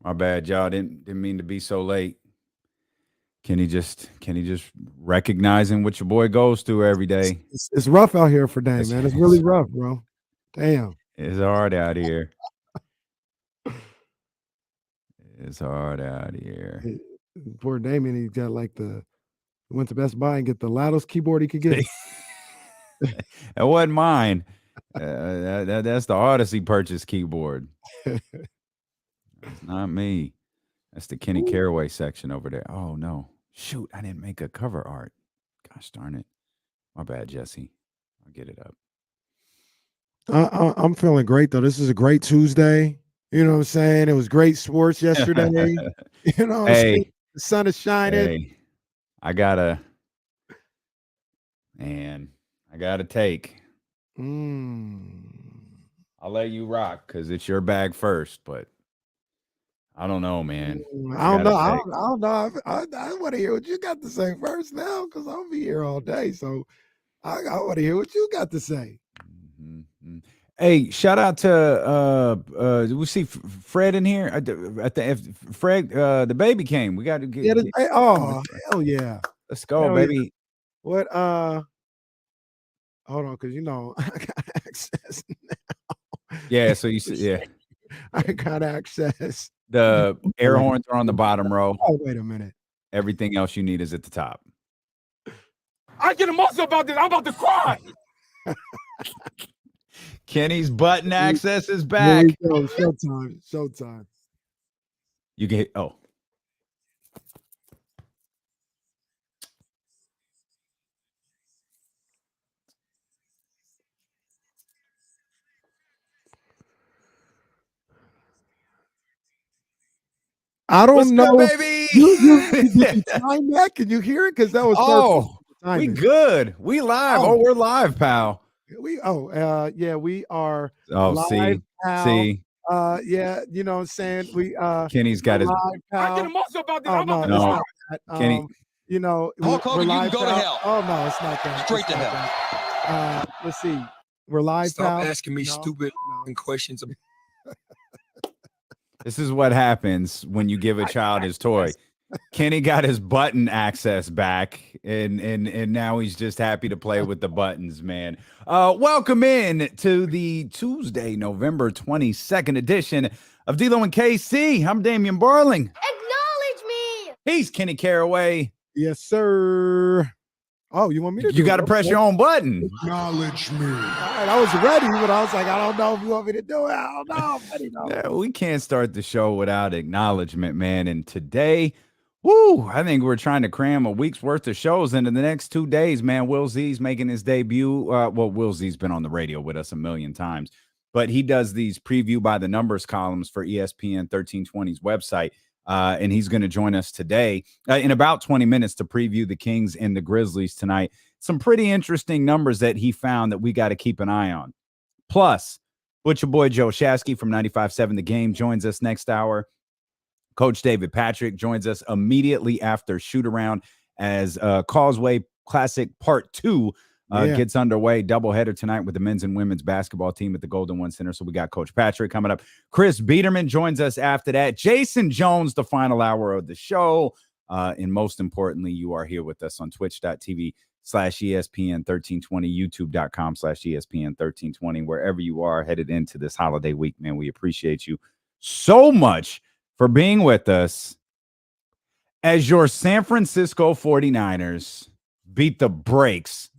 My bad, y'all. Didn't mean to be so late. Can he just recognizing what your boy goes through every day? It's rough out here for Dame, man. It's really rough, bro. Damn. It's hard out here. It's hard out here. Poor Damien, he got went to Best Buy and get the loudest keyboard he could get. That wasn't mine. That's the Odyssey purchase keyboard. It's not me. That's the Kenny Caraway section over there. Oh no. Shoot, I didn't make a cover art. Gosh darn it. My bad, Jesse. I'll get it up. I'm feeling great though. This is a great Tuesday. You know what I'm saying? It was great sports yesterday. You know what I'm saying? The sun is shining. Hey, I gotta take. I'll let you rock because it's your bag first, but I don't know, man. I don't know. I want to hear what you got to say first now because I'll be here all day. So I want to hear what you got to say. Mm-hmm. Hey, shout out to we see Fred in here. Fred, the baby came. We got to get. Hell yeah! Let's go, baby. What? Hold on, because I got access now. Yeah, so you said I got access. The air horns are on the bottom row. Oh, wait a minute. Everything else you need is at the top. I get emotional about this. I'm about to cry. Kenny's button access is back. Showtime. You get I don't know, baby. Did you time that? Can you hear it? Because that was we good. We live. Oh, we're live, pal. We are live, see. Yeah, you know what I'm saying? We Kenny's got his I get emotional about this. I'm about to no. Kenny. Hulk Hogan, you can go to hell. Oh no, it's not that. Straight to hell. Let's see. We're live. Stop asking me stupid questions. This is what happens when you give a child his toy. Kenny got his button access back, and now he's just happy to play with the buttons, man. Welcome in to the Tuesday, November 22nd edition of D-Lo and KC. I'm Damian Barling. Acknowledge me. He's Kenny Caraway. Yes, sir. Oh, you want me to? You got to press your own button. Acknowledge me. All right, I was ready, but I was like, I don't know if you want me to do it. I don't know. I'm ready though. Yeah, we can't start the show without acknowledgement, man. And today, I think we're trying to cram a week's worth of shows into the next 2 days, man. Will Z's making his debut. Will Z's been on the radio with us a million times, but he does these preview by the numbers columns for ESPN 1320's website. And he's going to join us today in about 20 minutes to preview the Kings and the Grizzlies tonight. Some pretty interesting numbers that he found that we got to keep an eye on. Plus, Butcher Boy Joe Shasky from 95.7 The Game joins us next hour. Coach David Patrick joins us immediately after Shoot Around as Causeway Classic Part 2 gets underway. Doubleheader tonight with the men's and women's basketball team at the Golden One Center. So we got Coach Patrick coming up. Chris Biderman joins us after that. Jason Jones, the final hour of the show. And most importantly, you are here with us on twitch.tv/ESPN1320, youtube.com/ESPN1320, wherever you are headed into this holiday week, man. We appreciate you so much for being with us as your San Francisco 49ers beat the brakes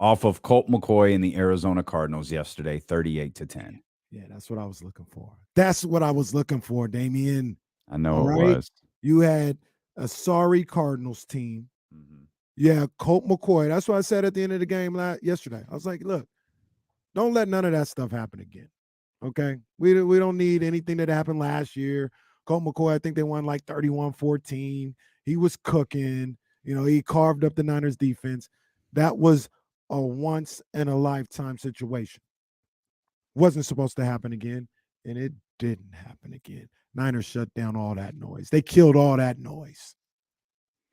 off of Colt McCoy and the Arizona Cardinals yesterday, 38-10. Yeah, that's what I was looking for. That's what I was looking for, Damian. I know it was. You had a sorry Cardinals team. Mm-hmm. Yeah, Colt McCoy. That's what I said at the end of the game yesterday. I was like, look, don't let none of that stuff happen again. Okay? We don't need anything that happened last year. Colt McCoy, I think they won like 31-14. He was cooking. He carved up the Niners defense. That was a once-in-a-lifetime situation. Wasn't supposed to happen again, and it didn't happen again. Niners shut down all that noise. They killed all that noise.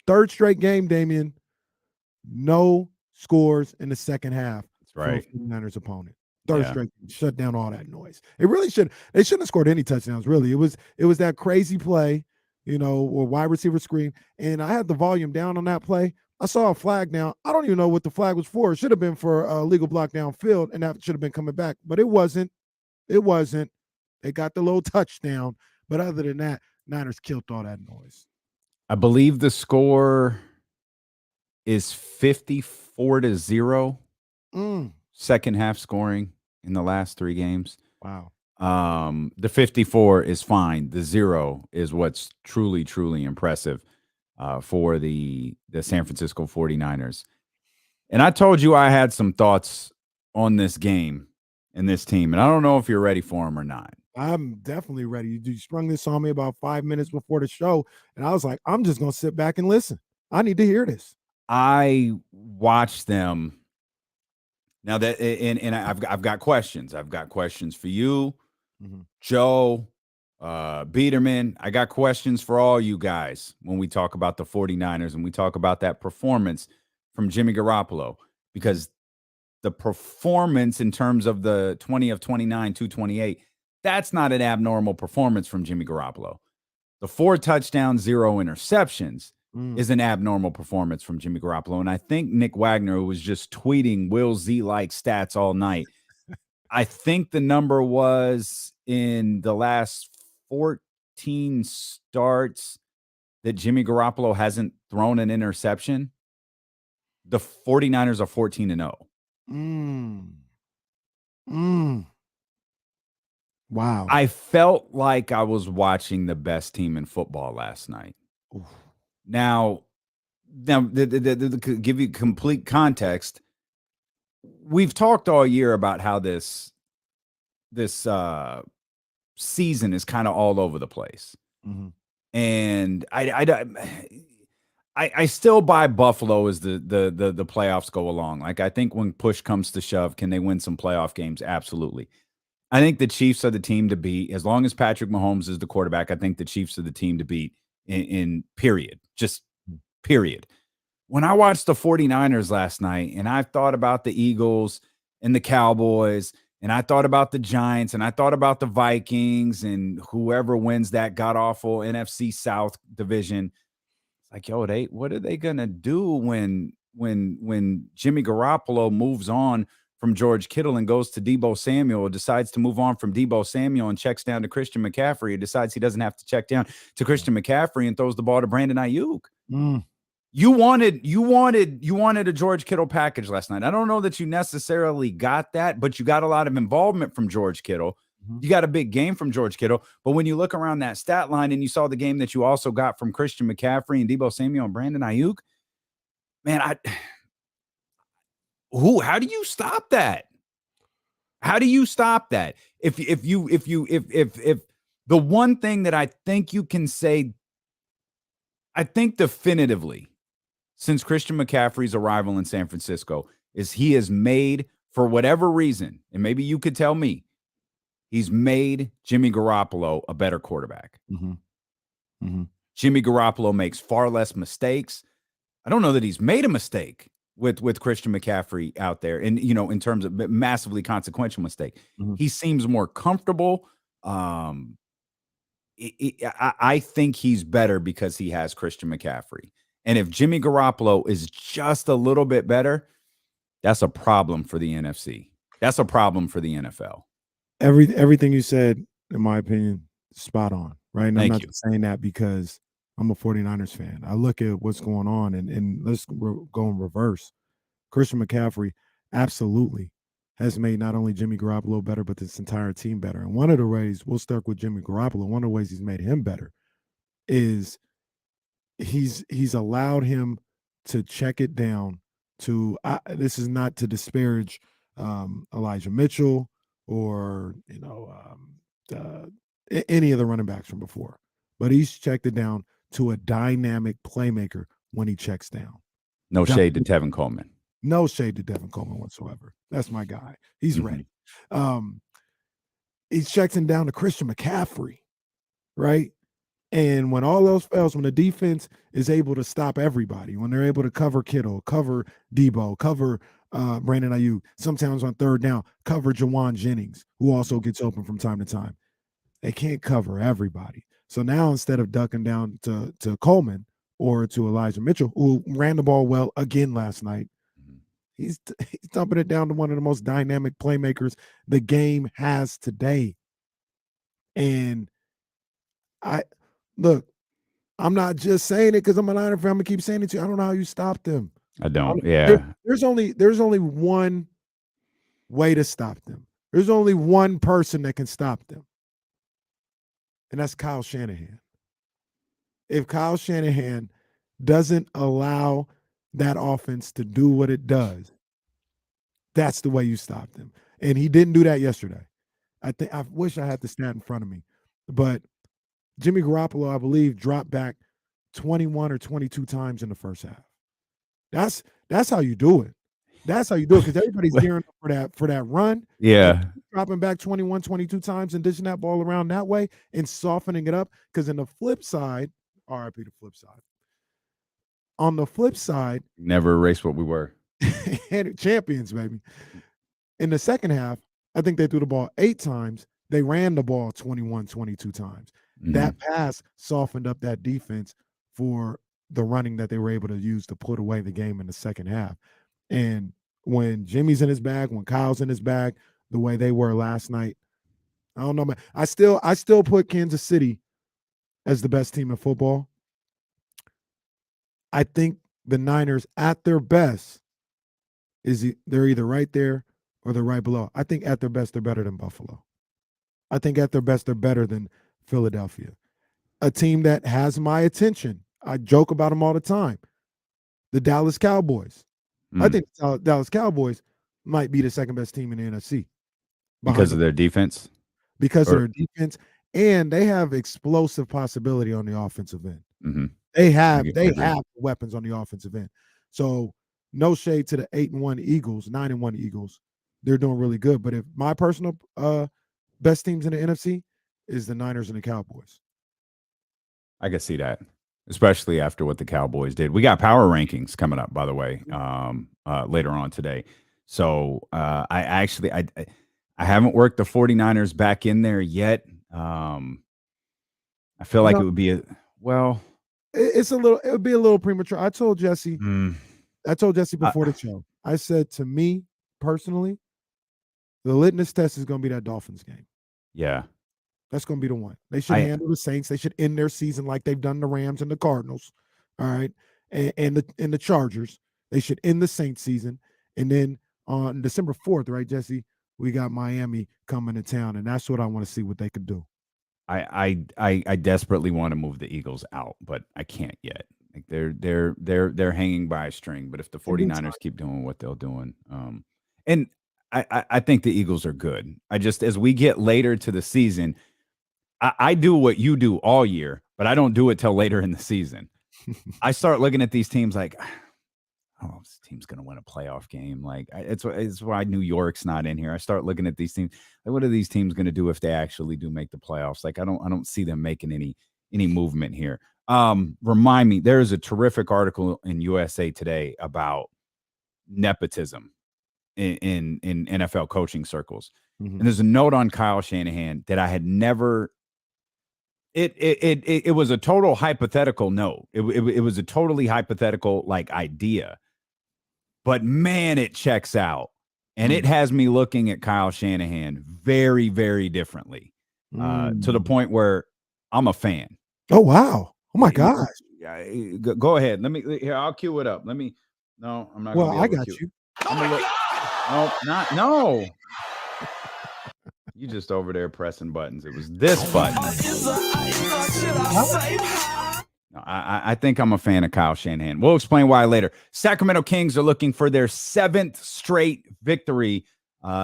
Third straight game, Damian. No scores in the second half. That's right. For the Niners opponent. Third straight, shut down all that noise. It really should. They shouldn't have scored any touchdowns. Really, it was that crazy play, or wide receiver screen, and I had the volume down on that play. I saw a flag down. I don't even know what the flag was for. It should have been for a legal block downfield, and that should have been coming back, but it wasn't. It wasn't. They got the little touchdown, but other than that, Niners killed all that noise. I believe the score is 54-0. Second half scoring in the last 3 games. Wow. The 54 is fine. The 0 is what's truly, truly impressive for the San Francisco 49ers. And I told you I had some thoughts on this game and this team, and I don't know if you're ready for them or not. I'm definitely ready. You sprung this on me about 5 minutes before the show, and I was like, I'm just going to sit back and listen. I need to hear this. I watched them. Now that and I've got questions. I've got questions for you, Joe, Biderman. I got questions for all you guys when we talk about the 49ers and we talk about that performance from Jimmy Garoppolo, because the performance in terms of the 20 of 29, 228, that's not an abnormal performance from Jimmy Garoppolo. The 4 touchdowns, 0 interceptions is an abnormal performance from Jimmy Garoppolo. And I think Nick Wagner, who was just tweeting Will Z-like stats all night, I think the number was in the last 14 starts that Jimmy Garoppolo hasn't thrown an interception. The 49ers are 14-0. Wow. I felt like I was watching the best team in football last night. Oof. Now, to give you complete context, we've talked all year about how this season is kind of all over the place. And I still buy Buffalo as the playoffs go along. Like, I think when push comes to shove, can they win some playoff games? Absolutely. I think the Chiefs are the team to beat. As long as Patrick Mahomes is the quarterback, I think the Chiefs are the team to beat in period. Just period. When I watched the 49ers last night, and I thought about the Eagles and the Cowboys, and I thought about the Giants, and I thought about the Vikings and whoever wins that god-awful NFC South division, it's like, yo, what are they going to do when Jimmy Garoppolo moves on from George Kittle and goes to Deebo Samuel, or decides to move on from Deebo Samuel and checks down to Christian McCaffrey, or decides he doesn't have to check down to Christian McCaffrey and throws the ball to Brandon Ayuk? You wanted a George Kittle package last night. I don't know that you necessarily got that, but you got a lot of involvement from George Kittle. You got a big game from George Kittle. But when you look around that stat line and you saw the game that you also got from Christian McCaffrey and Deebo Samuel and Brandon Ayuk, man, how do you stop that? How do you stop that? If the one thing that I think you can say, I think definitively, since Christian McCaffrey's arrival in San Francisco, is he has made, for whatever reason, and maybe you could tell me, he's made Jimmy Garoppolo a better quarterback. Jimmy Garoppolo makes far less mistakes. I don't know that he's made a mistake with Christian McCaffrey out there, and in terms of massively consequential mistake. He seems more comfortable. I think he's better because he has Christian McCaffrey. And if Jimmy Garoppolo is just a little bit better, that's a problem for the NFC. That's a problem for the NFL. Everything you said, in my opinion, spot on, right? And I'm not Thank you. saying that because I'm a 49ers fan. I look at what's going on, and let's go in reverse. Christian McCaffrey absolutely has made not only Jimmy Garoppolo better, but this entire team better. And one of the ways, we'll start with Jimmy Garoppolo, one of the ways he's made him better is he's allowed him to check it down to, this is not to disparage Elijah Mitchell or, any of the running backs from before, but he's checked it down to a dynamic playmaker when he checks down. No shade to Tevin Coleman. No shade to Devin Coleman whatsoever. That's my guy. He's ready. He checks him down to Christian McCaffrey, right? And when all else fails, when the defense is able to stop everybody, when they're able to cover Kittle, cover Deebo, cover Brandon Ayuk. Sometimes on third down, cover Jawan Jennings, who also gets open from time to time. They can't cover everybody. So now instead of ducking down to Coleman or to Elijah Mitchell, who ran the ball well again last night, he's dumping it down to one of the most dynamic playmakers the game has today. And I'm not just saying it because I'm a Niner fan. I'm gonna keep saying it to you. I don't know how you stop them. I don't. Yeah. There's only one way to stop them. There's only one person that can stop them. And that's Kyle Shanahan. If Kyle Shanahan doesn't allow that offense to do what it does, that's the way you stop them. And he didn't do that yesterday. I wish I had the stat in front of me, but Jimmy Garoppolo, I believe, dropped back 21 or 22 times in the first half. That's how you do it. That's how you do it because everybody's gearing up for that run. Yeah. Dropping back 21, 22 times and dishing that ball around that way and softening it up. Because in the flip side, RIP the flip side. On the flip side, never erase what we were. Champions, baby. In the second half, I think they threw the ball 8 times. They ran the ball 21, 22 times. Mm-hmm. That pass softened up that defense for the running that they were able to use to put away the game in the second half. And when Jimmy's in his bag, when Kyle's in his bag, the way they were last night, I don't know, man. I still put Kansas City as the best team in football. I think the Niners at their best they're either right there or they're right below. I think at their best, they're better than Buffalo. I think at their best, they're better than Philadelphia. A team that has my attention. I joke about them all the time. The Dallas Cowboys. I think the Dallas Cowboys might be the second best team in the NFC. Because of their defense? Because of their defense. And they have explosive possibility on the offensive end. Mm-hmm. They have weapons on the offensive end. So no shade to the 8-1 Eagles, 9-1 Eagles. They're doing really good. But if my personal best teams in the NFC is the Niners and the Cowboys. I can see that, especially after what the Cowboys did. We got power rankings coming up, by the way, later on today. So I haven't worked the 49ers back in there yet. I feel like it would be it would be a little premature. I told Jesse before the show, I said, to me personally, the litmus test is going to be that Dolphins game. Yeah. That's going to be the one. They should handle the Saints. They should end their season like they've done the Rams and the Cardinals. All right. And the Chargers. They should end the Saints season. And then on December 4th, right, Jesse, we got Miami coming to town. And that's what I want to see what they could do. I desperately want to move the Eagles out, but I can't yet. Like they're hanging by a string. But if the 49ers keep doing what they're doing, and I think the Eagles are good. As we get later to the season, I do what you do all year, but I don't do it till later in the season. I start looking at these teams like, oh, this team's going to win a playoff game. Like it's why New York's not in here. I start looking at these teams. Like, what are these teams going to do if they actually do make the playoffs? Like, I don't see them making any movement here. Remind me, there is a terrific article in USA Today about nepotism in NFL coaching circles. Mm-hmm. And there's a note on Kyle Shanahan that I had never. It was a total hypothetical note. It was a totally hypothetical like idea, but man, it checks out, and it has me looking at Kyle Shanahan very, very differently, to the point where I'm a fan. Oh wow! Oh my gosh! Go ahead. I'll cue it up. No, I'm not. Well, I got you. No. You just over there pressing buttons. It was this button. I think I'm a fan of Kyle Shanahan. We'll explain why later. Sacramento Kings are looking for their 7th straight victory.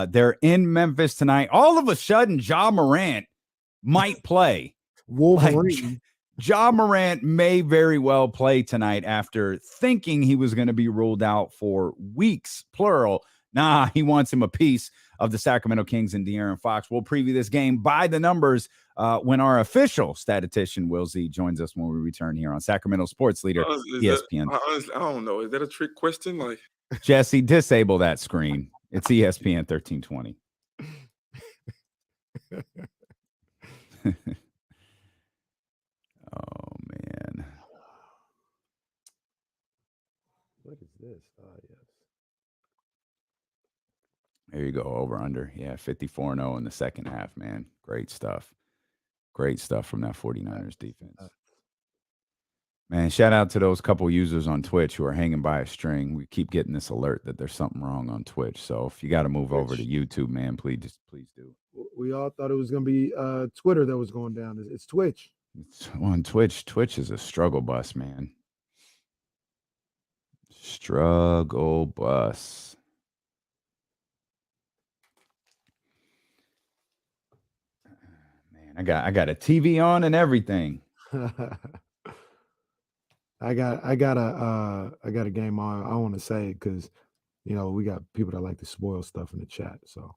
They're in Memphis tonight. All of a sudden, Ja Morant might play. Wolverine. Ja Morant may very well play tonight after thinking he was going to be ruled out for weeks, plural. Nah, he wants him a piece of the Sacramento Kings and De'Aaron Fox. We'll preview this game by the numbers when our official statistician, Will Z, joins us when we return here on Sacramento Sports Leader, ESPN. Honestly, I don't know. Is that a trick question? Like, Jesse, disable that screen. It's ESPN 1320. Oh, man. What is this? Yes. There you go, over under. Yeah, 54-0 in the second half, man. Great stuff. Great stuff from that 49ers defense. Man, shout out to those couple users on Twitch who are hanging by a string. We keep getting this alert that there's something wrong on Twitch. So if you got to move over to YouTube, man, please do. We all thought it was going to be Twitter that was going down. It's Twitch. It's on Twitch. Twitch is a struggle bus, man. Struggle bus. Man, I got a TV on and everything. I got a game on. I want to say because we got people that like to spoil stuff in the chat. So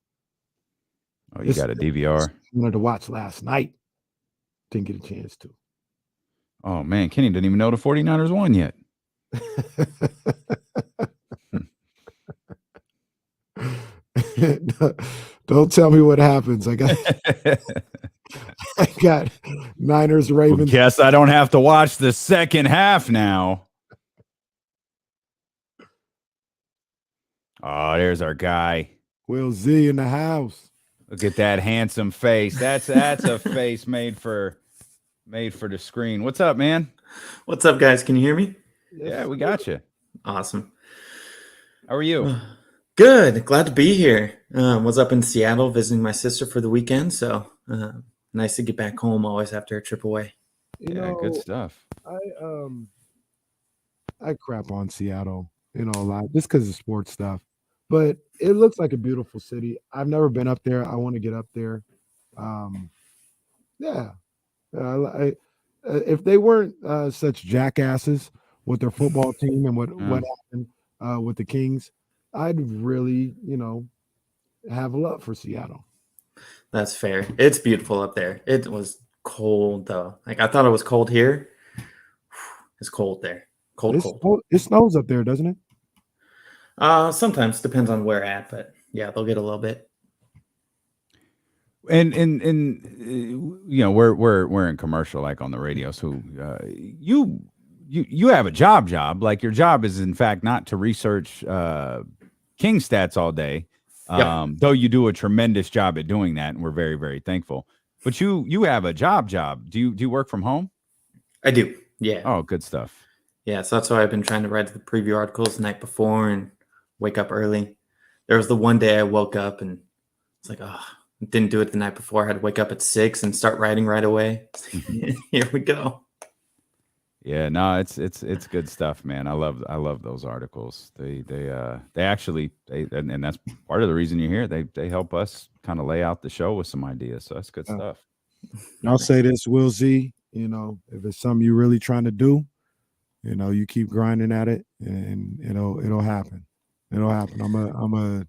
you got a DVR? I wanted to watch last night. Didn't get a chance to. Oh man, Kenny didn't even know the 49ers won yet. Don't tell me what happens. I got Niners, Ravens. Well, guess I don't have to watch the second half now. Oh, there's our guy. Will Z in the house. Look at that handsome face. That's a face made for the screen. What's up, man? What's up, guys? Can you hear me? Yeah, we got you. Awesome. How are you? Good. Glad to be here. Was up in Seattle visiting my sister for the weekend, so nice to get back home always after a trip away. Good stuff. I crap on Seattle, a lot just because of sports stuff. But it looks like a beautiful city. I've never been up there. I want to get up there. If they weren't such jackasses with their football team and what happened with the Kings, I'd really, have a love for Seattle. That's fair. It's beautiful up there. It was cold though. Like I thought it was cold here. It's cold there. Cold. It snows up there, doesn't it? Sometimes depends on where at, but yeah, they'll get a little bit. And we're in commercial like on the radio, so you have a job. Like your job is in fact not to research King stats all day. Though you do a tremendous job at doing that, and we're very, very thankful. But you have a job. Do you work from home? I do. Yeah. Oh, good stuff. Yeah, so that's why I've been trying to write the preview articles the night before and wake up early. There was the one day I woke up and it's like, didn't do it the night before. I had to wake up at 6 and start writing right away. Here we go. Yeah, no, it's good stuff, man. I love those articles. They actually and that's part of the reason you're here. They help us kind of lay out the show with some ideas. So that's good stuff. I'll say this, Will Z, if it's something you're really trying to do, you keep grinding at it and it'll happen. It'll happen. I'm a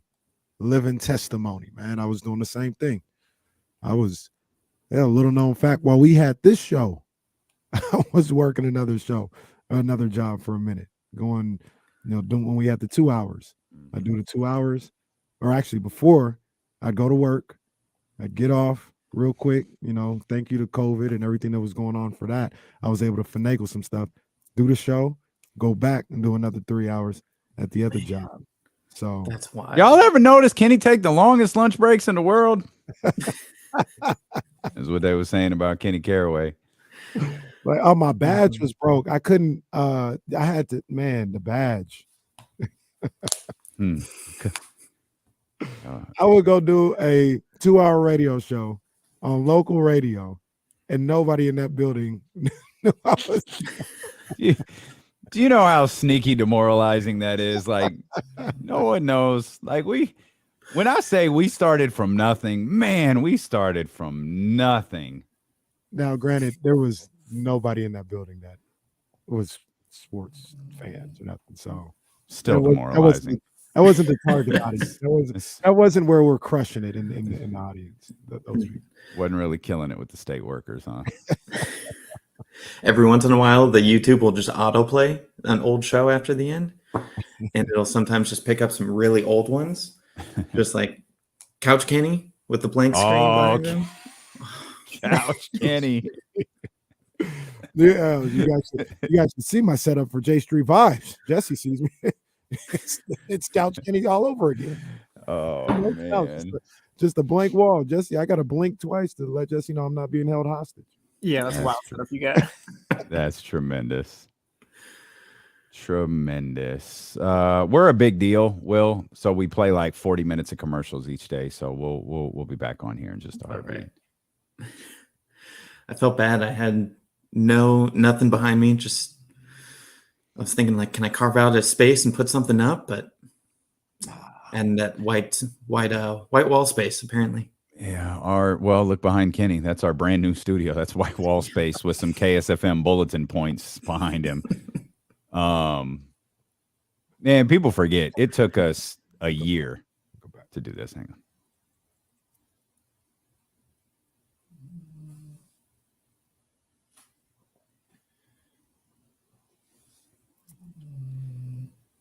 living testimony, man. I was doing the same thing. A little known fact, while we had this show, I was working another job for a minute, going, doing when we had the 2 hours. I do the 2 hours, or actually before I'd go to work, I'd get off real quick, thank you to COVID and everything that was going on for that. I was able to finagle some stuff, do the show, go back and do another 3 hours at the other job. So that's why. Y'all ever notice Kenny take the longest lunch breaks in the world? Is what they were saying about Kenny Caraway. Like, my badge was broke. I couldn't. I had to. Man, the badge. I would go do a 2-hour radio show on local radio, and nobody in that building knew I was. Do you know how sneaky demoralizing that is? Like, no one knows. Like, when I say we started from nothing, man, we started from nothing. Now, granted, there was nobody in that building that was sports fans or nothing. So still demoralizing. That wasn't the target audience. That wasn't where we're crushing it in the audience. Those people. Wasn't really killing it with the state workers, huh? Every once in a while, the YouTube will just autoplay an old show after the end. and it'll sometimes just pick up some really old ones, just like Couch Kenny with the blank screen behind him. Couch Kenny. Yeah, you guys can see my setup for J Street Vibes. Jesse sees me. it's Couch Kenny all over again. Oh, man. Just a blank wall. Jesse, I got to blink twice to let Jesse know I'm not being held hostage. Yeah, that's a wild setup you got. That's tremendous. Tremendous. We're a big deal, Will. So we play like 40 minutes of commercials each day. So we'll be back on here in just a heartbeat. I felt bad. I had nothing behind me. Just I was thinking, like, can I carve out a space and put something up? But and that white wall space apparently. Yeah. Look behind Kenny. That's our brand new studio. That's white wall space with some KSFM bulletin points behind him. Man, people forget it took us a year to do this. Hang on.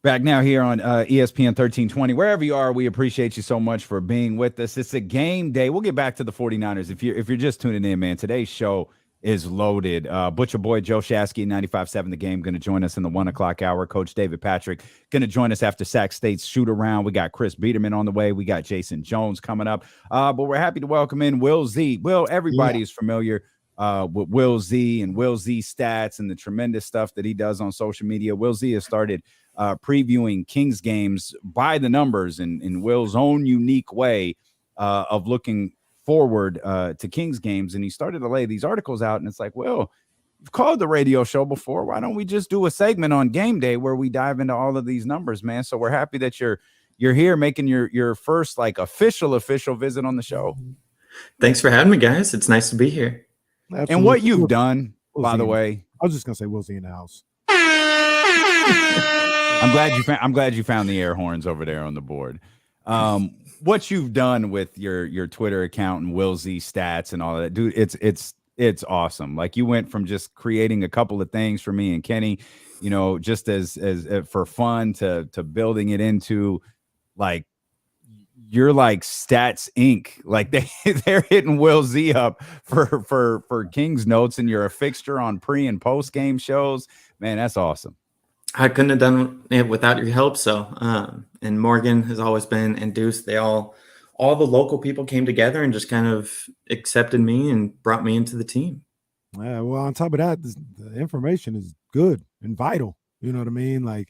Back now here on ESPN 1320. Wherever you are, we appreciate you so much for being with us. It's a game day. We'll get back to the 49ers. If you're just tuning in, man, today's show is loaded. Butcher Boy Joe Shasky, 95.7 The Game, going to join us in the 1 o'clock hour. Coach David Patrick going to join us after Sac State's shoot around. We got Chris Biderman on the way. We got Jason Jones coming up. But we're happy to welcome in Will Z. Will, everybody is familiar with Will Z and Will Z stats and the tremendous stuff that he does on social media. Will Z has started previewing Kings games by the numbers in Will's own unique way of looking forward to Kings games. And he started to lay these articles out, and it's like, well, you've called the radio show before. Why don't we just do a segment on game day where we dive into all of these numbers, man? So we're happy that you're here making your first like official visit on the show. Thanks for having me, guys. It's nice to be here. Absolutely. And what you've done, by the way, I was just gonna say Will Z in the house. I'm glad you found the air horns over there on the board. What you've done with your Twitter account and Will Z stats and all that, dude, it's awesome. Like, you went from just creating a couple of things for me and Kenny, you know, just as for fun to building it into like, you're like Stats Inc. Like they're hitting Will Z up for Kings notes, and you're a fixture on pre and post game shows. Man, that's awesome. I couldn't have done it without your help. So, and Morgan has always been, and Deuce, they all the local people came together and just kind of accepted me and brought me into the team. Yeah, well, on top of that, the information is good and vital. You know what I mean? Like,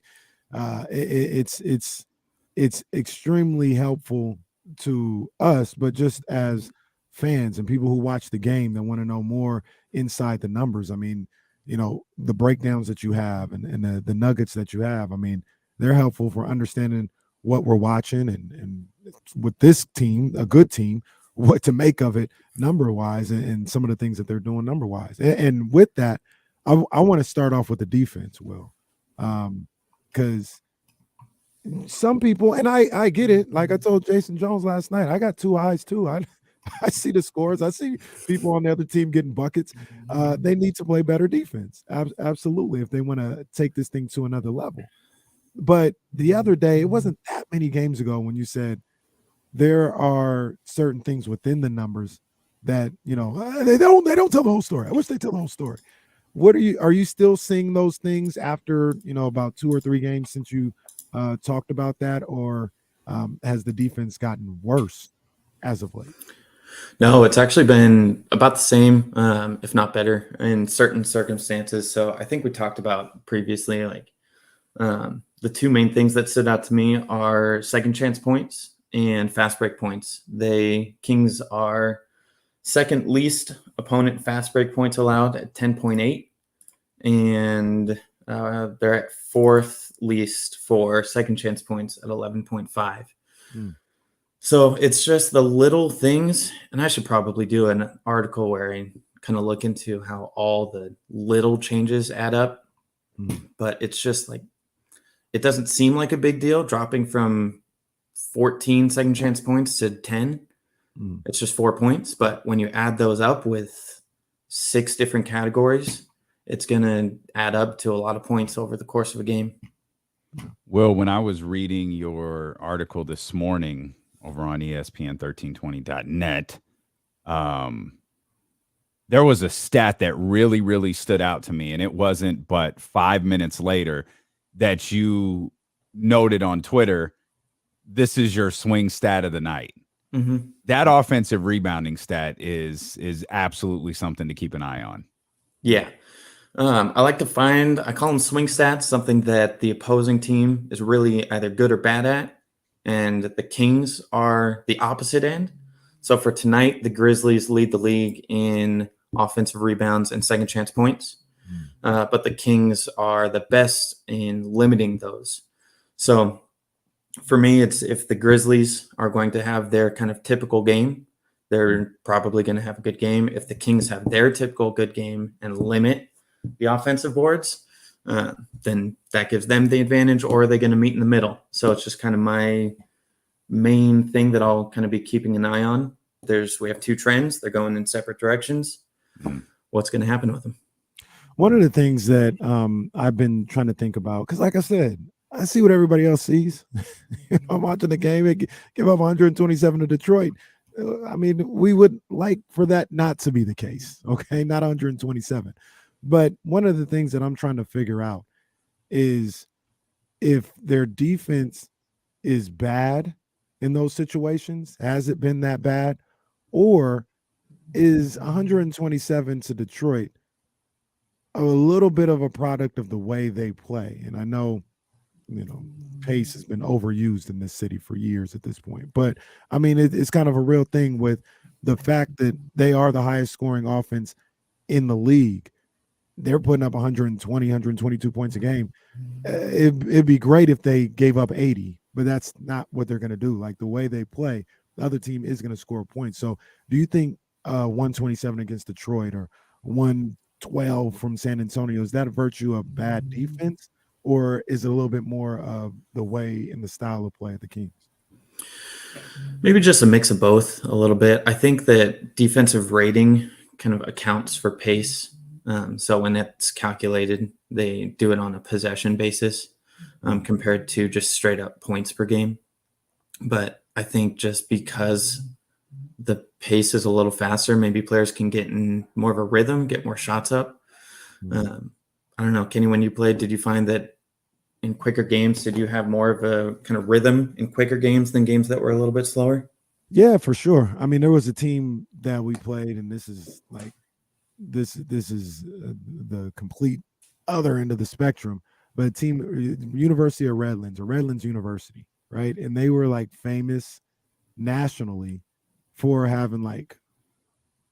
it's extremely helpful to us, but just as fans and people who watch the game that want to know more inside the numbers. I mean, you know, the breakdowns that you have and the nuggets that you have, I mean, they're helpful for understanding what we're watching and with this team, a good team, what to make of it number-wise and some of the things that they're doing number-wise. And with that, I want to start off with the defense, Will, because some people, and I get it, like I told Jason Jones last night, I got two eyes too. I see the scores. I see people on the other team getting buckets. They need to play better defense. Absolutely, if they want to take this thing to another level. But the other day, it wasn't that many games ago when you said there are certain things within the numbers that, you know, they don't tell the whole story. I wish they tell the whole story. Are you still seeing those things after, you know, about 2 or 3 games since you talked about that, or has the defense gotten worse as of late? No, it's actually been about the same, if not better, in certain circumstances. So I think we talked about previously, like the two main things that stood out to me are second chance points and fast break points. Kings are second least opponent fast break points allowed at 10.8, and they're at fourth least for second chance points at 11.5. So it's just the little things, and I should probably do an article where I kind of look into how all the little changes add up. But it's just like, it doesn't seem like a big deal dropping from 14 second chance points to 10. It's just 4 points. But when you add those up with 6 different categories, it's going to add up to a lot of points over the course of a game. Well, when I was reading your article this morning over on ESPN1320.net, there was a stat that really, really stood out to me, and it wasn't but 5 minutes later that you noted on Twitter, this is your swing stat of the night. Mm-hmm. That offensive rebounding stat is absolutely something to keep an eye on. Yeah. I like to find, I call them swing stats, something that the opposing team is really either good or bad at. And the Kings are the opposite end. So for tonight, the Grizzlies lead the league in offensive rebounds and second chance points. But the Kings are the best in limiting those. So for me, it's if the Grizzlies are going to have their kind of typical game, they're probably going to have a good game. If the Kings have their typical good game and limit the offensive boards, then that gives them the advantage, or are they going to meet in the middle? So it's just kind of my main thing that I'll kind of be keeping an eye on. We have two trends. They're going in separate directions. What's going to happen with them? One of the things that I've been trying to think about, because like I said, I see what everybody else sees. I'm watching the game. It give up 127 to Detroit. I mean, we would like for that not to be the case, okay? Not 127. But one of the things that I'm trying to figure out is if their defense is bad in those situations, has it been that bad? Or is 127 to Detroit a little bit of a product of the way they play? And I know, pace has been overused in this city for years at this point. But, I mean, it's kind of a real thing with the fact that they are the highest scoring offense in the league. They're putting up 120, 122 points a game. It'd be great if they gave up 80, but that's not what they're going to do. Like the way they play, the other team is going to score points. So do you think 127 against Detroit or 112 from San Antonio, is that a virtue of bad defense? Or is it a little bit more of the way and the style of play of the Kings? Maybe just a mix of both a little bit. I think that defensive rating kind of accounts for pace. So when it's calculated, they do it on a possession basis compared to just straight up points per game. But I think just because the pace is a little faster, maybe players can get in more of a rhythm, get more shots up. I don't know, Kenny, when you played, did you find that in quicker games, did you have more of a kind of rhythm in quicker games than games that were a little bit slower? Yeah, for sure. I mean, there was a team that we played, and this is like this is the complete other end of the spectrum. But a team, University of Redlands or Redlands University, right? And they were like famous nationally for having like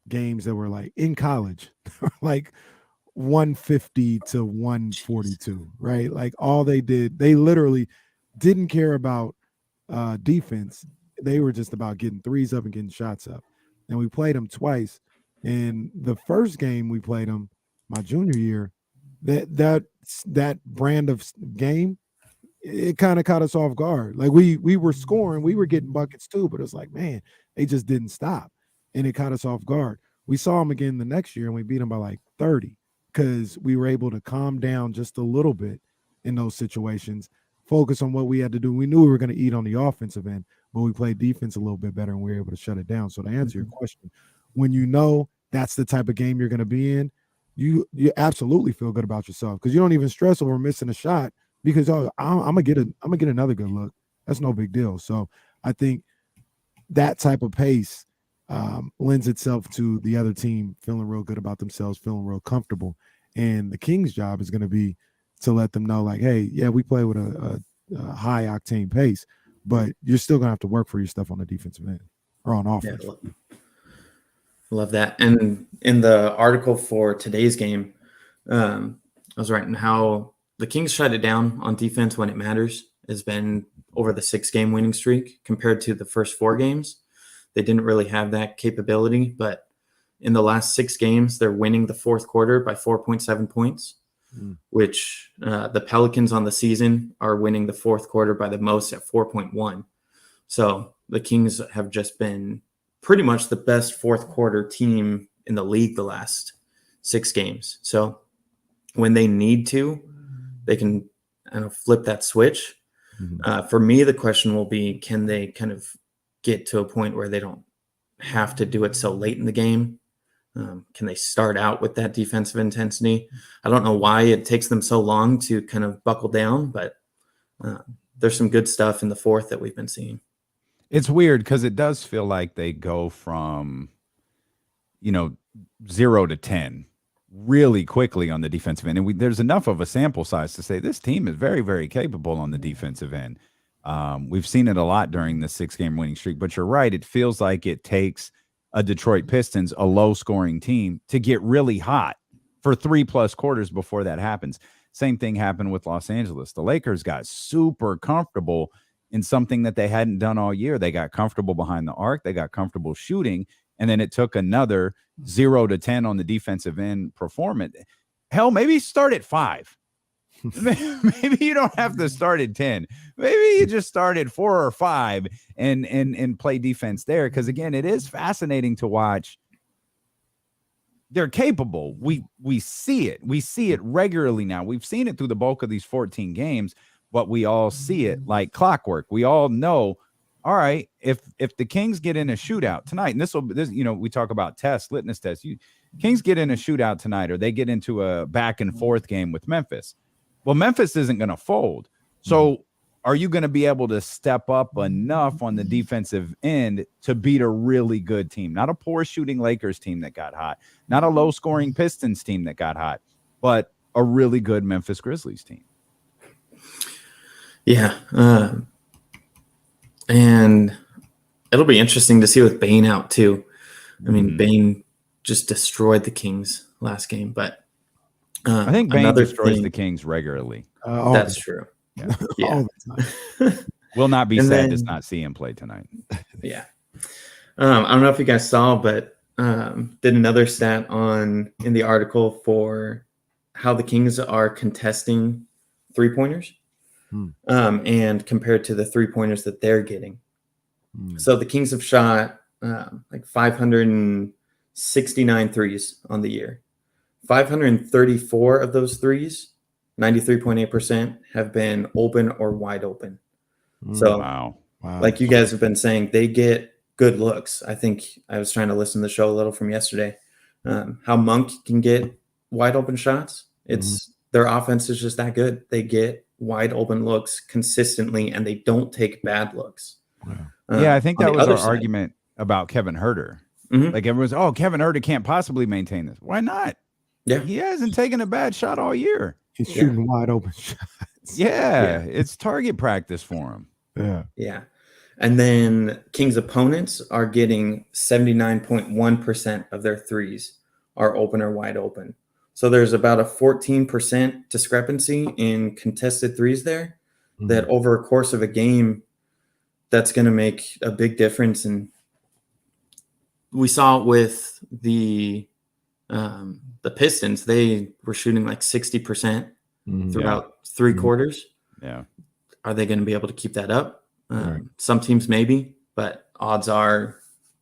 games that were like in college, like 150 to 142, right? Like all they did, they literally didn't care about defense. They were just about getting threes up and getting shots up. And we played them twice. And the first game we played them my junior year, that brand of game, it kind of caught us off guard. Like we were scoring, we were getting buckets too, but it's like, man, they just didn't stop. And it caught us off guard. We saw them again the next year and we beat them by like 30 because we were able to calm down just a little bit in those situations, focus on what we had to do. We knew we were going to eat on the offensive end, but we played defense a little bit better and we were able to shut it down. So to answer your question, when you know that's the type of game you're going to be in, you absolutely feel good about yourself because you don't even stress over missing a shot because I'm gonna get another good look. That's no big deal. So I think that type of pace lends itself to the other team feeling real good about themselves, feeling real comfortable. And the Kings' job is going to be to let them know, like, hey, yeah, we play with a high octane pace, but you're still going to have to work for your stuff on the defensive end or on offense. Yeah, love that. And in the article for today's game, I was writing how the Kings shut it down on defense when it matters has been over the 6-game winning streak compared to the first 4 games. They didn't really have that capability, but in the last 6 games, they're winning the fourth quarter by 4.7 points, which the Pelicans on the season are winning the fourth quarter by the most at 4.1. So the Kings have just been pretty much the best fourth quarter team in the league the last 6 games. So when they need to, they can flip that switch. For me, the question will be, can they kind of get to a point where they don't have to do it so late in the game? Can they start out with that defensive intensity? I don't know why it takes them so long to kind of buckle down, but there's some good stuff in the fourth that we've been seeing. It's weird because it does feel like they go from, 0 to 10 really quickly on the defensive end. And there's enough of a sample size to say this team is very, very capable on the defensive end. We've seen it a lot during the 6-game winning streak, but you're right. It feels like it takes a Detroit Pistons, a low-scoring team, to get really hot for 3+ quarters before that happens. Same thing happened with Los Angeles. The Lakers got super comfortable in something that they hadn't done all year. They got comfortable behind the arc. They got comfortable shooting, and then it took another 0 to 10 on the defensive end performance. Hell, maybe start at 5. Maybe you don't have to start at 10. Maybe you just start at 4 or 5 and play defense there. Because again, it is fascinating to watch. They're capable. We see it. We see it regularly now. We've seen it through the bulk of these 14 games, but we all see it like clockwork. We all know, all right, if the Kings get in a shootout tonight, and we talk about litmus tests. Kings get in a shootout tonight, or they get into a back and forth game with Memphis. Well, Memphis isn't going to fold. So are you going to be able to step up enough on the defensive end to beat a really good team? Not a poor shooting Lakers team that got hot, not a low scoring Pistons team that got hot, but a really good Memphis Grizzlies team. Yeah. And it'll be interesting to see with Bane out too. I mean, Bane just destroyed the Kings last game, but I think Bane destroys the Kings regularly. That's true. Yeah. Will not be sad to not see him play tonight. Yeah. I don't know if you guys saw, but did another stat in the article for how the Kings are contesting 3-pointers and compared to the 3-pointers that they're getting. So the Kings have shot like 569 threes on the year. 534 of those threes, 93.8%, have been open or wide open. So, wow. Like you guys have been saying, they get good looks. I think I was trying to listen to the show a little from yesterday. How Monk can get wide open shots. Their offense is just that good. They get wide open looks consistently, and they don't take bad looks. I think that was our argument about Kevin Huerter. Like everyone's, Kevin Huerter can't possibly maintain this. Why not? Yeah, he hasn't taken a bad shot all year. He's shooting wide open shots. It's target practice for him. Yeah. And then Kings opponents are getting 79.1% of their threes are open or wide open. So there's about a 14% discrepancy in contested threes there that over a course of a game, that's going to make a big difference. And we saw it with the Pistons. They were shooting like 60% throughout 3 quarters. Yeah. Are they going to be able to keep that up? Some teams maybe, but odds are,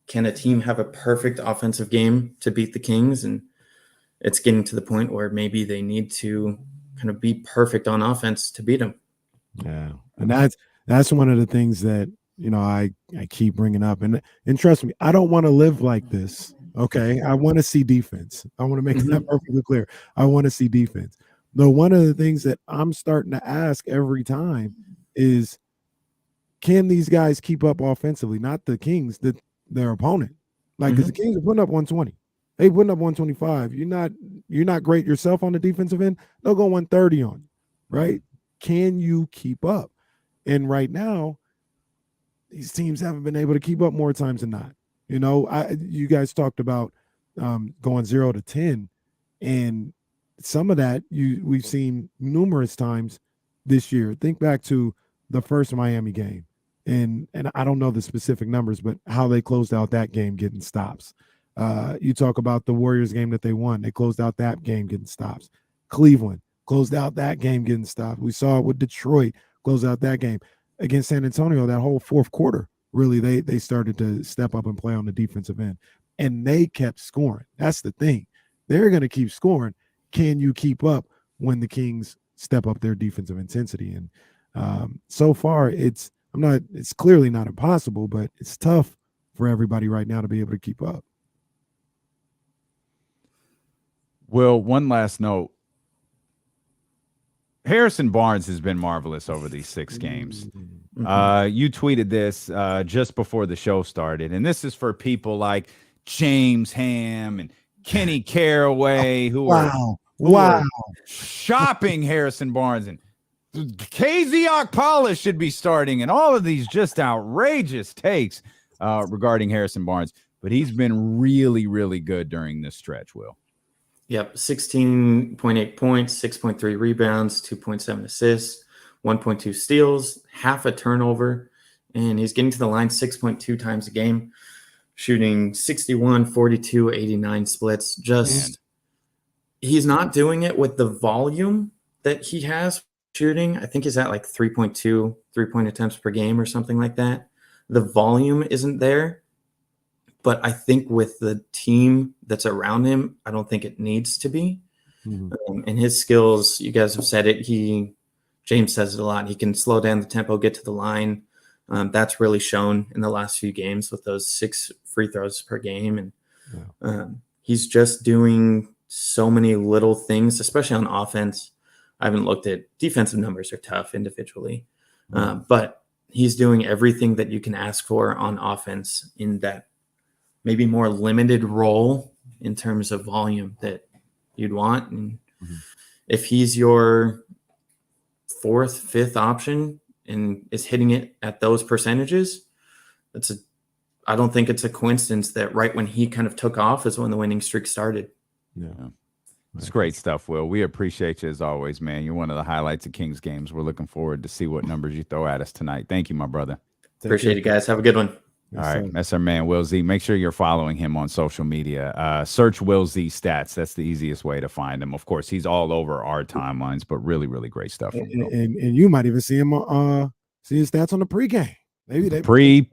can a team have a perfect offensive game to beat the Kings? And it's getting to the point where maybe they need to kind of be perfect on offense to beat them. Yeah. And that's one of the things that, I keep bringing up. And trust me, I don't want to live like this. Okay. I want to see defense. I want to make that perfectly clear. I want to see defense. Though one of the things that I'm starting to ask every time is, can these guys keep up offensively? Not the Kings, their opponent. Like, because the Kings are putting up 120. They putting up 125. You're not great yourself on the defensive end. They'll go 130 on you, right? Can you keep up? And right now, these teams haven't been able to keep up more times than not. You guys talked about going 0 to 10, and some of that we've seen numerous times this year. Think back to the first Miami game, and I don't know the specific numbers, but how they closed out that game getting stops. You talk about the Warriors game that they won. They closed out that game getting stops. Cleveland closed out that game getting stopped. We saw it with Detroit close out that game. Against San Antonio, that whole fourth quarter, really, they started to step up and play on the defensive end. And they kept scoring. That's the thing. They're going to keep scoring. Can you keep up when the Kings step up their defensive intensity. And so far, it's clearly not impossible, but it's tough for everybody right now to be able to keep up. Well, one last note. Harrison Barnes has been marvelous over these 6 games. You tweeted this just before the show started, and this is for people like James Ham and Kenny Caraway who are shopping Harrison Barnes, and KZ Okpala should be starting, and all of these just outrageous takes regarding Harrison Barnes. But he's been really, really good during this stretch, Will. Yep, 16.8 points, 6.3 rebounds, 2.7 assists, 1.2 steals, half a turnover, and he's getting to the line 6.2 times a game, shooting 61, 42, 89 splits. He's not doing it with the volume that he has shooting. I think he's at like 3.2 3-point attempts per game or something like that. The volume isn't there. But I think with the team that's around him, I don't think it needs to be. And his skills, you guys have said it. James says it a lot. He can slow down the tempo, get to the line. That's really shown in the last few games with those 6 free throws per game. And he's just doing so many little things, especially on offense. I haven't looked at defensive numbers are tough individually, but he's doing everything that you can ask for on offense in that maybe more limited role in terms of volume that you'd want. And if he's your 4th, 5th option and is hitting it at those percentages, I don't think it's a coincidence that right when he kind of took off is when the winning streak started. Yeah. It's great stuff, Will. We appreciate you as always, man. You're one of the highlights of Kings games. We're looking forward to see what numbers you throw at us tonight. Thank you, my brother. Appreciate it, guys. Have a good one. All right, that's our man, Will Z. Make sure you're following him on social media. Search Will Z Stats. That's the easiest way to find him. Of course, he's all over our timelines, but really, really great stuff. And you might even see him see his stats on the pregame. Maybe they pre,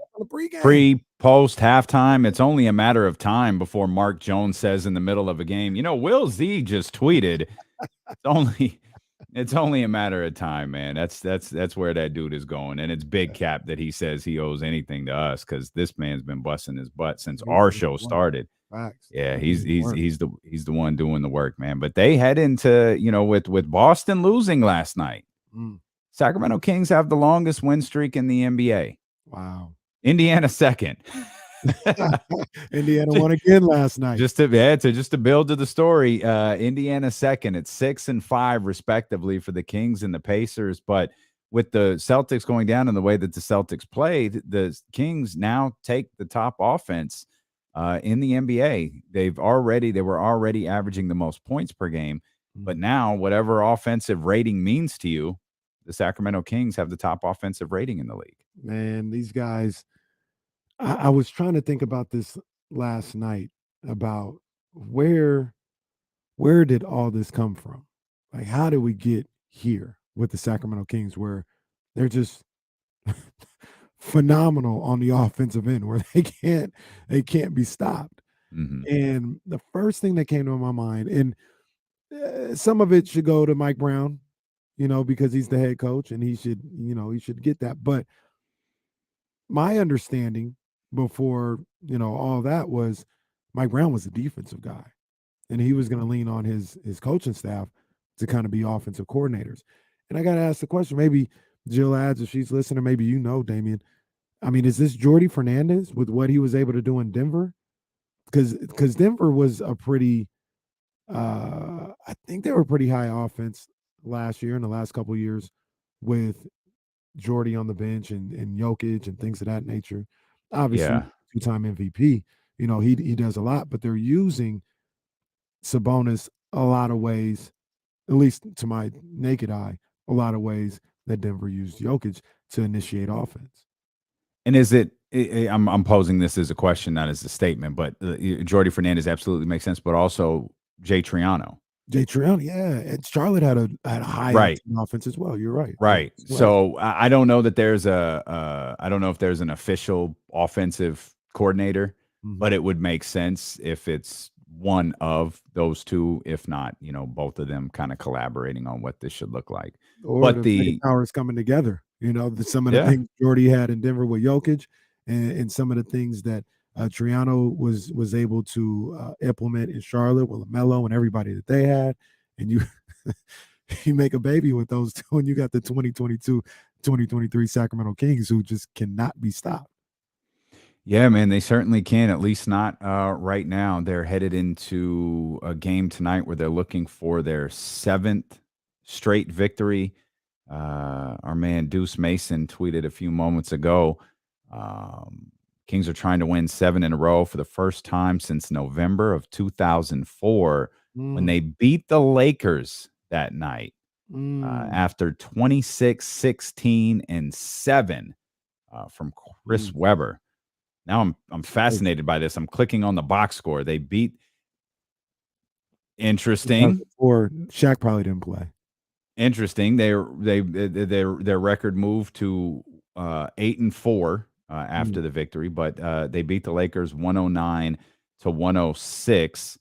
post, halftime. It's only a matter of time before Mark Jones says in the middle of a game, Will Z just tweeted. It's only a matter of time, man. That's where that dude is going, and it's big cap that he says he owes anything to us because this man's been busting his butt since our show started. Yeah, he's the one doing the work, man. But they head into with Boston losing last night. Sacramento Kings have the longest win streak in the NBA. Wow. Indiana second. Indiana won again last night. Just to build to the story, Indiana second at 6 and 5 respectively for the Kings and the Pacers. But with the Celtics going down in the way that the Celtics played, the Kings now take the top offense in the NBA. They were already averaging the most points per game, but now whatever offensive rating means to you, the Sacramento Kings have the top offensive rating in the league. Man, these guys. I was trying to think about this last night about where did all this come from? Like, how did we get here with the Sacramento Kings where they're just phenomenal on the offensive end, where they can't be stopped. And the first thing that came to my mind, and some of it should go to Mike Brown, because he's the head coach and he should get that. But my understanding before all that was Mike Brown was a defensive guy, and he was going to lean on his coaching staff to kind of be offensive coordinators. And I got to ask the question, maybe Jill adds if she's listening, maybe Damian. I mean, is this Jordy Fernandez with what he was able to do in Denver? Because Denver was a pretty I think they were pretty high offense last year, in the last couple of years, with Jordy on the bench and Jokic and things of that nature. Obviously, two-time MVP. He does a lot, but they're using Sabonis a lot of ways, at least to my naked eye, a lot of ways that Denver used Jokic to initiate offense. And is it? I'm posing this as a question, not as a statement, but Jordy Fernandez absolutely makes sense, but also Jay Triano. Yeah. And Charlotte had a high offense as well. You're right. Right. So I don't know that there's I don't know if there's an official offensive coordinator, but it would make sense if it's one of those two, if not, both of them kind of collaborating on what this should look like. Or But the second power is coming together. Some of the things Jordy had in Denver with Jokic, and some of the things that Triano was able to implement in Charlotte with LaMelo and everybody that they had, and you you make a baby with those two, and you got the 2022-2023 Sacramento Kings who just cannot be stopped. Yeah, man, they certainly can, at least not right now. They're headed into a game tonight where they're looking for their 7th straight victory. Our man Deuce Mason tweeted a few moments ago, Kings are trying to win 7 in a row for the first time since November of 2004 when they beat the Lakers that night after 26-16-7 from Chris Webber. Now I'm fascinated by this. I'm clicking on the box score. They beat. Interesting. Or Shaq probably didn't play. Interesting. Their record moved to 8-4 after the victory, but they beat the Lakers 109-106.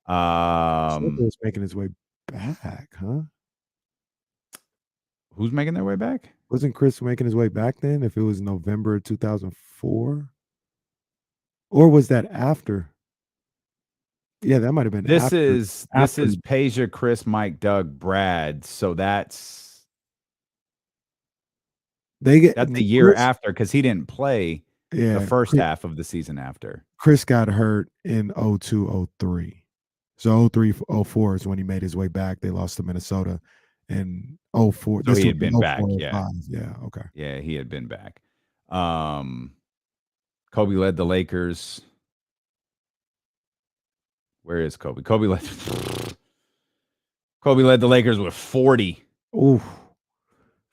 Was making his way back, huh? Who's making their way back? Wasn't Chris making his way back then? If it was November 2004, or was that after? Yeah, that might have been. This is Peja, Chris, Mike, Doug, Brad. So that's the year after, because he didn't play the first half of the season after. Chris got hurt in 02-03. So 03-04 is when he made his way back. They lost to Minnesota. And 04. So he had been back. Yeah. Okay. Yeah, he had been back. Kobe led the Lakers. Where is Kobe? Kobe led the Lakers with 40. Ooh.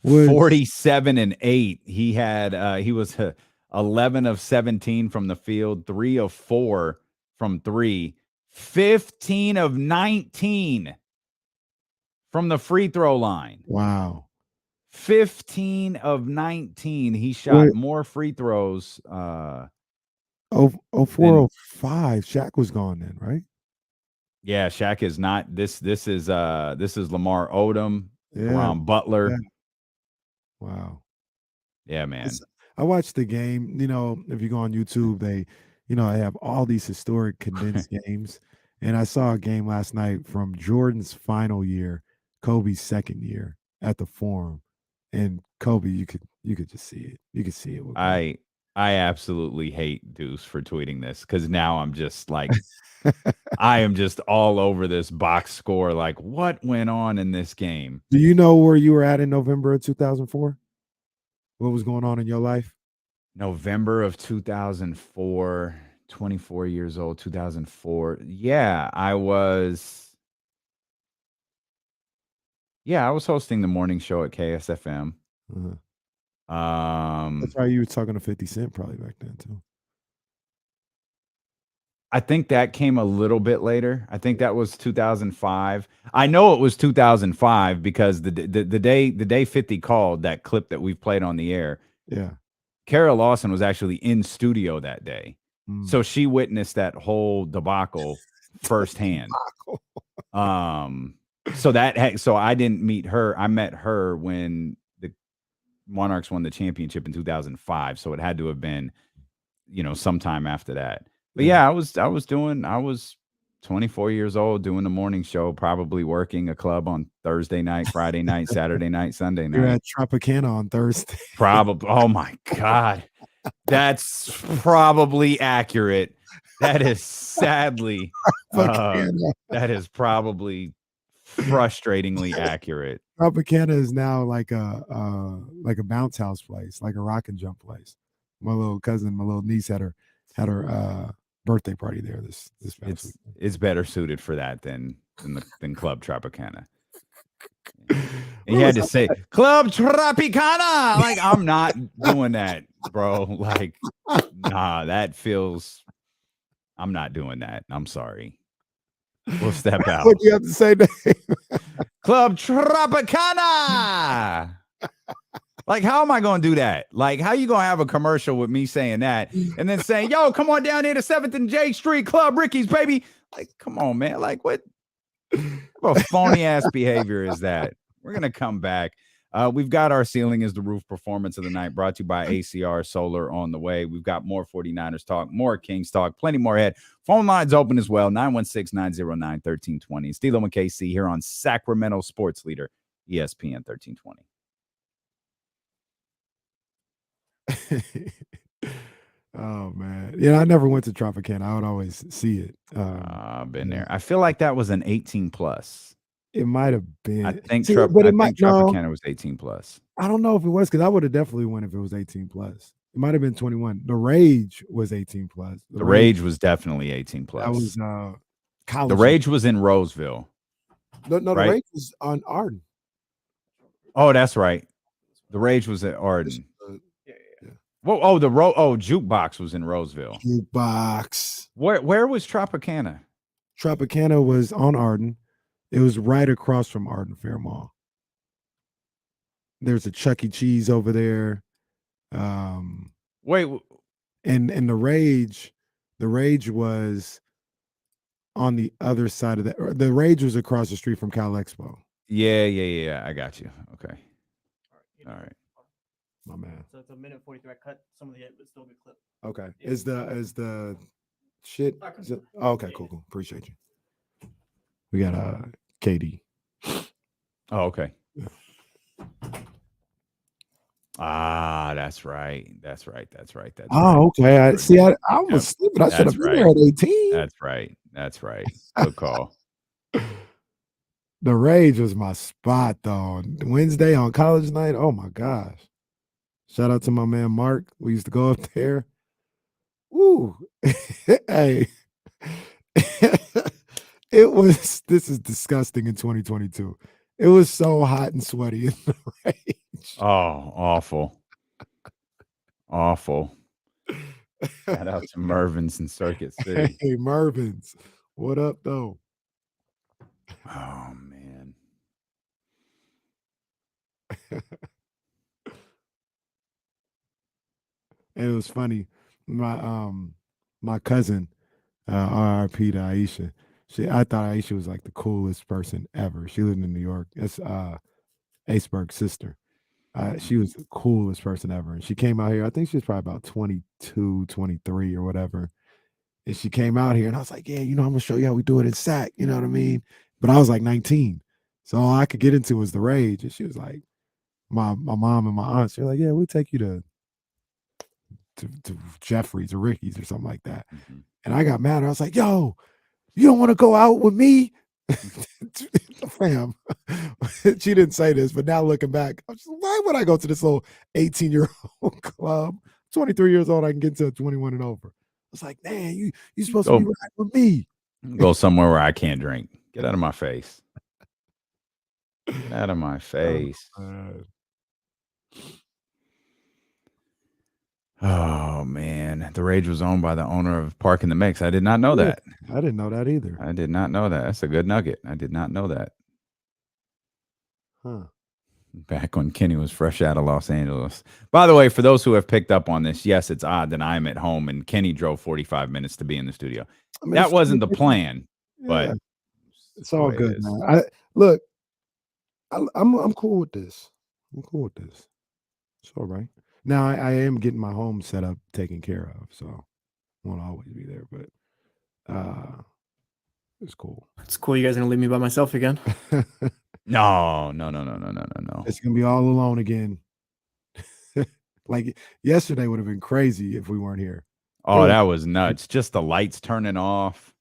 47-8. He had he was 11 of 17 from the field, 3 of 4 from 3, 15 of 19 from the free throw line. Wow. 15 of 19. He shot more free throws. 04-05. Shaq was gone then, right? Yeah, Shaq is not. This is Lamar Odom, Ron Butler. Yeah. Wow. Yeah, man. I watched the game. If you go on YouTube, they have all these historic condensed games. And I saw a game last night from Jordan's final year, Kobe's second year at the Forum. And Kobe, you could just see it. You could see it. I absolutely hate Deuce for tweeting this, because now I'm just like, I am just all over this box score. Like, what went on in this game? Do you know where you were at in November of 2004? What was going on in your life? November of 2004, 24 years old, 2004. Yeah, I was hosting the morning show at KSFM. Uh-huh. That's why you were talking to 50 Cent probably back then too. I think that came a little bit later. I think that was 2005. I know it was 2005 because the day 50 called, that clip that we've played on the air. Yeah. Kara Lawson was actually in studio that day. So she witnessed that whole debacle firsthand. So I didn't meet her. I met her when the Monarchs won the championship in 2005. So it had to have been, sometime after that. But yeah, I was 24 years old doing the morning show, probably working a club on Thursday night, Friday night, Saturday night, Sunday night. You're at Tropicana on Thursday. Probably. Oh my God. That's probably accurate. That is sadly, that is probably frustratingly accurate. Tropicana is now like a bounce house place, like a rock and jump place. My little cousin, my little niece had her birthday party there this past week. It's better suited for that than Club Tropicana. And you had to say Club Tropicana. Like, I'm not doing that, bro. Like, nah, I'm not doing that. I'm sorry. We'll step out. What do you have to say, Dave? Club Tropicana. Like, how am I going to do that? Like, how you going to have a commercial with me saying that and then saying, yo, come on down here to 7th and J Street, Club Ricky's, baby. Like, come on, man. Like, what phony ass behavior is that? We're gonna come back. We've got our Ceiling is the Roof performance of the night brought to you by ACR Solar on the way. We've got more 49ers talk, more Kings talk, plenty more ahead. Phone lines open as well, 916-909-1320. Stilo and KC here on Sacramento Sports Leader, ESPN 1320. Oh man, yeah, I never went to Tropicana. I would always see it. I've been there. I feel like that was an 18 plus. It might have been. I think See, but it might Tropicana was 18 plus. I don't know if it was because I would have definitely went if it was 18 plus. It might have been 21. The Rage was 18 plus. The Rage was definitely 18 plus. That was college. The Rage was in Roseville. No, right? The Rage was on Arden. Oh, that's right. The Rage was at Arden. Well, Jukebox was in Roseville. Jukebox. Where was Tropicana? Tropicana was on Arden. It was right across from Arden Fair Mall. There's a Chuck E. Cheese over there. Wait, and the Rage was on the other side of that. The Rage was across the street from Cal Expo. Yeah. I got you. Okay. All right. My man. So it's a minute 43. I cut some of the but still be clipped. Okay. Is the shit? Okay, cool. Appreciate you. We got KD. Oh, okay. Yeah. That's right. Oh, okay. I see. I was sleeping. I should have been there at 18. That's right. Good call. The Rage was my spot though. Wednesday on college night. Oh my gosh. Shout out to my man Mark. We used to go up there. Woo. Hey. This is disgusting in 2022. It was so hot and sweaty in the Rage. Oh, awful. Awful. Shout out to Mervin's in Circuit City. Hey, Mervin's. What up, though? Oh, man. It was funny. My cousin, RIP to Aisha. I thought Aisha was like the coolest person ever. She lived in New York. That's Aceberg's sister. She was the coolest person ever. And she came out here. I think she was probably about 22, 23 or whatever. And she came out here and I was like, yeah, I'm going to show you how we do it in SAC. You know what I mean? But I was like 19. So all I could get into was the Rage. And she was like, my mom and my aunts, they're like, yeah, we'll take you to Jeffrey's or Ricky's or something like that. Mm-hmm. And I got mad. I was like, yo, you don't want to go out with me? Fam. She didn't say this, but now looking back, I'm just, why would I go to this little 18-year-old club? 23 years old, I can get to 21 and over. I was like, man, you supposed to be right with me. Go somewhere where I can't drink. Get out of my face. Get out of my face. Oh, man. The Rage was owned by the owner of Park in the Mix. I did not know that. I didn't know that either. I did not know that. That's a good nugget. I did not know that. Huh. Back when Kenny was fresh out of Los Angeles. By the way, for those who have picked up on this, yes, it's odd that I'm at home and Kenny drove 45 minutes to be in the studio. I mean, that wasn't the plan, but it's all good, man. I'm cool with this. It's all right. Now I am getting my home set up, taken care of, so I won't always be there, but it's cool. It's cool. You guys are gonna leave me by myself again? No. It's gonna be all alone again. Like yesterday would have been crazy if we weren't here. Oh, that was nuts. Just the lights turning off.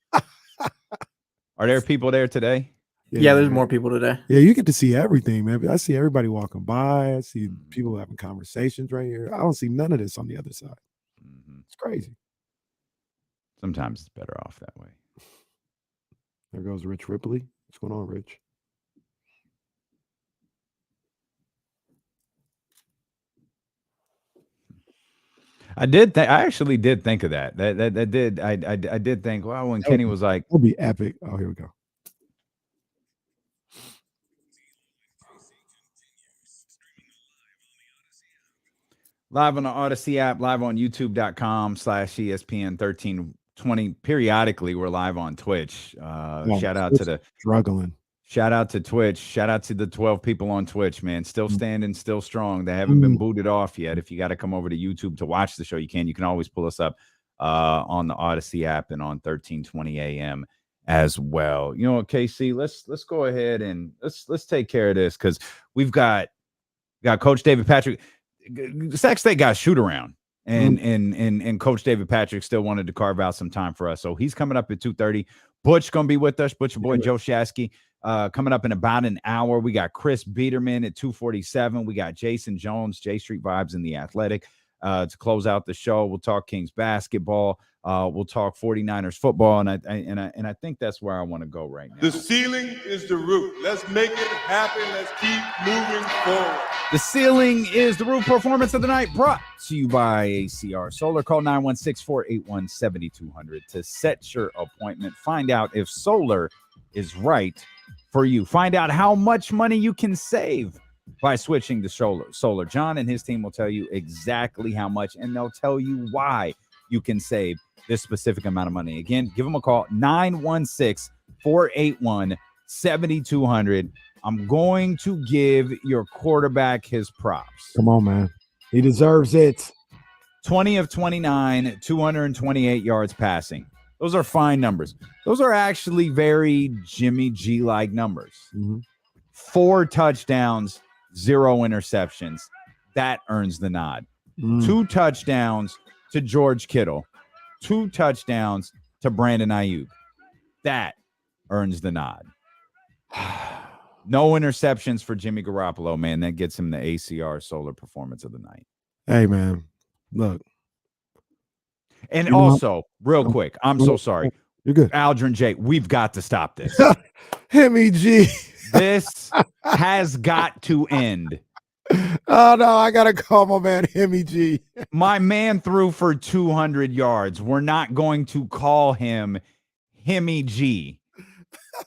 Are there people there today? Yeah, there's more people today. Yeah, you get to see everything, man. I see everybody walking by. I see people having conversations right here. I don't see none of this on the other side. Mm-hmm. It's crazy. Sometimes it's better off that way. There goes Rich Ripley. What's going on, Rich? I actually did think of that. I did think, wow, when Kenny was like, it'll be epic. Oh, here we go. Live on the Odyssey app, live on youtube.com/ESPN 1320. 20 periodically. We're live on Twitch. Shout out to the struggling. Shout out to Twitch. Shout out to the 12 people on Twitch, man. Still standing, still strong. They haven't been booted off yet. If you got to come over to YouTube to watch the show, you can. You can always pull us up on the Odyssey app and on 1320 AM as well. You know what, KC? Let's go ahead and let's take care of this because we've got Coach David Patrick. Sac State got a shoot around. And Coach David Patrick still wanted to carve out some time for us. So he's coming up at 2:30. Butch going to be with us. Butch, your boy Joe Shasky. Coming up in about an hour. We got Chris Biderman at 2:47. We got Jason Jones, J Street Vibes in the Athletic to close out the show. We'll talk Kings basketball. We'll talk 49ers football, and I think that's where I want to go right now. The ceiling is the roof. Let's make it happen. Let's keep moving forward. The ceiling is the roof. Performance of the night brought to you by ACR Solar. Call 916-481-7200 to set your appointment. Find out if solar is right for you. Find out how much money you can save by switching to solar. John and his team will tell you exactly how much, and they'll tell you why you can save this specific amount of money. Again, give them a call, 916-481-7200. I'm going to give your quarterback his props. Come on, man. He deserves it. 20 of 29, 228 yards passing. Those are fine numbers. Those are actually very Jimmy G-like numbers. 4 touchdowns, 0 interceptions. That earns the nod. 2 touchdowns to George Kittle. 2 touchdowns to Brandon Ayuk. That earns the nod. No interceptions for Jimmy Garoppolo, man. That gets him the ACR Solar Performance of the Night. Hey, man. Look. And also, real quick, I'm so sorry. You're good. Aldrin J, we've got to stop this. Hemi G. This has got to end. Oh, no, I got to call my man Hemi G. My man threw for 200 yards. We're not going to call him Hemi G.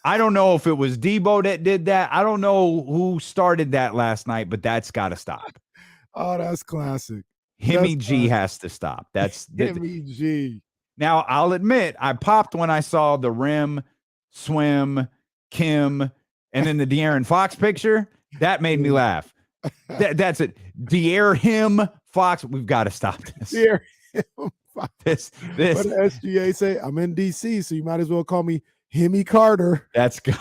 I don't know if it was Debo that did that. I don't know who started that last night, but that's got to stop. Oh, that's classic. Hemi G has to stop. That's Hemi G. Now, I'll admit, I popped when I saw the rim, swim, Kim, and then the De'Aaron Fox picture. That made me laugh. That's it. Him Fox. We've got to stop this. De'Aaron Fox. This. What the SGA say? I'm in DC, so you might as well call me Hemi Carter. That's good.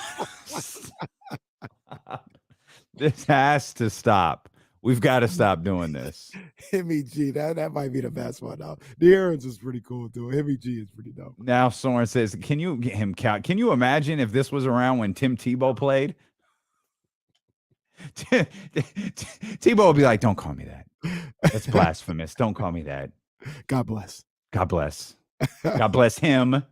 This has to stop. We've got to stop doing this. Hemi G, that might be the best one though. De'Aaron's is pretty cool too. Hemi G is pretty dope. Now Soren says, can you get him count? Can you imagine if this was around when Tim Tebow played? Tebow would be like, don't call me that. That's blasphemous. Don't call me that. God bless. God bless. God bless him. I'm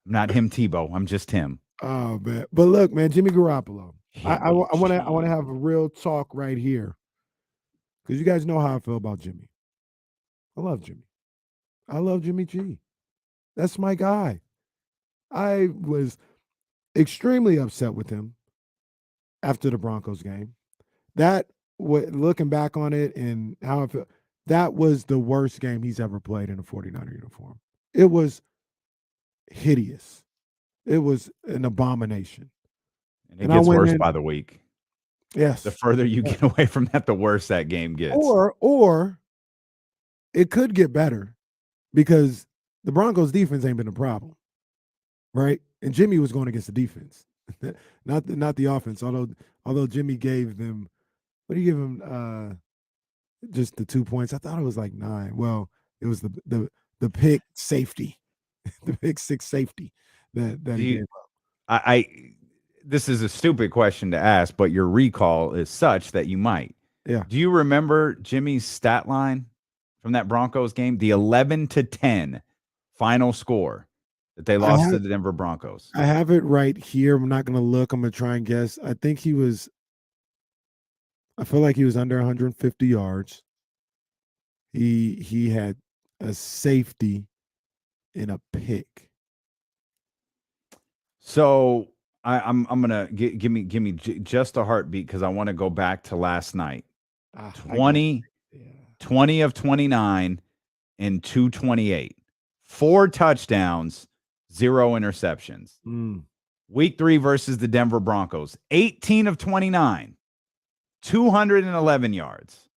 not him Tebow. I'm just him. Oh man. But look, man, Jimmy Garoppolo. I want to have a real talk right here. Because you guys know how I feel about Jimmy. I love Jimmy. I love Jimmy G. That's my guy. I was extremely upset with him after the Broncos game. Looking back on it and how I feel, that was the worst game he's ever played in a 49er uniform. It was hideous. It was an abomination. And it gets worse by the week. Yes. The further you get away from that, the worse that game gets. Or it could get better because the Broncos defense ain't been a problem. Right? And Jimmy was going against the defense. not the offense. Although Jimmy gave them, what do you give him? Just the 2 points. I thought it was like 9. Well, it was the pick safety, the pick 6 safety that he gave up. This is a stupid question to ask, but your recall is such that you might. Yeah. Do you remember Jimmy's stat line from that Broncos game? The 11-10 final score that they lost to the Denver Broncos. I have it right here. I'm not going to look. I'm going to try and guess. I feel like he was under 150 yards. He had a safety and a pick. So I'm gonna give me just a heartbeat because I want to go back to last night. 20 of 29 and 228. 4 touchdowns, 0 interceptions. Week 3 versus the Denver Broncos, 18 of 29, 211 yards,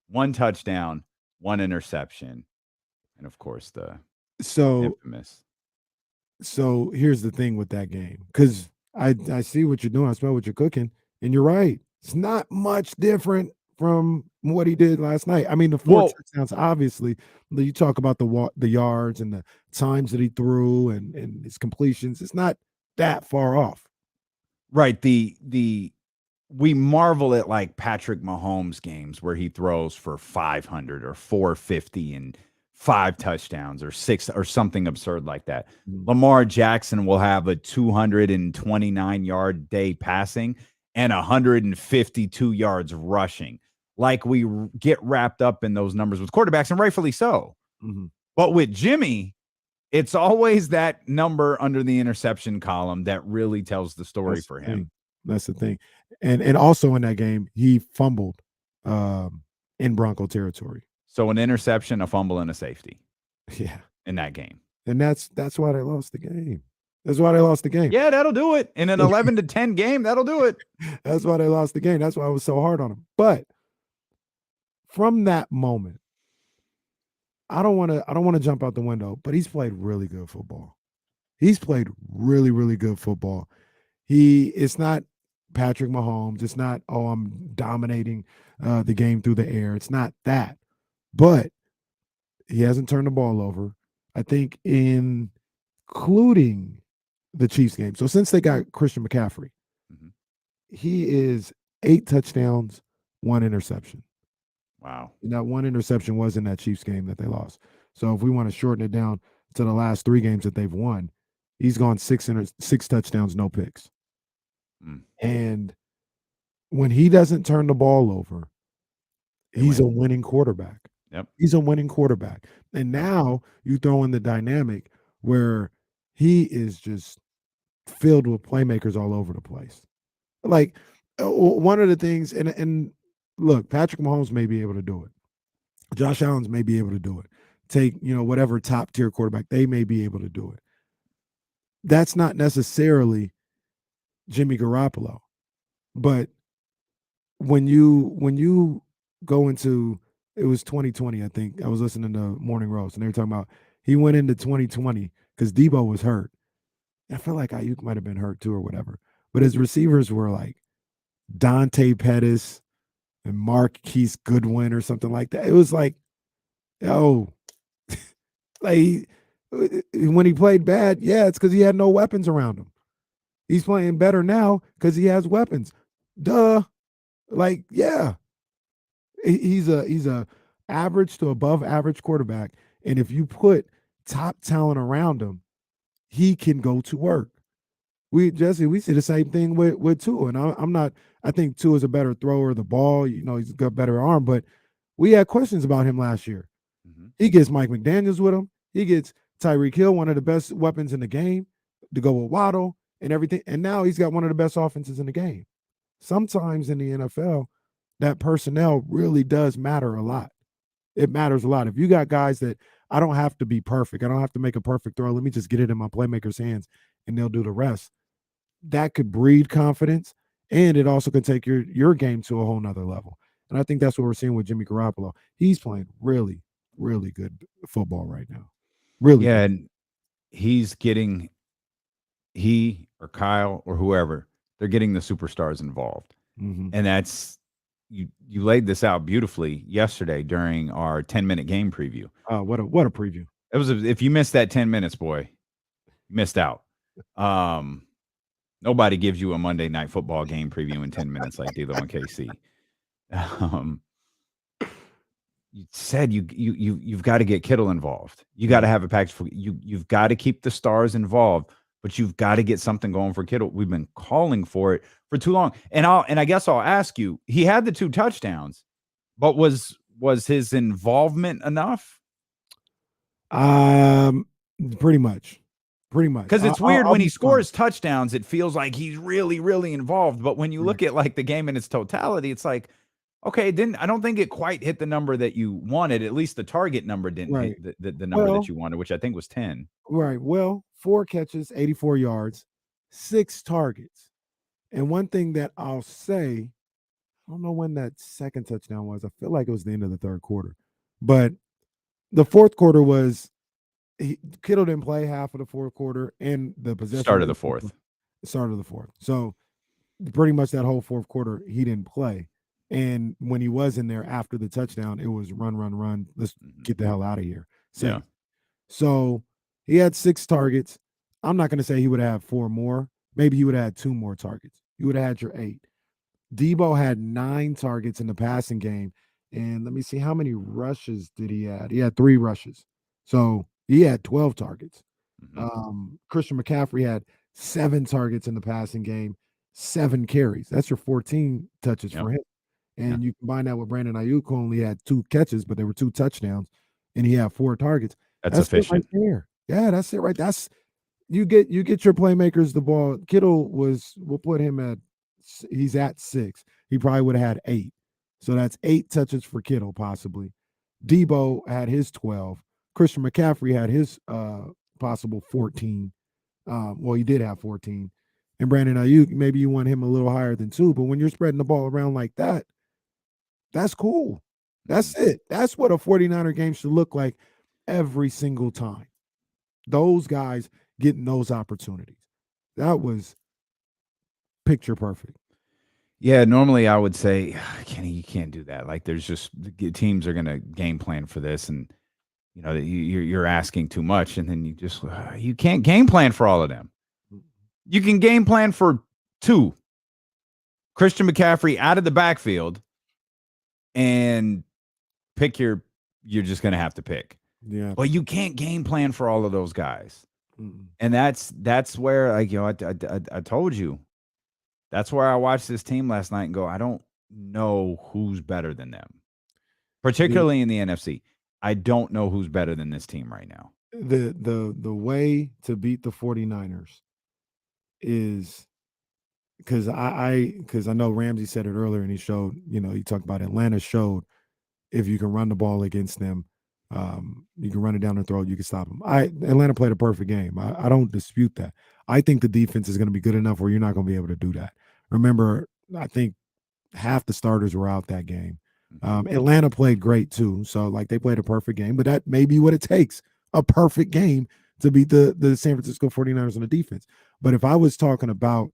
1 touchdown, 1 interception, and of course the infamous. So here's the thing with that game, because I see what you're doing, I smell what you're cooking, and you're right. It's not much different from what he did last night. I mean, the 4 touchdowns, obviously, you talk about the yards and the times that he threw and his completions. It's not that far off. Right. We marvel at like Patrick Mahomes games where he throws for 500 or 450 and 5 touchdowns or 6 or something absurd like that. Lamar Jackson will have a 229-yard day passing and 152 yards rushing. Like we get wrapped up in those numbers with quarterbacks, and rightfully so. But with Jimmy, it's always that number under the interception column that really tells the story for him. That's the thing. And also in that game, he fumbled in Bronco territory. So an interception, a fumble, and a safety. Yeah. In that game. And that's why they lost the game. That's why they lost the game. Yeah, that'll do it. In an 11-10 game, that'll do it. That's why they lost the game. That's why I was so hard on him. But from that moment, I don't want to jump out the window, but he's played really good football. He's played really, really good football. It's not Patrick Mahomes. It's not, I'm dominating the game through the air. It's not that. But he hasn't turned the ball over, I think, including the Chiefs game. So since they got Christian McCaffrey, he is 8 touchdowns, 1 interception. Wow. And that 1 interception was in that Chiefs game that they lost. So if we want to shorten it down to the last 3 games that they've won, he's gone 6 touchdowns, no picks. And when he doesn't turn the ball over, he's a winning quarterback. Yep. He's a winning quarterback. And now you throw in the dynamic where he is just filled with playmakers all over the place. Like one of the things, and look, Patrick Mahomes may be able to do it. Josh Allen may be able to do it. Take, whatever top tier quarterback, they may be able to do it. That's not necessarily Jimmy Garoppolo. But when you go into, it was 2020, I think. I was listening to Morning Roast, and they were talking about he went into 2020 because Debo was hurt. I feel like Ayuk might have been hurt too or whatever. But his receivers were like Dante Pettis and Marquise Goodwin or something like that. It was like, like when he played bad, it's because he had no weapons around him. He's playing better now because he has weapons. Duh. Like, yeah. He's a average to above average quarterback. And if you put top talent around him, he can go to work. We see the same thing with Tua. And I think Tua is a better thrower of the ball. He's got a better arm, but we had questions about him last year. He gets Mike McDaniels with him. He gets Tyreek Hill, one of the best weapons in the game, to go with Waddle and everything. And now he's got one of the best offenses in the game. Sometimes in the NFL, that personnel really does matter a lot. It matters a lot. If you got guys that I don't have to be perfect, I don't have to make a perfect throw. Let me just get it in my playmaker's hands and they'll do the rest. That could breed confidence, and it also can take your game to a whole nother level. And I think that's what we're seeing with Jimmy Garoppolo. He's playing really, really good football right now. Really. Yeah, good. and he or Kyle or whoever, they're getting the superstars involved. And that's, you laid this out beautifully yesterday during our 10-minute game preview. What a preview. It was if you missed that 10 minutes, boy, you missed out. Nobody gives you a Monday night football game preview in 10 minutes like D'Lo and KC. You said you've got to get Kittle involved. You got to have a package for you've got to keep the stars involved, but you've got to get something going for Kittle. We've been calling for it for too long. And I guess I'll ask you, he had the 2 touchdowns, but was his involvement enough? Pretty much. Because it's weird when he scores touchdowns, it feels like he's really, really involved. But when you look at like the game in its totality, it's like, Okay, I don't think it quite hit the number that you wanted. At least the target number didn't Right. hit the number Well, that you wanted, which I think was 10. right. Well, 4 catches, 84 yards, 6 targets. And one thing that I'll say, I don't know when that second touchdown was. I feel like it was the end of the third quarter. But the fourth quarter was Kittle didn't play half of the fourth quarter and the possession. Start of the fourth. Start of the fourth. So pretty much that whole fourth quarter, he didn't play. And when he was in there after the touchdown, it was run, run, run. Let's get the hell out of here. Yeah. So he had 6 targets. I'm not going to say he would have 4 more. Maybe he would have had 2 more targets. You would have had your 8. Debo had 9 targets in the passing game. And let me see, how many rushes did he have? He had 3 rushes. So he had 12 targets. Christian McCaffrey had 7 targets in the passing game, 7 carries. That's your 14 touches for him. And you combine that with Brandon Ayuk, who only had 2 catches, but they were 2 touchdowns, and he had 4 targets. That's efficient. It right there. Yeah, that's it right. That's you get your playmakers the ball. Kittle we'll put him at, he's at 6. He probably would have had 8. So that's 8 touches for Kittle, possibly. Debo had his 12. Christian McCaffrey had his possible 14. Well, he did have 14. And Brandon Ayuk, maybe you want him a little higher than 2, but when you're spreading the ball around like that, that's cool. That's it. That's what a 49er game should look like every single time. Those guys getting those opportunities. That was picture perfect. Yeah, normally I would say, Kenny, you can't do that. Like, there's just teams are going to game plan for this, and you're asking too much, and then you can't game plan for all of them. You can game plan for 2. Christian McCaffrey out of the backfield, and you're just going to have to pick. Yeah. But you can't game plan for all of those guys. And that's where, like, I told you, that's where I watched this team last night and go, I don't know who's better than them, particularly in the NFC. I don't know who's better than this team right now. The way to beat the 49ers is, because I know Ramsey said it earlier, and he showed, he talked about Atlanta showed if you can run the ball against them, you can run it down their throat, you can stop them. Atlanta played a perfect game. I don't dispute that. I think the defense is going to be good enough where you're not going to be able to do that. Remember, I think half the starters were out that game. Atlanta played great too. So, like, they played a perfect game, but that may be what it takes, a perfect game to beat the San Francisco 49ers on the defense. But if I was talking about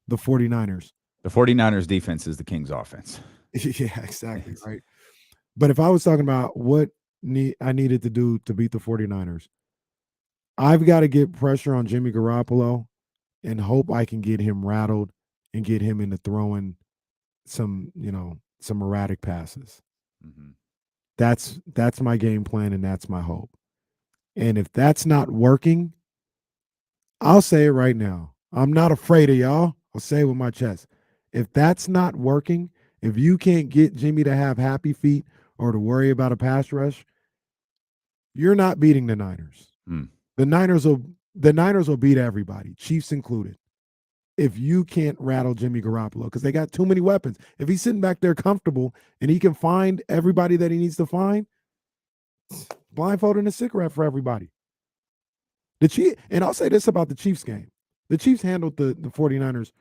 the 49ers defense is the Kings offense. Yeah, exactly. Right. But if I was talking about what I needed to do to beat the 49ers, I've got to get pressure on Jimmy Garoppolo and hope I can get him rattled and get him into throwing some erratic passes. That's my game plan, and that's my hope. And if that's not working, I'll say it right now. I'm not afraid of y'all. I'll say it with my chest. If that's not working, if you can't get Jimmy to have happy feet or to worry about a pass rush, you're not beating the Niners. The Niners will beat everybody, Chiefs included, if you can't rattle Jimmy Garoppolo, because they got too many weapons. If he's sitting back there comfortable and he can find everybody that he needs to find, blindfold and a cigarette for everybody. And I'll say this about the Chiefs game. The Chiefs handled the 49ers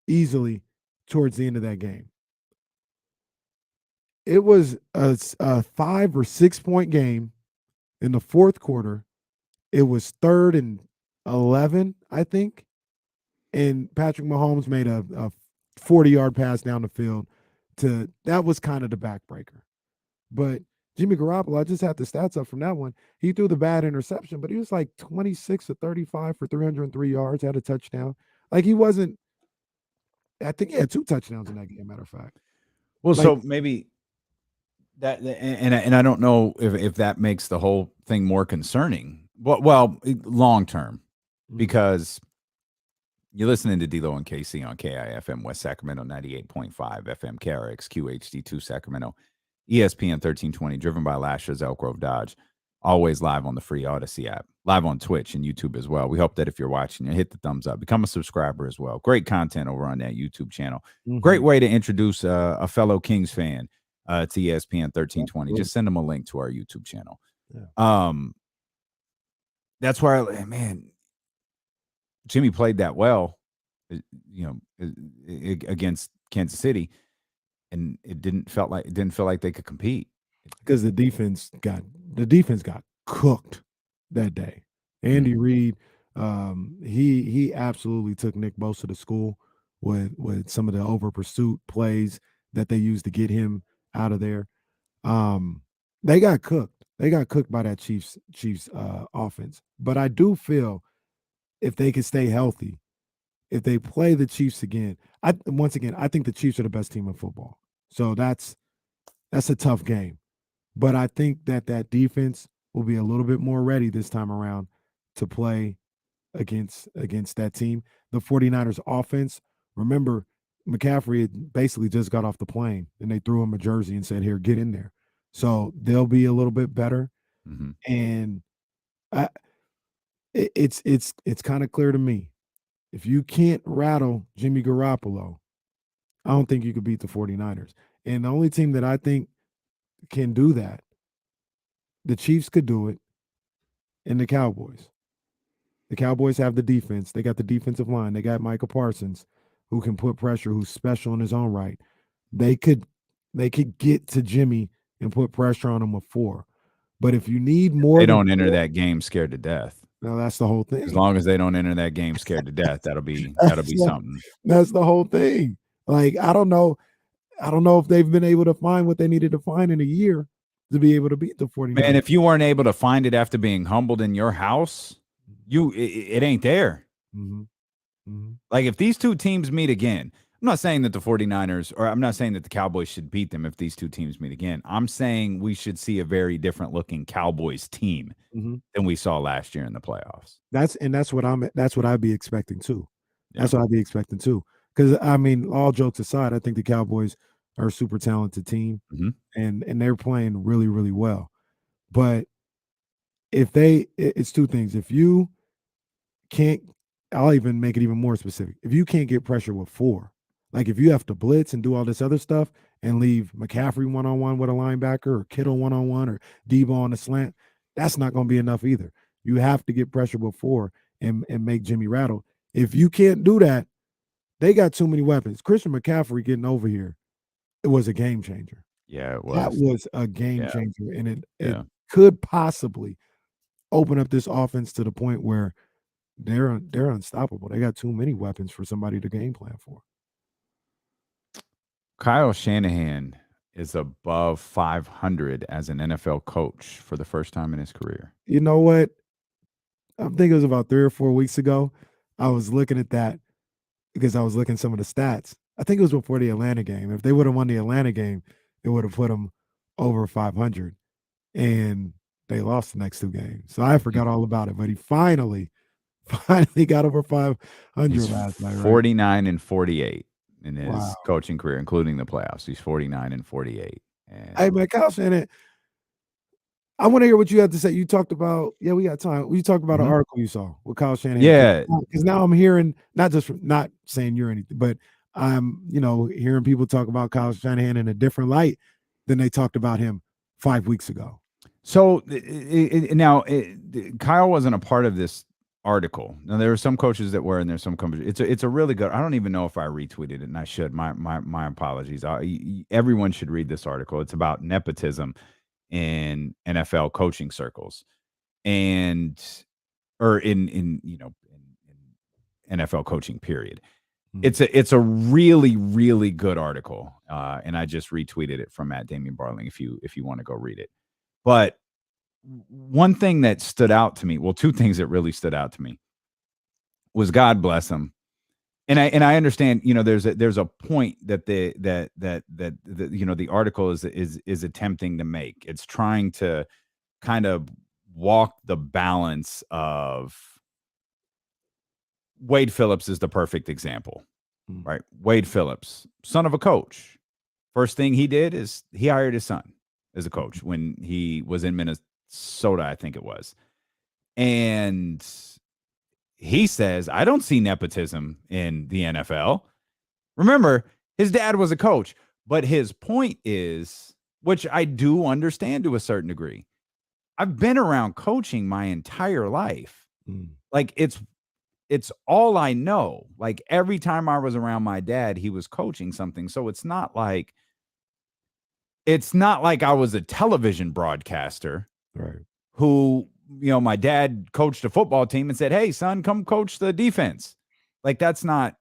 easily towards the end of that game. It was a 5 or 6 point game in the fourth quarter. It was 3rd and 11, I think. And Patrick Mahomes made a 40-yard pass down the field. That was kind of the backbreaker. But Jimmy Garoppolo, I just had the stats up from that one. He threw the bad interception, but he was like 26 of 35 for 303 yards, had a touchdown. Like, he wasn't, I think he had 2 touchdowns in that game, matter of fact. Well, so maybe that, and I don't know if that makes the whole thing more concerning. Well, long term, because you're listening to D-Lo and KC on KIFM West Sacramento 98.5 FM, KRX QHD2 Sacramento, ESPN 1320, driven by Lashes, Elk Grove Dodge. Always live on the free Odyssey app, live on Twitch and YouTube as well. We hope that if you're watching, you hit the thumbs up, become a subscriber as well. Great content over on that YouTube channel. Great way to introduce a fellow Kings fan It's ESPN 1320. Just send them a link to our YouTube channel. Yeah. That's where, man, Jimmy played that well, against Kansas City, and it didn't feel like they could compete because the defense got cooked that day. Andy Reid, he absolutely took Nick Bosa to school with some of the over pursuit plays that they used to get him out of there. They got cooked. They got cooked by that Chiefs offense. But I do feel if they can stay healthy, if they play the Chiefs again, I think the Chiefs are the best team in football. So that's a tough game. But I think that defense will be a little bit more ready this time around to play against that team. The 49ers offense, remember, McCaffrey had basically just got off the plane and they threw him a jersey and said, here, get in there. So they'll be a little bit better. And it's kind of clear to me. If you can't rattle Jimmy Garoppolo, I don't think you could beat the 49ers. And the only team that I think can do that, the Chiefs could do it, and the Cowboys. The Cowboys have the defense. They got the defensive line. They got Micah Parsons, who can put pressure, who's special in his own right. They could get to Jimmy and put pressure on him with 4. But if you need more, they don't enter that game scared to death. No, that's the whole thing. As long as they don't enter that game scared to death, that'll be something. That's the whole thing. Like, I don't know if they've been able to find what they needed to find in a year to be able to beat the 49ers. Man, if you weren't able to find it after being humbled in your house, it ain't there. Like, if these two teams meet again, I'm not saying that the 49ers, or I'm not saying that the Cowboys should beat them if these two teams meet again. I'm saying we should see a very different looking Cowboys team than we saw last year in the playoffs. That's what I'd be expecting too. That's what I'd be expecting too. Because, I mean, all jokes aside, I think the Cowboys are a super talented team, and they're playing really, really well. But it's two things. If you can't, I'll even make it even more specific. If you can't get pressure with 4, like if you have to blitz and do all this other stuff and leave McCaffrey one-on-one with a linebacker or Kittle one-on-one or Debo on the slant, that's not going to be enough either. You have to get pressure with 4 and make Jimmy rattle. If you can't do that, they got too many weapons. Christian McCaffrey getting over here, it was a game changer. Yeah, it was. That was a game changer, and it could possibly open up this offense to the point where they're unstoppable. They got too many weapons for somebody to game plan for. Kyle Shanahan is above 500 as an NFL coach for the first time in his career. You know what? I think it was about 3 or 4 weeks ago. I was looking at that because I was looking at some of the stats. I think it was before the Atlanta game. If they would have won the Atlanta game, it would have put them over 500. And they lost the next 2 games. So I forgot all about it. But he finally got over 500 last night. 49 and 48 in his coaching career, including the playoffs. He's 49 and 48. And hey, man, Kyle Shanahan, I want to hear what you have to say. You talked about, we got time. You talked about an article you saw with Kyle Shanahan. Yeah. Because now I'm hearing, not just from, not saying you're anything, but I'm, hearing people talk about Kyle Shanahan in a different light than they talked about him 5 weeks ago. So Kyle wasn't a part of this article. Now there were some coaches that were, and there's some coaches. It's a really good. I don't even know if I retweeted it, and I should. My apologies. Everyone should read this article. It's about nepotism in NFL coaching circles, or in NFL coaching period. It's a really, really good article, and I just retweeted it from @Damian Barling if you want to go read it. But one thing that stood out to me, well, 2 things that really stood out to me was, God bless him. And I understand, there's a point that the article is attempting to make. It's trying to kind of walk the balance of Wade Phillips is the perfect example, right? Wade Phillips, son of a coach. First thing he did is he hired his son as a coach when he was in Minnesota, I think it was. And he says, I don't see nepotism in the NFL. Remember, his dad was a coach, but his point is which I do understand to a certain degree. I've been around coaching my entire life. Like it's all I know. Like every time I was around my dad, he was coaching something. So it's not like I was a television broadcaster, Right. who, my dad coached a football team and said, "Hey son, come coach the defense." Like that's not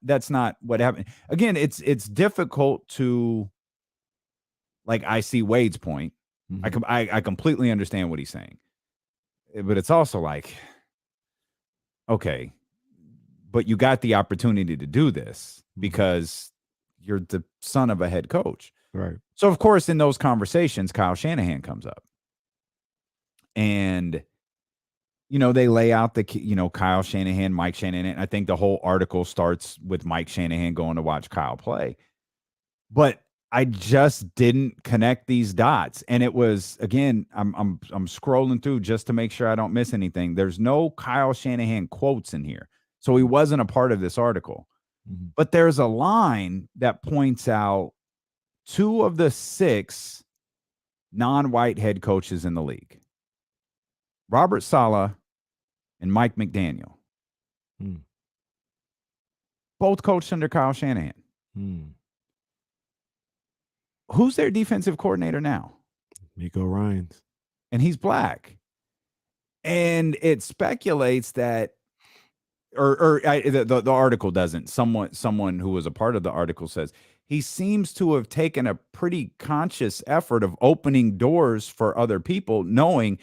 what happened. Again, it's difficult to, like, I see Wade's point. I completely understand what he's saying. But it's also like, okay, but you got the opportunity to do this because you're the son of a head coach. Right. So, of course, in those conversations, Kyle Shanahan comes up. And, they lay out Kyle Shanahan, Mike Shanahan. I think the whole article starts with Mike Shanahan going to watch Kyle play. But I just didn't connect these dots. And it was, again, I'm scrolling through just to make sure I don't miss anything. There's no Kyle Shanahan quotes in here. So he wasn't a part of this article. But there's a line that points out 2 of the 6 non-white head coaches in the league, Robert Saleh and Mike McDaniel, both coached under Kyle Shanahan. Who's their defensive coordinator now? Miko Ryans. And he's black. And it speculates that, the article doesn't. Someone who was a part of the article says he seems to have taken a pretty conscious effort of opening doors for other people, knowing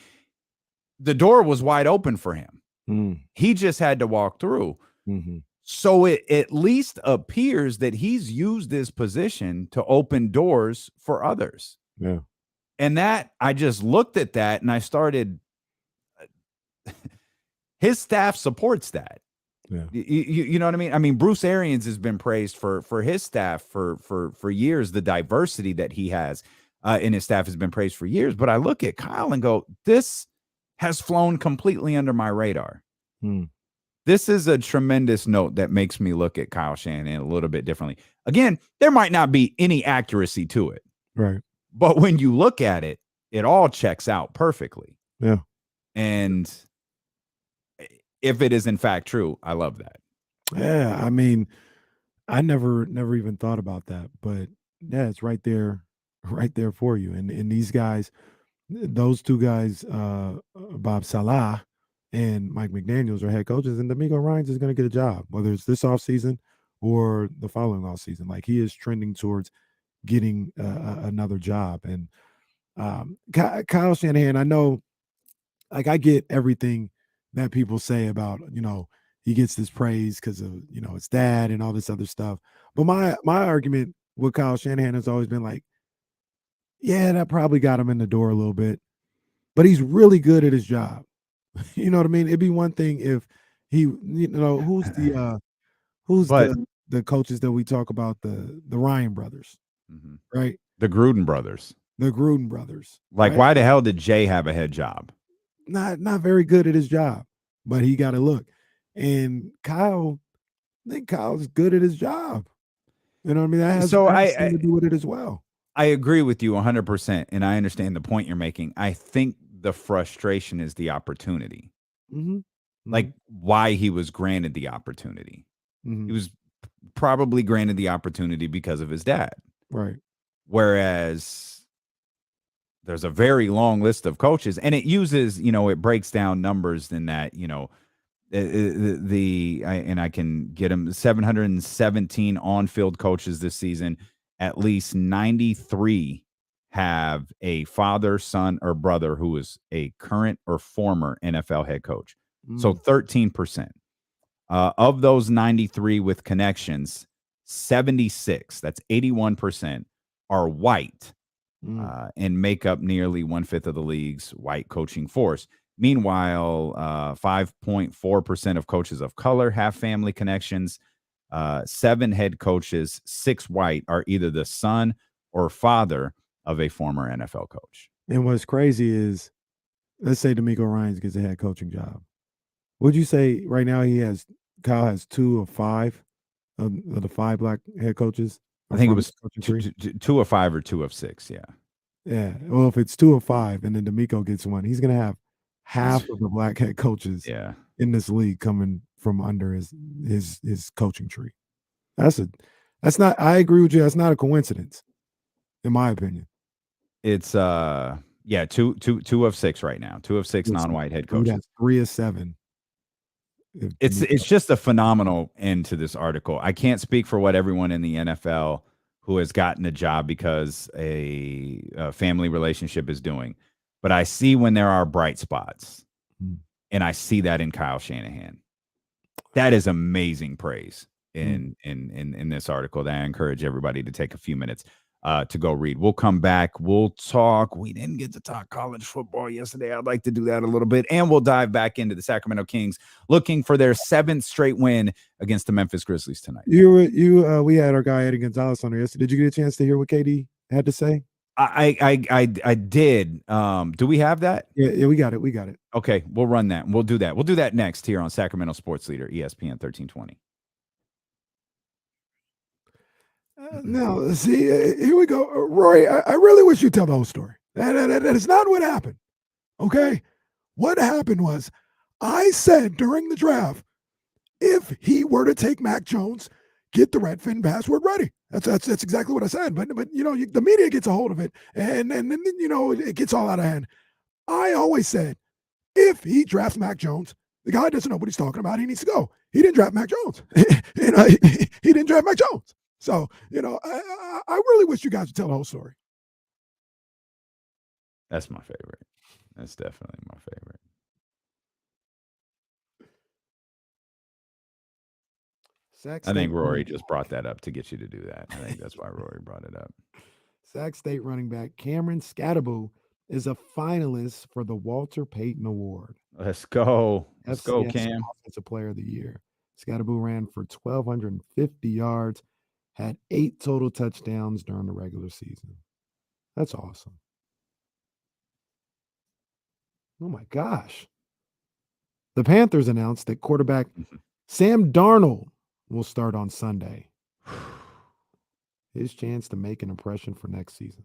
the door was wide open for him. He just had to walk through. So it at least appears that he's used this position to open doors for others. Yeah. And that, I just looked at that and I started, his staff supports that. Yeah. You know what I mean? I mean, Bruce Arians has been praised for his staff for years. The diversity that he has in his staff has been praised for years. But I look at Kyle and go, this has flown completely under my radar. This is a tremendous note that makes me look at Kyle Shanahan a little bit differently. Again, there might not be any accuracy to it. Right. But when you look at it, it all checks out perfectly. Yeah. And if it is in fact true, I love that. Yeah. I mean, I never even thought about that, but yeah, it's right there for you. And these guys, those 2 guys, Bob Salah and Mike McDaniels, are head coaches, and D'Amico Ryans is going to get a job, whether it's this offseason or the following offseason. Like, he is trending towards getting another job. And Kyle Shanahan, I know, like, I get everything that people say about, he gets this praise because of, his dad and all this other stuff. But my argument with Kyle Shanahan has always been like, yeah, that probably got him in the door a little bit, but he's really good at his job. You know what I mean? It'd be one thing if he, who's the coaches that we talk about, the Ryan brothers, right? The Gruden brothers. Like, right? Why the hell did Jay have a head job? Not very good at his job, but he got to look. And I think Kyle's good at his job. You know what I mean? That has something to do with it as well. I agree with you 100%, and I understand the point you're making. I think the frustration is the opportunity. Like, why he was granted the opportunity. He was probably granted the opportunity because of his dad. Right. Whereas there's a very long list of coaches, and it uses, it breaks down numbers in that, and I can get them 717 on-field coaches this season. At least 93 have a father, son, or brother who is a current or former NFL head coach. So 13%. Of those 93 with connections, 76, that's 81%, are white and make up nearly 1/5 of the league's white coaching force. Meanwhile, 5.4% of coaches of color have family connections. 7 head coaches, 6 white, are either the son or father of a former NFL coach. And what's crazy is, let's say D'Amico Ryans gets a head coaching job. Would you say right now Kyle has 2 of 5 of the 5 black head coaches? I think it was 2 of 5 or 2 of 6. Yeah. Yeah. Well, if it's 2 or 5 and then D'Amico gets one, he's gonna have half of the black head coaches Yeah. in this league coming from under his coaching tree. That's not I agree with you. That's not a coincidence, in my opinion. It's two of 6 right now. 2 of 6 non-white head Dude, coaches. that's 3 of 7. It's just a phenomenal end to this article. I can't speak for what everyone in the NFL who has gotten a job because a family relationship is doing, but I see when there are bright spots, and I see that in Kyle Shanahan. That is amazing praise in this article that I encourage everybody to take a few minutes to go read. We'll come back. We'll talk. We didn't get to talk college football yesterday. I'd like to do that a little bit. And we'll dive back into the Sacramento Kings looking for their 7th straight win against the Memphis Grizzlies tonight. We had our guy Eddie Gonzalez on there yesterday. Did you get a chance to hear what KD had to say? I did. Do we have that? Yeah, we got it. Okay, we'll run that. We'll do that. We'll do that next here on Sacramento Sports Leader, ESPN 1320. Now, see, here we go. Roy, I really wish you'd tell the whole story. That is not what happened. Okay? What happened was I said during the draft, if he were to take Mac Jones, get the Redfin password ready. That's exactly what I said. But the media gets a hold of it, and then it gets all out of hand. I always said, if he drafts Mac Jones, the guy doesn't know what he's talking about. He needs to go. He didn't draft Mac Jones. He didn't draft Mac Jones. So, I really wish you guys would tell the whole story. That's my favorite. That's definitely my favorite. I think Rory just brought that up to get you to do that. I think that's why Rory brought it up. Sac State running back Cameron Scatterbo is a finalist for the Walter Payton Award. Let's go. Let's go, Cam. Offensive Player of the Year. Scatterbo ran for 1,250 yards, had 8 total touchdowns during the regular season. That's awesome. Oh, my gosh. The Panthers announced that quarterback Sam Darnold will start on Sunday. His chance to make an impression for next season.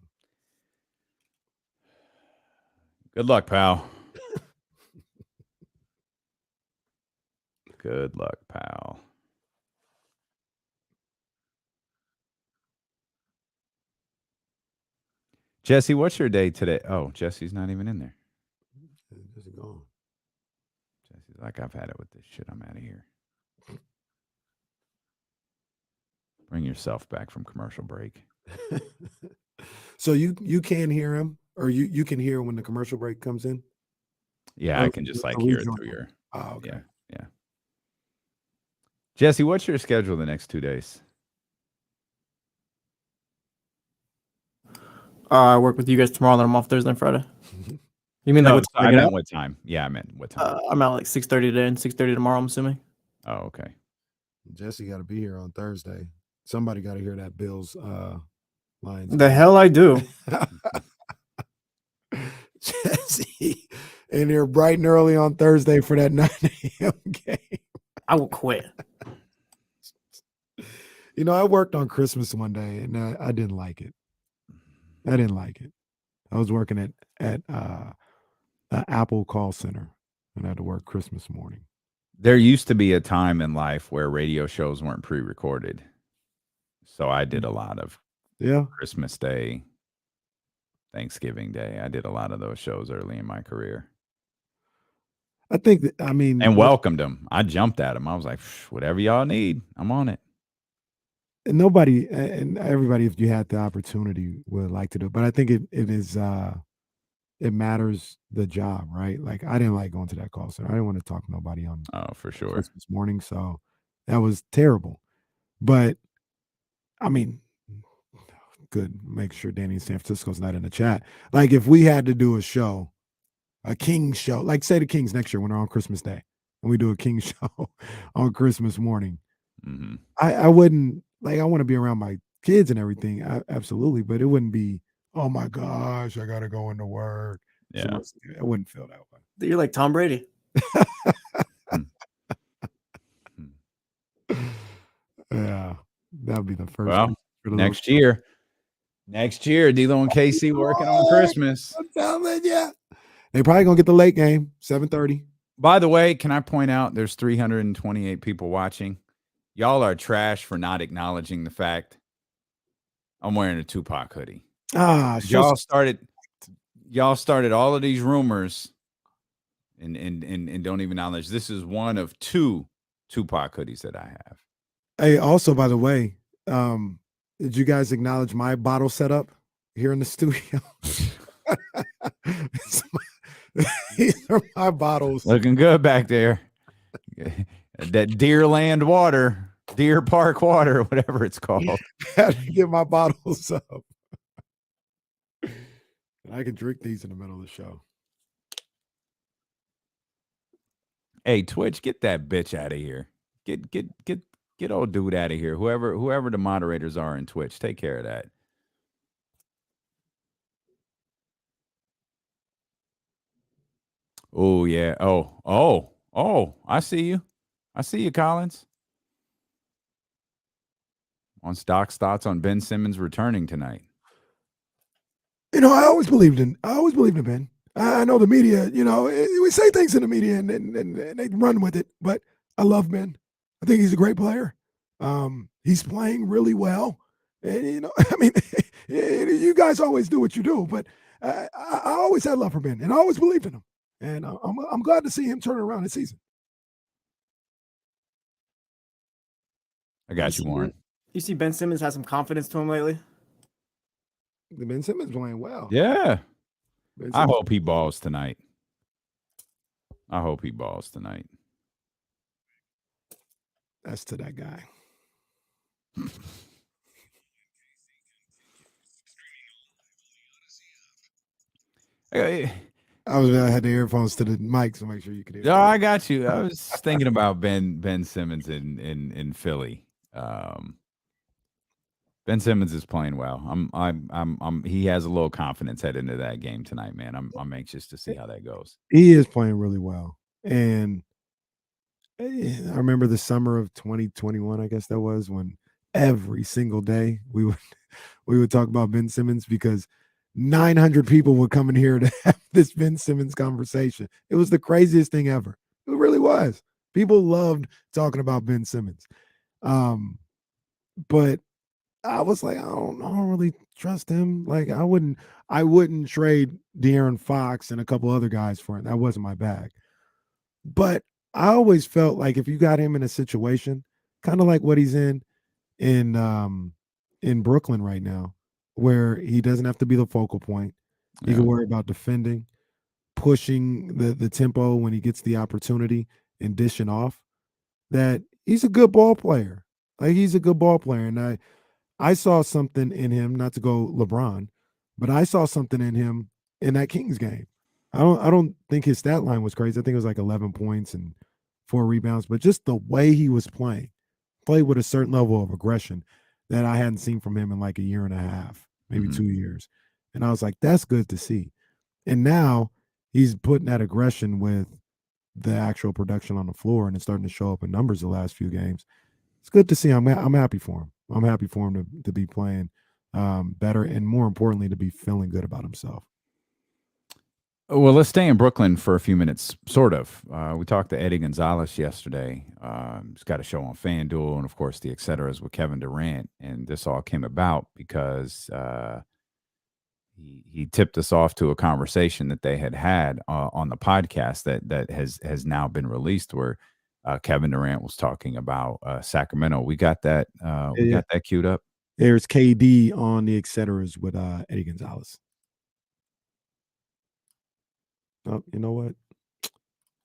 Good luck, pal. Good luck, pal. Jesse, what's your day today? Oh, Jesse's not even in there. Jesse's gone. Jesse's like, I've had it with this shit. I'm out of here. Bring yourself back from commercial break. So you can hear him, or you can hear when the commercial break comes in? Yeah, I can just hear it through your. Oh, okay. Yeah. Jesse, what's your schedule the next 2 days? I work with you guys tomorrow, then I'm off Thursday and Friday. You mean No, I meant what time? Yeah, I meant what time. I'm out like 6:30 today and 6:30 tomorrow, I'm assuming. Oh, okay. Jesse got to be here on Thursday. Somebody got to hear that Bills Lions. The hell I do. Jesse in here bright and early on Thursday for that 9 a.m. game. I will quit. I worked on Christmas one day, and I didn't like it. I was working at an Apple call center, and I had to work Christmas morning. There used to be a time in life where radio shows weren't pre-recorded. So I did a lot of Christmas Day, Thanksgiving Day. I did a lot of those shows early in my career. I think and welcomed them. I jumped at them. I was like, whatever y'all need, I'm on it. And nobody and everybody, if you had the opportunity, would like to do it. But I think it is it matters the job, right? Like I didn't like going to that call center. I didn't want to talk to nobody on for sure Christmas morning. So that was terrible. But good. Make sure Danny in San Francisco's not in the chat. Like if we had to do a show, a Kings show, like say the Kings next year when they're on Christmas Day, and we do a Kings show on Christmas morning, I wouldn't I want to be around my kids and everything, absolutely, but it wouldn't be, oh my gosh, I gotta go into work. Yeah, I wouldn't feel that way. You're like Tom Brady. Yeah, that would be the first. Well, next year, Next year, D'Lo and KC working on Christmas. I'm telling you. They probably gonna get the late game, 7:30. By the way, can I point out there's 328 people watching? Y'all are trash for not acknowledging the fact I'm wearing a Tupac hoodie. Y'all started all of these rumors and don't even acknowledge this is one of 2 Tupac hoodies that I have. Hey, also, by the way, did you guys acknowledge my bottle setup here in the studio? These are my bottles. Looking good back there. That Deerland water, Deer Park water, whatever it's called. Had to get my bottles up. And I can drink these in the middle of the show. Hey, Twitch, get that bitch out of here. Get old dude out of here. Whoever the moderators are in Twitch, take care of that. Oh yeah. Oh, I see you. I see you, Collins. On Doc's thoughts on Ben Simmons returning tonight. You know, I always believed in Ben. I know the media, you know, we say things in the media and they run with it, but I love Ben. I think he's a great player. He's playing really well. And, you know, I mean, you guys always do what you do, but I always had love for Ben and I always believed in him. And I'm glad to see him turn around this season. I got you, Warren. You see Ben Simmons has some confidence to him lately? Ben Simmons playing well. Yeah. I hope he balls tonight. That's to that guy. I had the earphones to the mic to make sure you could hear. Oh, I got you. I was thinking about Ben Simmons in Philly. Ben Simmons is playing well. He has a little confidence heading into that game tonight, man. I'm anxious to see how that goes. He is playing really well. And I remember the summer of 2021, I guess that was, when every single day we would talk about Ben Simmons because 900 people would come in here to have this Ben Simmons conversation. It was the craziest thing ever. It really was. People loved talking about Ben Simmons. But I was like, I don't really trust him. Like I wouldn't trade De'Aaron Fox and a couple other guys for him. That wasn't my bag. But I always felt like if you got him in a situation, kind of like what he's in Brooklyn right now, where he doesn't have to be the focal point. He can worry about defending, pushing the tempo when he gets the opportunity and dishing off, that he's a good ball player. Like he's a good ball player. And I saw something in him, not to go LeBron, but I saw something in him in that Kings game. I don't think his stat line was crazy. I think it was like 11 points and 4 rebounds, but just the way he was played with a certain level of aggression that I hadn't seen from him in like a year and a half, maybe 2 years. And I was like, that's good to see. And now he's putting that aggression with the actual production on the floor, and it's starting to show up in numbers the last few games. It's good to see. I'm happy for him. I'm happy for him to be playing better, and more importantly, to be feeling good about himself. Well, let's stay in Brooklyn for a few minutes, sort of. We talked to Eddie Gonzalez yesterday. He's got a show on FanDuel and, of course, the et ceteras with Kevin Durant. And this all came about because he tipped us off to a conversation that they had on the podcast that has now been released, where Kevin Durant was talking about Sacramento. We got that. We got that queued up. There's KD on the et ceteras with Eddie Gonzalez. Oh, you know what?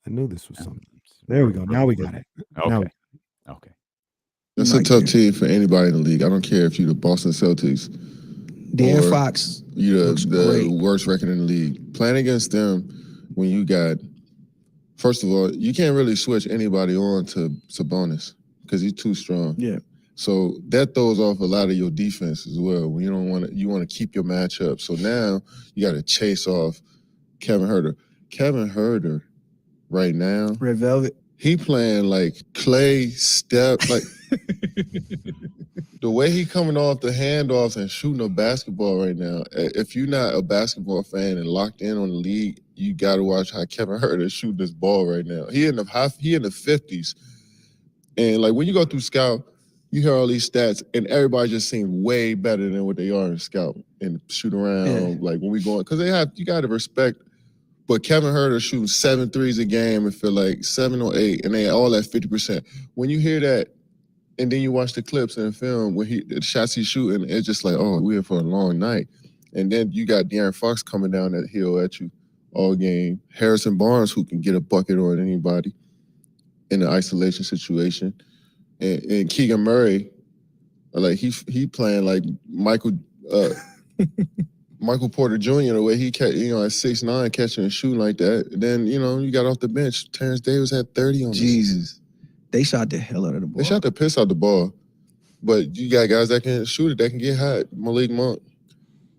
I knew this was something. There we go. Now we got it. Okay. That's a tough team for anybody in the league. I don't care if you're the Boston Celtics. De'Aaron Fox. You're the worst record in the league. Playing against them when you got, first of all, you can't really switch anybody on to Sabonis because he's too strong. Yeah. So that throws off a lot of your defense as well. When you want to keep your matchup. So now you got to chase off Kevin Huerter. Kevin Huerter right now, Red Velvet. He playing like Clay Steph, like the way he coming off the handoffs and shooting a basketball right now, if you're not a basketball fan and locked in on the league, you got to watch how Kevin Huerter shooting this ball right now. He in the 50s. And like when you go through scout, you hear all these stats, and everybody just seems way better than what they are in scout and shoot around. Yeah. Like when we going, because you got to respect. But Kevin Huerter shooting 7 threes a game and feel like 7 or 8, and they all at 50%. When you hear that, and then you watch the clips and the film when the shots he's shooting, it's just like, oh, we're in for a long night. And then you got De'Aaron Fox coming down that hill at you all game. Harrison Barnes, who can get a bucket on anybody in an isolation situation. And Keegan Murray, like he playing like Michael Porter Jr. the way he at 6'9", catching and shooting like that. And then you got off the bench. Terrence Davis had 30 on Jesus. They shot the hell out of the ball. They shot the piss out the ball. But you got guys that can shoot it, that can get hot. Malik Monk.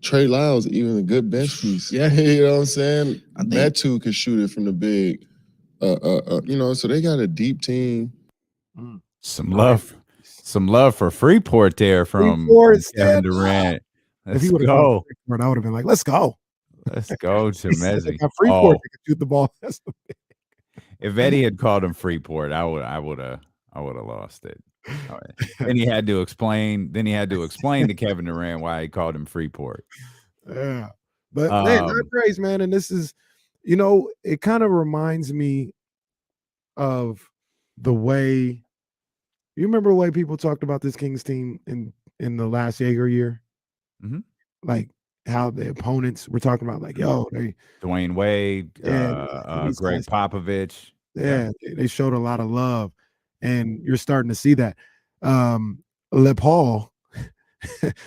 Trey Lyles, even a good bench piece. Yeah. You know what I'm saying? I think- That too can shoot it from the big. So they got a deep team. Some love for Freeport there from Freeport, Kevin stand Durant. If Let's he would have go. gone I would have been like, let's go. Let's go to He said Mezzi. that Freeport could shoot the ball. If Eddie had called him Freeport, I would have lost it. All right. Then he had to explain to Kevin Durant why he called him Freeport. Yeah. But man, not praise, man. And this is, it kind of reminds me of the way you remember the way people talked about this Kings team in the last Jaeger year? Mhm. Like how the opponents were talking about, like, yo, Dwayne Wade, Greg Popovich. Yeah, they showed a lot of love, and you're starting to see that. LePaul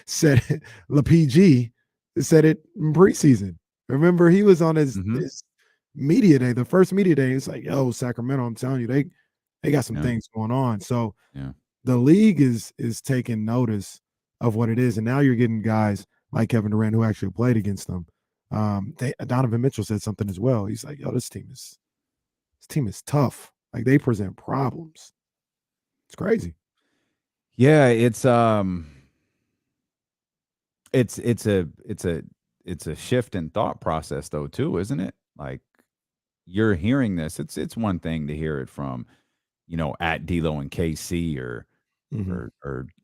said it, LePG said it in preseason. Remember, he was on his media day, the first media day. It's like, yo, Sacramento, I'm telling you, they got some things going on. So the league is taking notice of what it is, and now you're getting guys like Kevin Durant who actually played against them. Donovan Mitchell said something as well. He's like, yo, this team is tough. Like, they present problems. It's crazy. Yeah, it's a shift in thought process though too, isn't it? Like, you're hearing this. It's one thing to hear it from, at D'Lo and KC or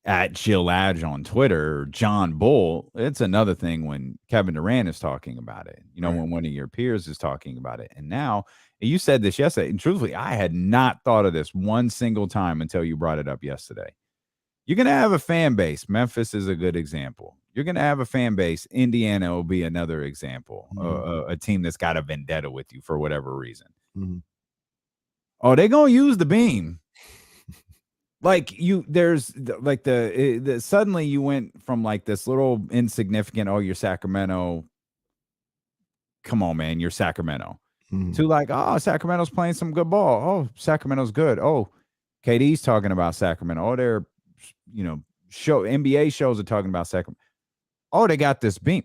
at Jill Adge on Twitter or John Bull. It's another thing when Kevin Durant is talking about it. When one of your peers is talking about it. And now, you said this yesterday, and truthfully, I had not thought of this one single time until you brought it up yesterday. You're going to have a fan base. Memphis is a good example. You're going to have a fan base. Indiana will be another example. A team that's got a vendetta with you for whatever reason. Oh, they're going to use the beam. Like suddenly you went from like this little insignificant, oh, you're Sacramento. Come on, man, you're Sacramento. To like, oh, Sacramento's playing some good ball. Oh, Sacramento's good. Oh, KD's talking about Sacramento. Oh, they're, NBA shows are talking about Sacramento. Oh, they got this beam.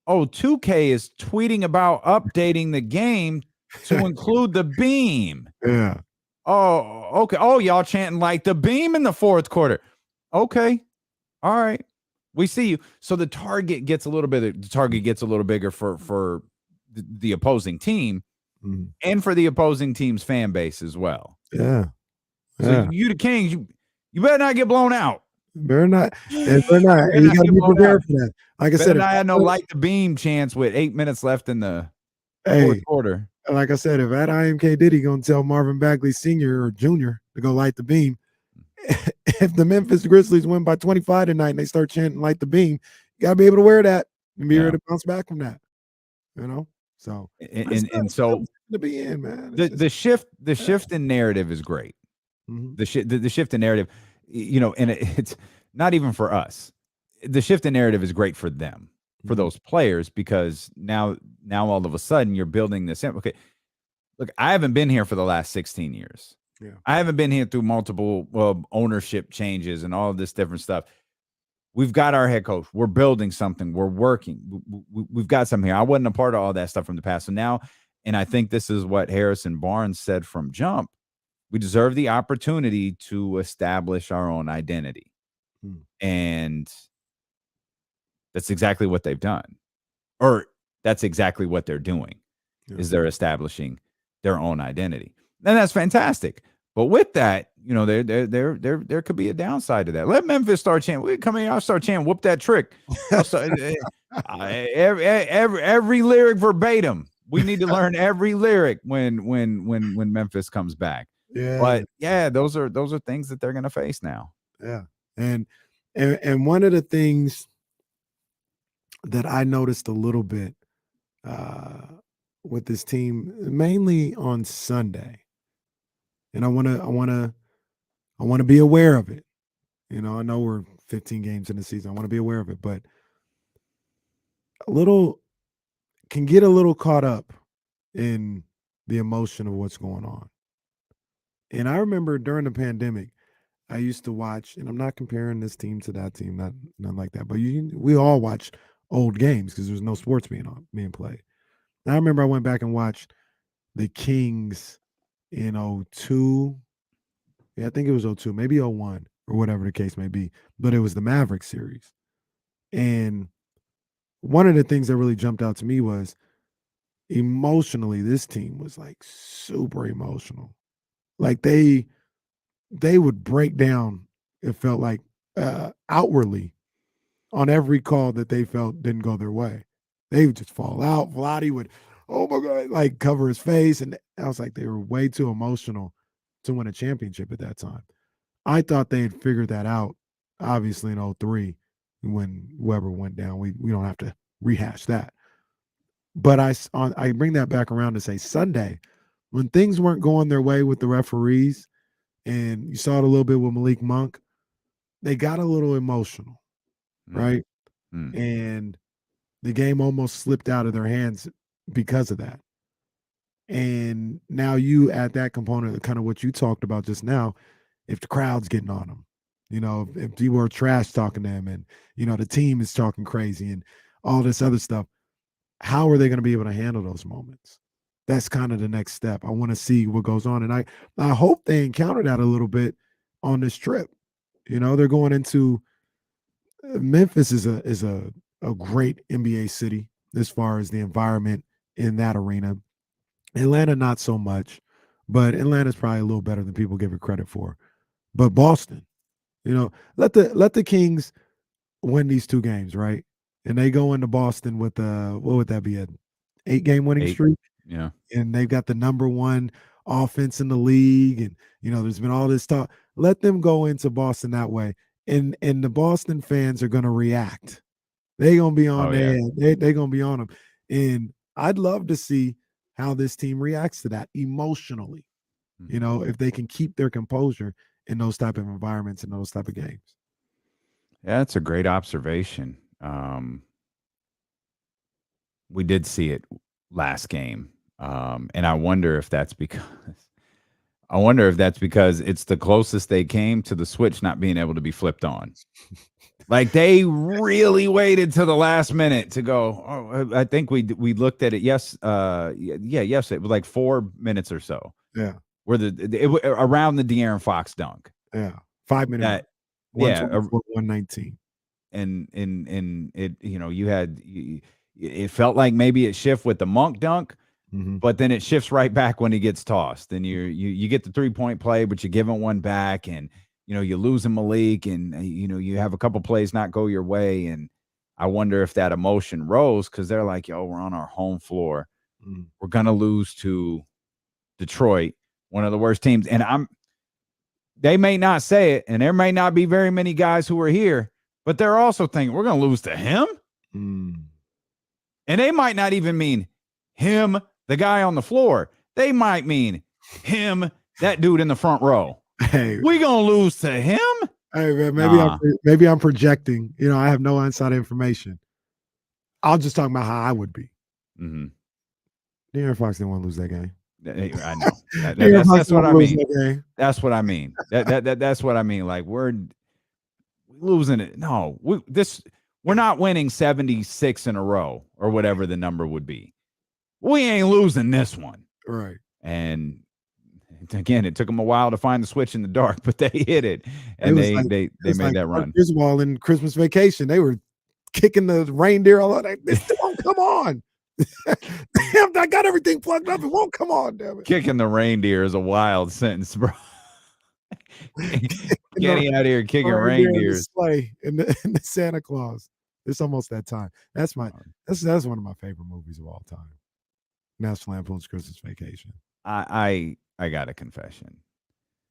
Oh, 2K is tweeting about updating the game to include the beam. Yeah. Oh, okay. Oh, y'all chanting like the beam in the fourth quarter. Okay. All right. We see you. So the target gets a little bigger for the opposing team and for the opposing team's fan base as well. Yeah. So you the Kings, you better not get blown out. Better not. And you got to be prepared for that. Like I said, I had no light the beam chance with 8 minutes left in the fourth quarter. Like I said, if at IMK Diddy gonna tell Marvin Bagley Sr. or Jr. to go light the beam, if the Memphis Grizzlies win by 25 tonight and they start chanting light the beam, you gotta be able to wear that and be able to bounce back from that. So and so to be in, man. The shift in narrative is great. The shift in narrative, and it's not even for us. The shift in narrative is great for them, for those players, because now all of a sudden you're building this. Okay, look, I haven't been here for the last 16 years. Yeah, I haven't been here through multiple ownership changes and all of this different stuff. We've got our head coach. We're building something. We're working. We've got something here. I wasn't a part of all that stuff from the past. So now, and I think this is what Harrison Barnes said from jump, we deserve the opportunity to establish our own identity. And that's exactly what they've done. Or that's exactly what they're doing, is they're establishing their own identity. And that's fantastic. But with that, there could be a downside to that. Let Memphis start chanting. We come in, I'll start chanting, whoop that trick. Every lyric verbatim. We need to learn every lyric when Memphis comes back. Yeah. But yeah, those are things that they're gonna face now. Yeah. And one of the things that I noticed a little bit with this team, mainly on Sunday, and I want to be aware of it. I know we're 15 games in the season. I want to be aware of it, but can get a little caught up in the emotion of what's going on. And I remember during the pandemic, I used to watch, and I'm not comparing this team to that team, not like that, but we all watched old games because there's no sports being played. And I remember I went back and watched the Kings in 02. Yeah, I think it was 02, maybe 01 or whatever the case may be, but it was the Maverick series. And one of the things that really jumped out to me was emotionally, this team was like super emotional. Like they would break down, it felt like, outwardly on every call that they felt didn't go their way. They would just fall out. Vlade would, oh my God, like cover his face. And I was like, they were way too emotional to win a championship at that time. I thought they had figured that out, obviously, in 03 when Weber went down. We don't have to rehash that. But I bring that back around to say Sunday, when things weren't going their way with the referees, and you saw it a little bit with Malik Monk, they got a little emotional, right? And the game almost slipped out of their hands because of that. And now you add that component of kind of what you talked about just now, if the crowd's getting on them, if people are trash talking to them and, the team is talking crazy and all this other stuff, how are they going to be able to handle those moments? That's kind of the next step. I want to see what goes on. And I hope they encounter that a little bit on this trip. They're going into Memphis is a great NBA city as far as the environment in that arena. Atlanta, not so much, but Atlanta's probably a little better than people give it credit for. But Boston, let the Kings win these 2 games, right? And they go into Boston with what would that be, an 8-game winning streak? Yeah. And they've got the #1 offense in the league. And, there's been all this talk. Let them go into Boston that way. And the Boston fans are going to react. They're going to be on their head. They're going to be on them. And I'd love to see how this team reacts to that emotionally, if they can keep their composure in those type of environments and those type of games. Yeah, that's a great observation. We did see it last game. And I wonder if that's because it's the closest they came to the switch not being able to be flipped on. Like they really waited to the last minute to go. Oh, I think we looked at it. Yes. Yes. It was like 4 minutes or so. Yeah. Where around the De'Aaron Fox dunk. Yeah. 5 minutes. 119. And it, you had, it felt like maybe it shifted with the Monk dunk, but then it shifts right back when he gets tossed. And you get the 3-point play, but you're giving one back, and you're losing Malik, and you have a couple plays not go your way. And I wonder if that emotion rose because they're like, yo, we're on our home floor. We're gonna lose to Detroit, one of the worst teams. And they may not say it, and there may not be very many guys who are here, but they're also thinking we're gonna lose to him. And they might not even mean him, the guy on the floor. They might mean him, that dude in the front row. Hey, we gonna lose to him? Hey, man, maybe I'm projecting. I have no inside information. I'll just talk about how I would be. De'Aaron Fox didn't want to lose that game. I know. That's what I mean. That's what I mean. That's what I mean. Like we're losing it. No, we're not winning 76 in a row or whatever the number would be. We ain't losing this one. Right. And Again, it took them a while to find the switch in the dark, but they hit it, and they made that run. Griswold in Christmas Vacation, they were kicking the reindeer all out. This won't come on. Damn, I got everything plugged up. It won't come on, damn it. Kicking the reindeer is a wild sentence, bro. Getting out here kicking reindeers. In the Santa Claus. It's almost that time. That's one of my favorite movies of all time. National Lampoon's Christmas Vacation. I got a confession.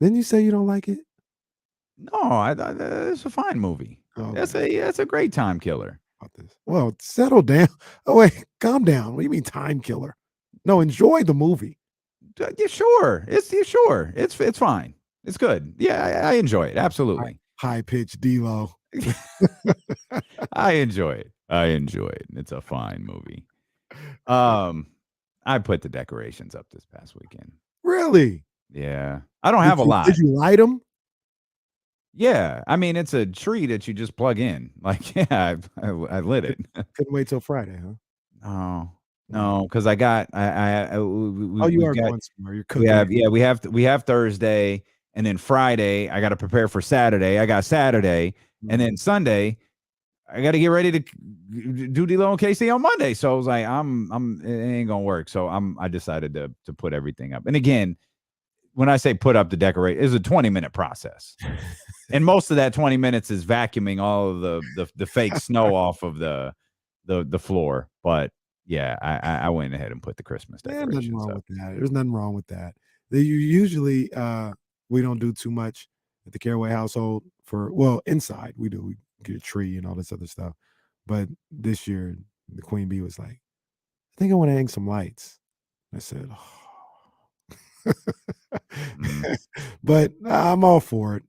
Didn't you say you don't like it? No, it's a fine movie. Oh, That's a great time killer. Well, settle down. Oh wait, calm down. What do you mean time killer? No, enjoy the movie. Yeah, sure. It's fine. It's good. Yeah, I enjoy it. Absolutely. High pitch D-Lo. I enjoy it. It's a fine movie. I put the decorations up this past weekend. Really? Yeah. I don't have a lot. Did you light them? Yeah. I mean, it's a tree that you just plug in. Like, yeah, I lit it. Couldn't wait till Friday, huh? No, because I got you are going somewhere. You're cooking. We have Thursday, and then Friday I got to prepare for Saturday. I got Saturday, and then Sunday I got to get ready to do D-Lo and KC on Monday. So I was like, it ain't gonna work. So I decided to put everything up. And again, when I say put up the decorate, it's a 20-minute process. And most of that 20 minutes is vacuuming all of the fake snow off of the floor. But yeah, I went ahead and put the Christmas decorations nothing wrong up. with that. There's nothing wrong with that. Usually we don't do too much at the Caraway household inside we do. We get a tree and all this other stuff. But this year the Queen Bee was like, I think I want to hang some lights. I said, but I'm all for it.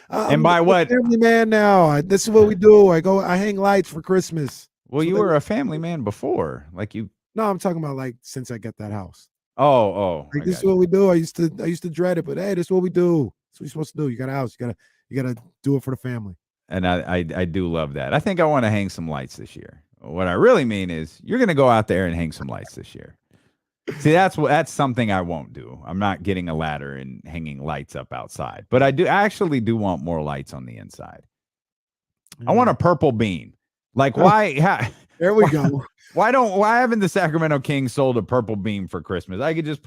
And by what? Family man now. This is what we do. I hang lights for Christmas. Well, you were a family man before. No, I'm talking about since I got that house. Oh. This is what we do. I used to dread it, but hey, this is what we do. That's what you're supposed to do. You got a house. You gotta do it for the family. And I do love that. I think I want to hang some lights this year. What I really mean is you're going to go out there and hang some lights this year. See, that's something I won't do. I'm not getting a ladder and hanging lights up outside, but I actually do want more lights on the inside. I want a purple beam. Why? There we go. Why haven't the Sacramento Kings sold a purple beam for Christmas? You could just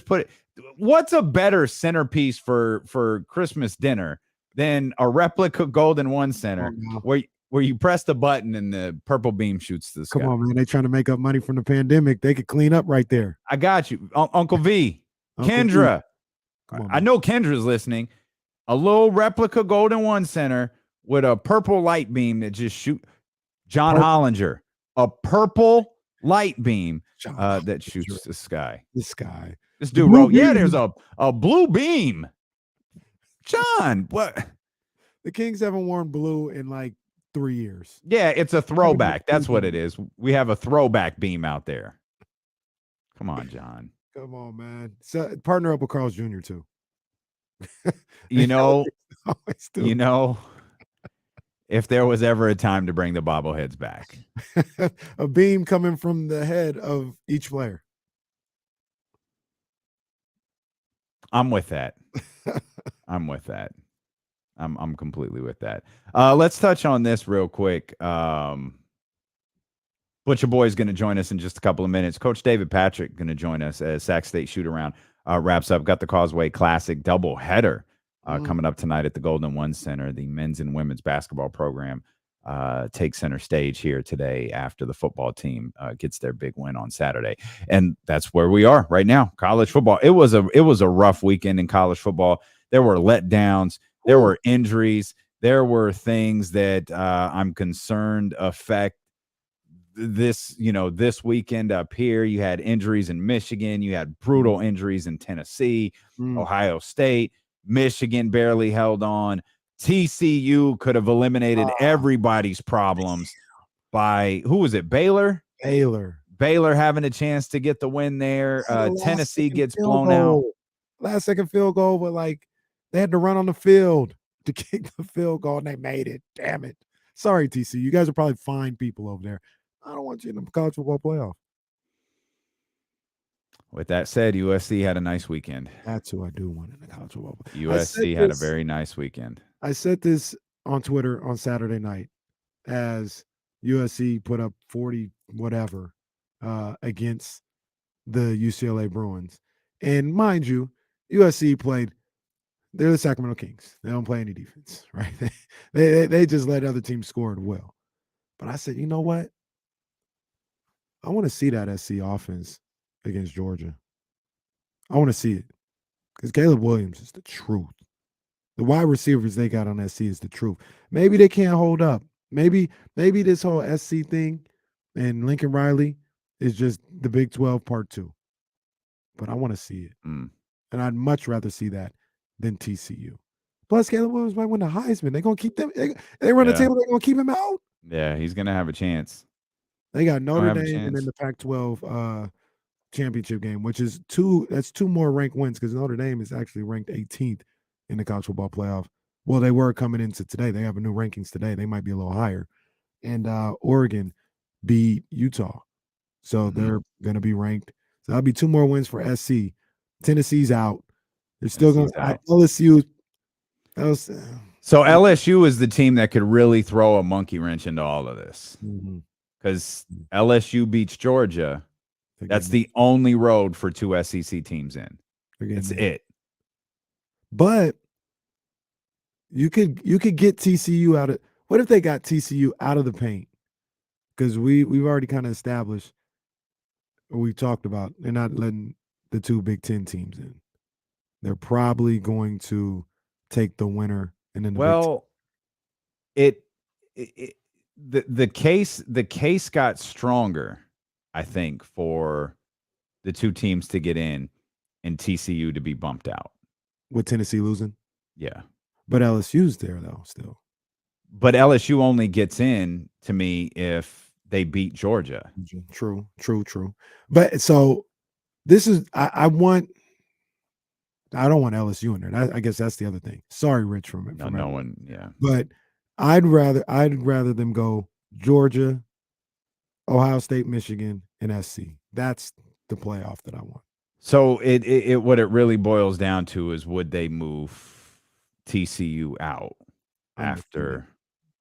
put it. What's a better centerpiece for Christmas dinner than a replica Golden One Center where you press the button and the purple beam shoots to the sky? Come on, man. They trying to make up money from the pandemic. They could clean up right there. I got you. Uncle V. Kendra. I know Kendra's listening. A little replica Golden One Center with a purple light beam that just shoot. John Hollinger. A purple light beam that shoots the sky. The sky. This dude wrote, there's a blue beam. John, what? The Kings haven't worn blue in 3 years. Yeah, it's a throwback. That's what it is. We have a throwback beam out there. Come on, John. Come on, man. So, partner up with Carl's Jr. too. If there was ever a time to bring the bobbleheads back. A beam coming from the head of each player. I'm with that. I'm completely with that. Let's touch on this real quick. Butcher Boy is going to join us in just a couple of minutes. Coach David Patrick going to join us as Sac State shoot-around wraps up. Got the Causeway Classic doubleheader coming up tonight at the Golden One Center. The men's and women's basketball program takes center stage here today after the football team gets their big win on Saturday. And that's where we are right now. College football. It was a rough weekend in college football. There were letdowns. There were injuries. There were things that I'm concerned affect this weekend up here. You had injuries in Michigan. You had brutal injuries in Tennessee, Ohio State. Michigan barely held on. TCU could have eliminated everybody's problems by, who was it, Baylor having a chance to get the win there. Tennessee gets blown out. Last second field goal, but they had to run on the field to kick the field goal, and they made it. Damn it. Sorry, TCU. You guys are probably fine people over there. I don't want you in the college football playoff. With that said, USC had a nice weekend. That's who I do want in the college football. USC had a very nice weekend. I said this on Twitter on Saturday night as USC put up 40 whatever against the UCLA Bruins. And mind you, USC played, they're the Sacramento Kings. They don't play any defense, right? They just let other teams score at will. But I said, you know what? I want to see that SC offense against Georgia. I want to see it because Caleb Williams is the truth. The wide receivers they got on SC is the truth. Maybe they can't hold up. Maybe this whole SC thing and Lincoln Riley is just the Big 12 part 2. But I want to see it. And I'd much rather see that than TCU. Plus, Caleb Williams might win the Heisman. They're going to keep them. They run the table. They're going to keep him out. Yeah, he's going to have a chance. They got Notre Dame and then the Pac-12 championship game, which is that's 2 more ranked wins because Notre Dame is actually ranked 18th in the college football playoff. Well, they were coming into today. They have a new rankings today. They might be a little higher. And Oregon beat Utah. So they're going to be ranked. So that'll be 2 more wins for SC. Tennessee's out. They're still going to LSU. So LSU is the team that could really throw a monkey wrench into all of this. Because LSU beats Georgia. That's the only road for 2 SEC teams in. That's it. But you could get TCU out of. What if they got TCU out of the paint? Because we've already kind of established, or we talked about, they're not letting the 2 Big Ten teams in. They're probably going to take the winner and then the case got stronger, I think, for the 2 teams to get in and TCU to be bumped out. With Tennessee losing? Yeah. But LSU's there, though, still. But LSU only gets in, to me, if they beat Georgia. True. But so this is, I don't want LSU in there. I guess that's the other thing. Sorry, Rich, from no one, yeah. But I'd rather them go Georgia, Ohio State, Michigan, and SC. That's the playoff that I want. So it what it really boils down to is, would they move TCU out after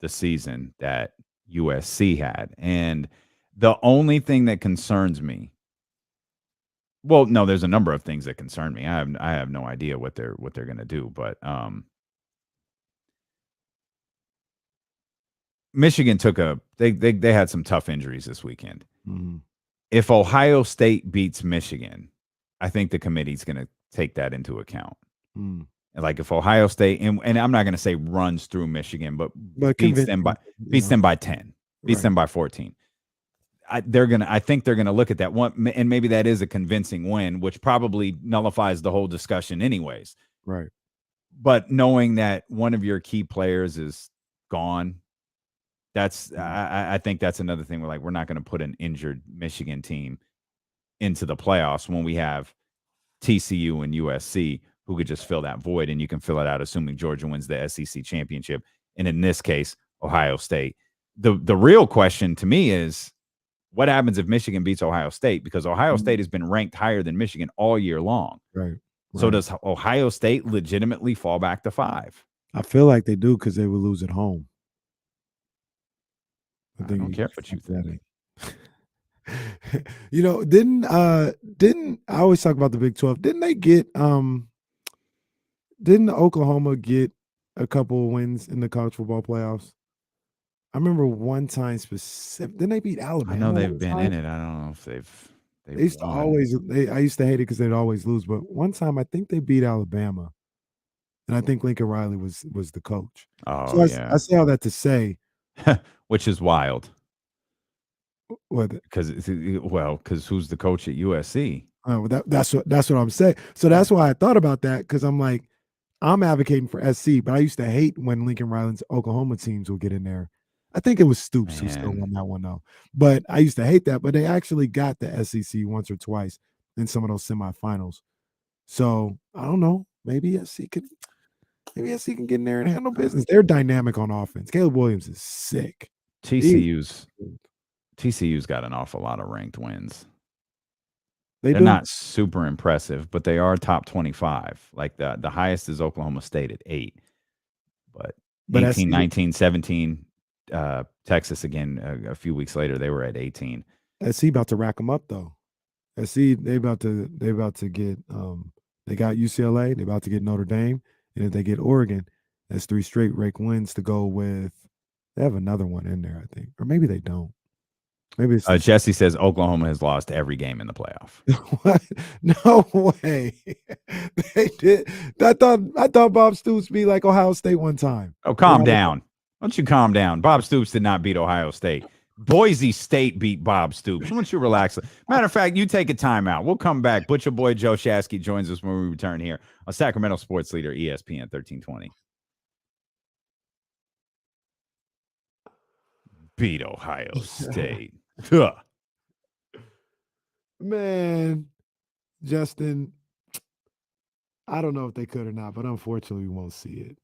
the season that USC had? And the only thing that concerns me, well, no, there's a number of things that concern me. I have no idea what they're going to do, but Michigan they had some tough injuries this weekend. If Ohio State beats Michigan, I think the committee's going to take that into account. Like if Ohio State, and I'm not going to say runs through Michigan, but beats them by 10, beats them by 14. I think they're going to look at that one, and maybe that is a convincing win, which probably nullifies the whole discussion anyways. Right. But knowing that one of your key players is gone, I think that's another thing. We're not going to put an injured Michigan team into the playoffs when we have TCU and USC who could just fill that void, and you can fill it out assuming Georgia wins the SEC championship. And in this case, Ohio State. The real question to me is, what happens if Michigan beats Ohio State? Because Ohio State has been ranked higher than Michigan all year long. Right. So does Ohio State legitimately fall back to 5? I feel like they do because they would lose at home. I don't care what you think. Didn't I always talk about the Big 12? Didn't they get didn't Oklahoma get a couple of wins in the college football playoffs? I remember one time specific. Didn't they beat Alabama? I know they've been in it. I don't know if they've they used to always. I used to hate it because they'd always lose. But one time I think they beat Alabama, and I think Lincoln Riley was the coach. Oh, so yeah. I say all that to say, which is wild. Because who's the coach at USC? Oh, that's what I'm saying. So that's why I thought about that, because I'm like, I'm advocating for SC, but I used to hate when Lincoln Riley's Oklahoma teams would get in there. I think it was Stoops who still won that one though. But I used to hate that. But they actually got the SEC once or twice in some of those semifinals. So I don't know. Maybe SC can get in there and handle business. They're dynamic on offense. Caleb Williams is sick. TCU's got an awful lot of ranked wins. They They're do. not super impressive, but they are top 25. Like the highest is Oklahoma State at 8. But But 18, 19, 17, Texas again a few weeks later, they were at 18. SC about to rack them up though. SC they about to get they got UCLA, they about to get Notre Dame, and if they get Oregon, that's 3 straight rake wins to go with. They have another one in there, I think, or maybe they don't. Maybe it's Jesse says Oklahoma has lost every game in the playoff. what? No way. They did. I thought Bob Stoops beat like Ohio State one time. Oh, calm down. Why don't you calm down? Bob Stoops did not beat Ohio State. Boise State beat Bob Stoops. Why don't you relax? Matter of fact, you take a timeout. We'll come back. Butcher Boy Joe Shasky joins us when we return here on Sacramento Sports Leader ESPN 1320. Beat Ohio State. Man, Justin, I don't know if they could or not, but unfortunately, we won't see it.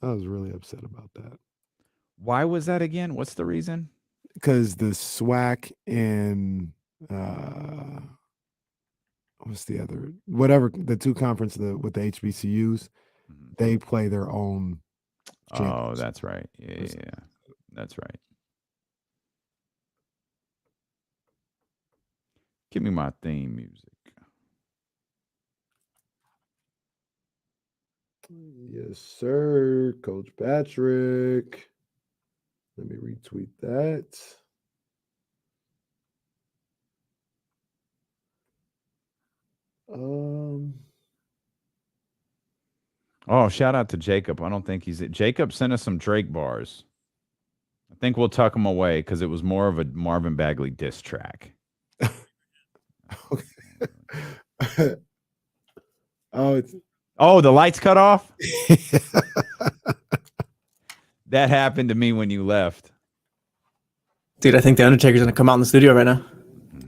I was really upset about that. Why was that again? What's the reason? Because the SWAC and what's the other? Whatever the two conference with the HBCUs, they play their own. Oh, that's right. Yeah, that's right. Give me my theme music. Yes, sir, Coach Patrick. Let me retweet that. Oh, shout out to Jacob. I don't think he's it. Jacob sent us some Drake bars. I think we'll tuck them away because it was more of a Marvin Bagley diss track. Oh, the lights cut off? That happened to me when you left. Dude, I think the Undertaker's gonna come out in the studio right now.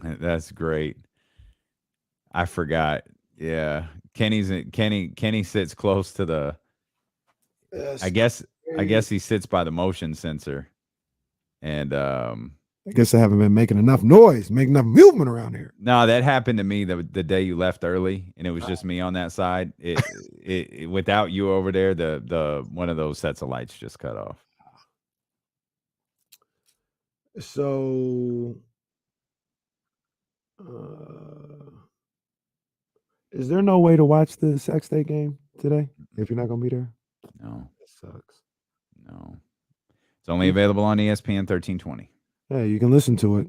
That's great. I forgot. Yeah. Kenny sits close to the I guess he sits by the motion sensor. And I guess I haven't been making enough noise, making enough movement around here. No, that happened to me the day you left early, and it was just me on that side. It without you over there, the one of those sets of lights just cut off. So, is there no way to watch the Sac State game today if you're not going to be there? No. That sucks. No. It's only available on ESPN 1320. Yeah, you can listen to it.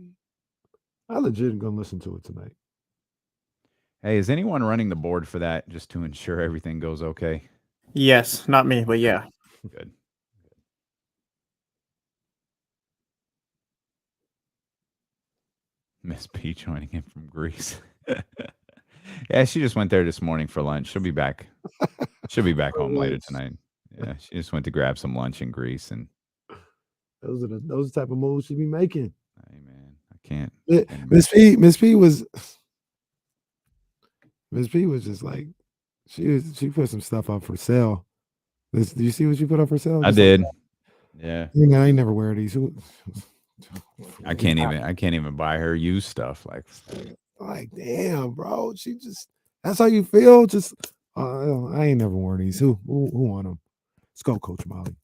I legit going to listen to it tonight. Hey, is anyone running the board for that just to ensure everything goes okay? Yes, not me, but yeah. Good. Miss P joining in from Greece. Yeah, she just went there this morning for lunch. She'll be back. She'll be back home later tonight. Yeah, she just went to grab some lunch in Greece, and those are the type of moves she be making. Hey man, I can't. Miss P was just like she put some stuff up for sale. Do you see what she put up for sale? I did. Yeah. You know, I ain't never wear these. I can't even buy her used stuff. Like damn, bro. She just that's how you feel. Just I ain't never worn these. Who want them? Let's go, Coach Molly.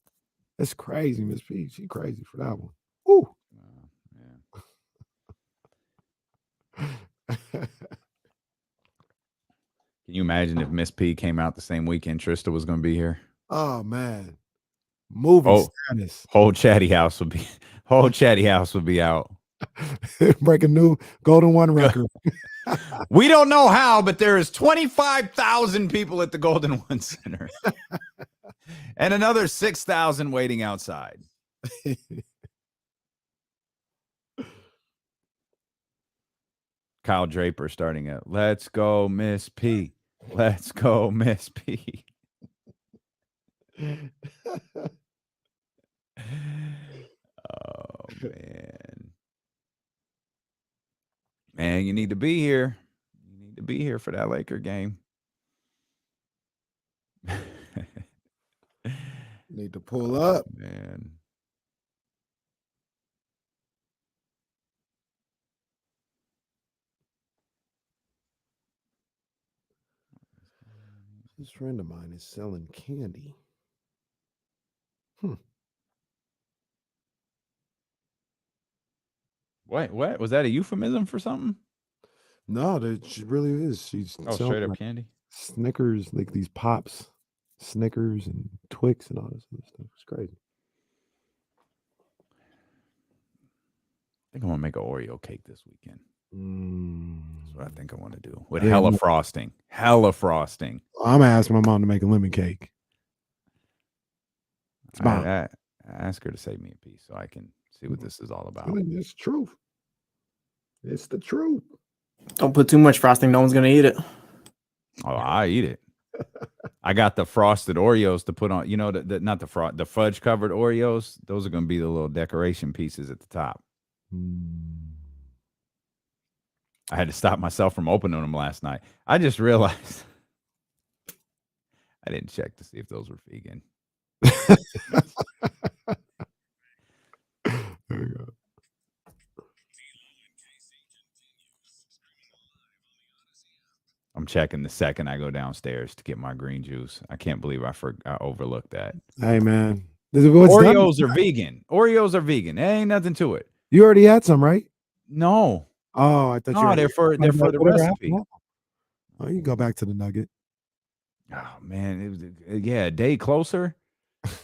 That's crazy, Miss P. She crazy for that one. Ooh. Yeah. Can you imagine if Miss P came out the same weekend Trista was going to be here? Oh man, movie status. Whole chatty house would be out. Break a new Golden One record. We don't know how, but there is 25,000 people at the Golden One Center, and another 6,000 waiting outside. Kyle Draper starting at "Let's go, Miss P. Let's go, Miss P." Oh man, you need to be here. You need to be here for that Laker game. Need to pull up, man. This friend of mine is selling candy. What was that a euphemism for something? No, she really is. She's Oh, selling straight up like candy. Snickers, like these pops, Snickers and Twix and all this other stuff. It's crazy. I think I'm gonna make an Oreo cake this weekend. That's what I think I want to do with hella frosting. Hella frosting. I'm gonna ask my mom to make a lemon cake. It's bomb. I ask her to save me a piece so I can see what this is all about. It's the truth. It's the truth. Don't put too much frosting. No one's gonna eat it. Oh, I eat it. I got the frosted Oreos to put on. You know, not the fudge covered Oreos. Those are gonna be the little decoration pieces at the top. I had to stop myself from opening them last night. I just realized I didn't check to see if those were vegan. There you go. I'm checking the second I go downstairs to get my green juice. I can't believe I overlooked that. Hey man, Oreos are vegan. Oreos are vegan. There ain't nothing to it. You already had some, right? No. Oh, I thought No, they're for the recipe. Oh, you can go back to the nugget. Oh man, it was a day closer.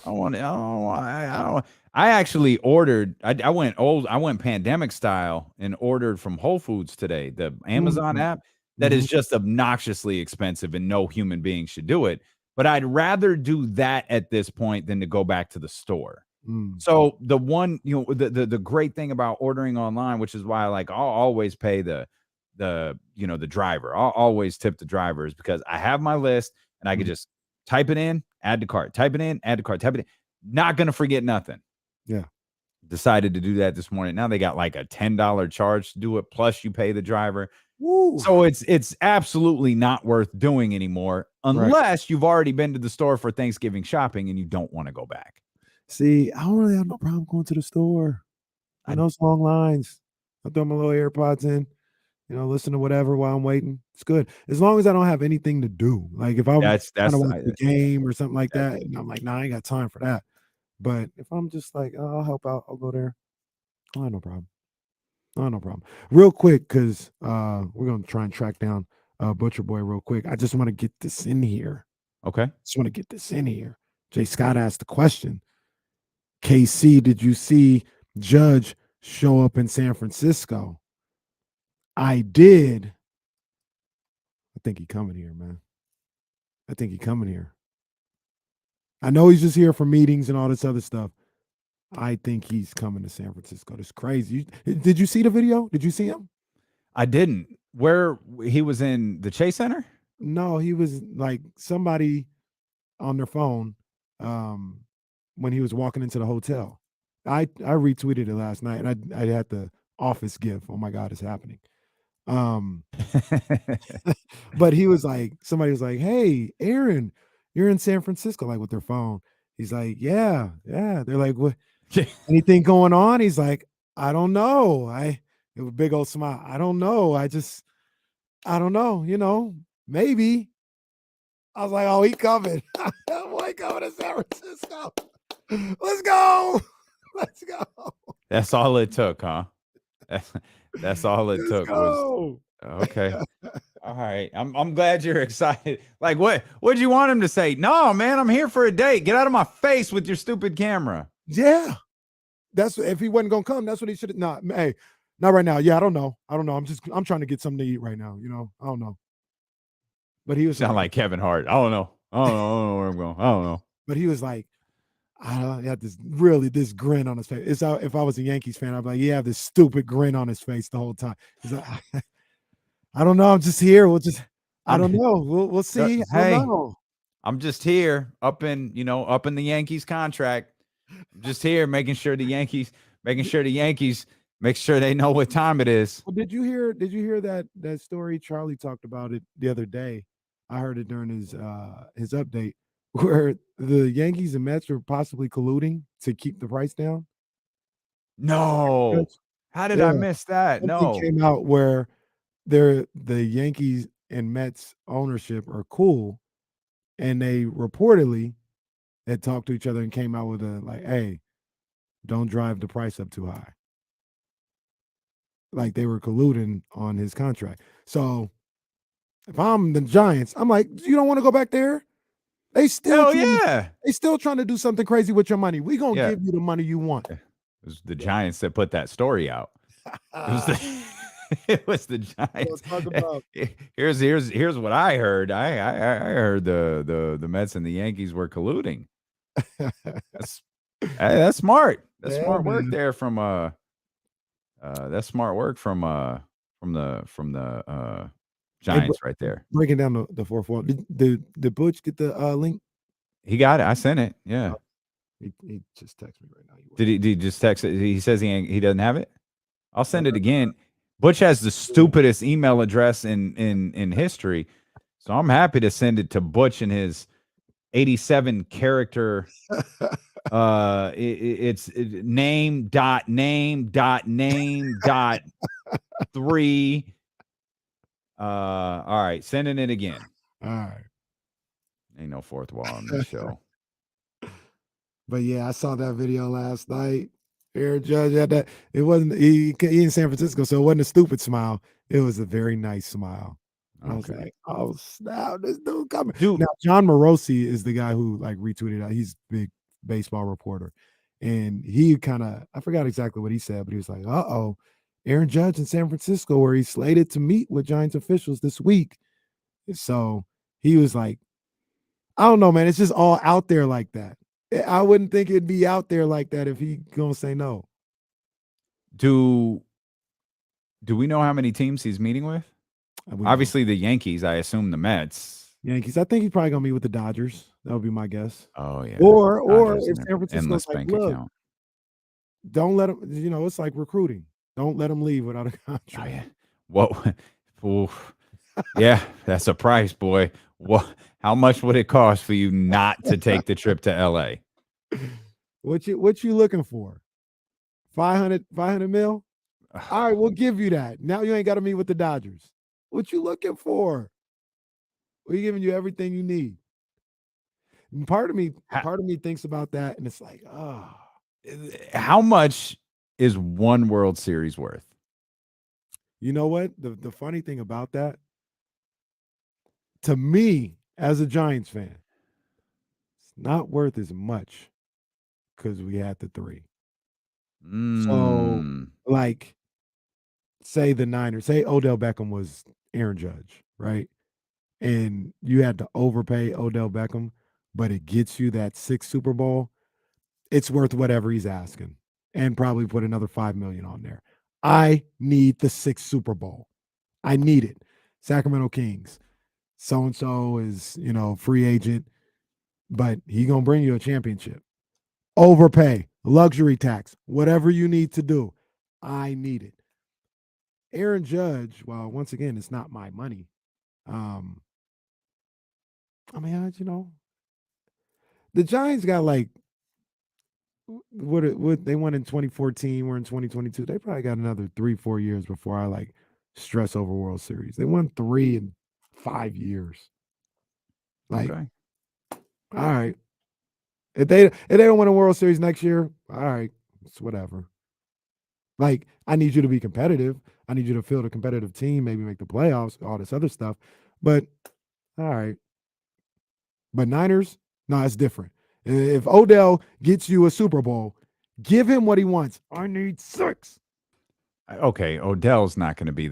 I actually ordered. I went pandemic style and ordered from Whole Foods today, the Amazon app that is just obnoxiously expensive and no human being should do it. But I'd rather do that at this point than to go back to the store. So the one, the great thing about ordering online, which is why I'll always pay the driver. I'll always tip the drivers because I have my list and I can just type it in, add to cart, type it in, add to cart, type it in. Not going to forget nothing. Yeah. Decided to do that this morning. Now they got like a $10 charge to do it. Plus you pay the driver. Woo. So it's absolutely not worth doing anymore unless you've already been to the store for Thanksgiving shopping and you don't want to go back. See, I don't really have no problem going to the store. I know it's long lines. I throw my little AirPods in, listen to whatever while I'm waiting. It's good. As long as I don't have anything to do. Like if I'm trying to watch the game or something like that, and I'm like, nah, I ain't got time for that. But if I'm just like, oh, I'll help out, I'll go there. I have no problem. No problem. Real quick, because we're going to try and track down Butcher Boy real quick. I just want to get this in here. Okay. Just want to get this in here. Jay Scott asked the question. KC, did you see Judge show up in San Francisco? I did. I think he coming here, man. I think he coming here. I know he's just here for meetings and all this other stuff. I think he's coming to San Francisco. That's crazy. Did you see the video? Did you see him? I didn't. Where he was in the Chase Center? No, he was like somebody on their phone when he was walking into the hotel. I retweeted it last night and I had the office gif. Oh my God, it's happening. But he was like, somebody was like, hey, Aaron, you're in San Francisco, like with their phone. He's like, yeah. They're like, what? Anything going on? He's like, I don't know. It was a big old smile. I don't know. I don't know, maybe. I was like, oh, he coming. Boy, coming to San Francisco. Let's go. Let's go. That's all it took, huh? That's all it took was okay. All right. I'm glad you're excited. Like what'd you want him to say? No, man, I'm here for a date. Get out of my face with your stupid camera. Yeah. That's if he wasn't gonna come, that's what he should have not. Hey, not right now. Yeah, I don't know. I'm trying to get something to eat right now. I don't know. But he was sound like Kevin Hart. I don't know where I'm going. I don't know. But he was like, I had this grin on his face. It's if I was a Yankees fan, I'd be like, he had this stupid grin on his face the whole time. He's like, I don't know. I'm just here. I don't know. We'll see. Hey, I'm just here up in the Yankees contract. I'm just here making sure the Yankees make sure they know what time it is. Well, did you hear that story? Charlie talked about it the other day. I heard it during his update where the Yankees and Mets are possibly colluding to keep the price down. No. How did I miss that? Something came out where the Yankees and Mets ownership are cool, and they reportedly had talked to each other and came out with a like, hey, don't drive the price up too high. Like they were colluding on his contract. So if I'm the Giants, I'm like, you don't want to go back there? They still they still trying to do something crazy with your money. We gonna give you the money you want. It was the Giants that put that story out. It was the Giants. Talk about. Here's what I heard. I heard the Mets and the Yankees were colluding. That's smart. That's smart work there from that's smart work from the Giants right there. Breaking down the 4-4. Did Butch get the link? He got it. I sent it. Yeah. He just texted me right now. Did he just text it? He says he doesn't have it. I'll send it again. Butch has the stupidest email address in history, so I'm happy to send it to Butch and his 87 character. It's name.name.name.3. All right, sending it again. All right. Ain't no fourth wall on this show. But yeah, I saw that video last night. Aaron Judge had that. It wasn't he in San Francisco, so it wasn't a stupid smile. It was a very nice smile. Okay. I was like, oh snap, this dude coming. Dude. Now John Morosi is the guy who like retweeted out. He's a big baseball reporter. And he kind of, I forgot exactly what he said, but he was like, Aaron Judge in San Francisco, where he's slated to meet with Giants officials this week. And so he was like, I don't know, man. It's just all out there like that. I wouldn't think it'd be out there like that if he gonna say no. Do we know how many teams he's meeting with? Obviously the Yankees. I assume the Mets. Yankees. I think he's probably gonna meet with the Dodgers. That would be my guess. Oh yeah. Or if San Francisco's like, look, account. Don't let him. You know, it's like recruiting. Don't let him leave without a contract. Oh, yeah. What? Yeah, that's a price, boy. What? How much would it cost for you not to take the trip to LA? What you looking for? 500 mil? All right, we'll give you that. Now you ain't got to meet with the Dodgers. What you looking for? We're giving you everything you need. And part of me thinks about that, and it's like, how much is one World Series worth? You know what? The funny thing about that, to me, as a Giants fan, it's not worth as much because we had the 3. So, like, say the Niners, say Odell Beckham was Aaron Judge, right? And you had to overpay Odell Beckham, but it gets you that 6th Super Bowl. It's worth whatever he's asking, and probably put another $5 million on there. I need the 6th Super Bowl. I need it. Sacramento Kings. So-and-so is, free agent, but he going to bring you a championship. Overpay, luxury tax, whatever you need to do. I need it. Aaron Judge, well, once again, it's not my money. The Giants got like, what they won in 2014, we're in 2022. They probably got another 3-4 years before I like stress over World Series. They won 3 in 5 years. Like, okay. All right. If they don't win a World Series next year, all right, it's whatever. Like, I need you to be competitive. I need you to field a competitive team, maybe make the playoffs, all this other stuff. But all right. But Niners, no, it's different. If Odell gets you a Super Bowl, give him what he wants. I need 6. Okay, Odell's not going to be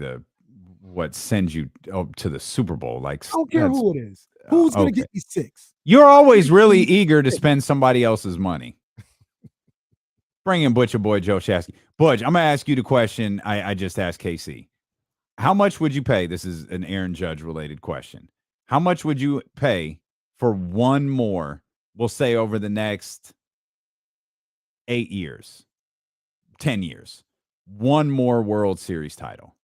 what sends you to the Super Bowl. Like, I don't care who it is. Who's going to get me 6? You're always really eager to spend somebody else's money. Bring in Butcher Boy Joe Shasky. Butch, I'm going to ask you the question I just asked KC. How much would you pay? This is an Aaron Judge related question. How much would you pay for one more, we'll say over the next 8 years, 10 years, one more World Series title?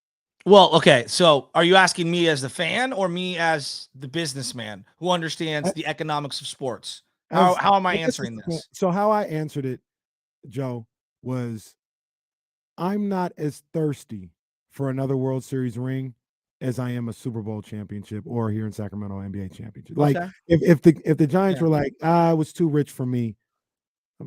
Well, okay. So are you asking me as the fan or me as the businessman who understands the economics of sports? How am I answering this? So how I answered it, Joe, was I'm not as thirsty for another World Series ring as I am a Super Bowl championship or here in Sacramento NBA championship. Like Okay. if the Giants were like, it was too rich for me,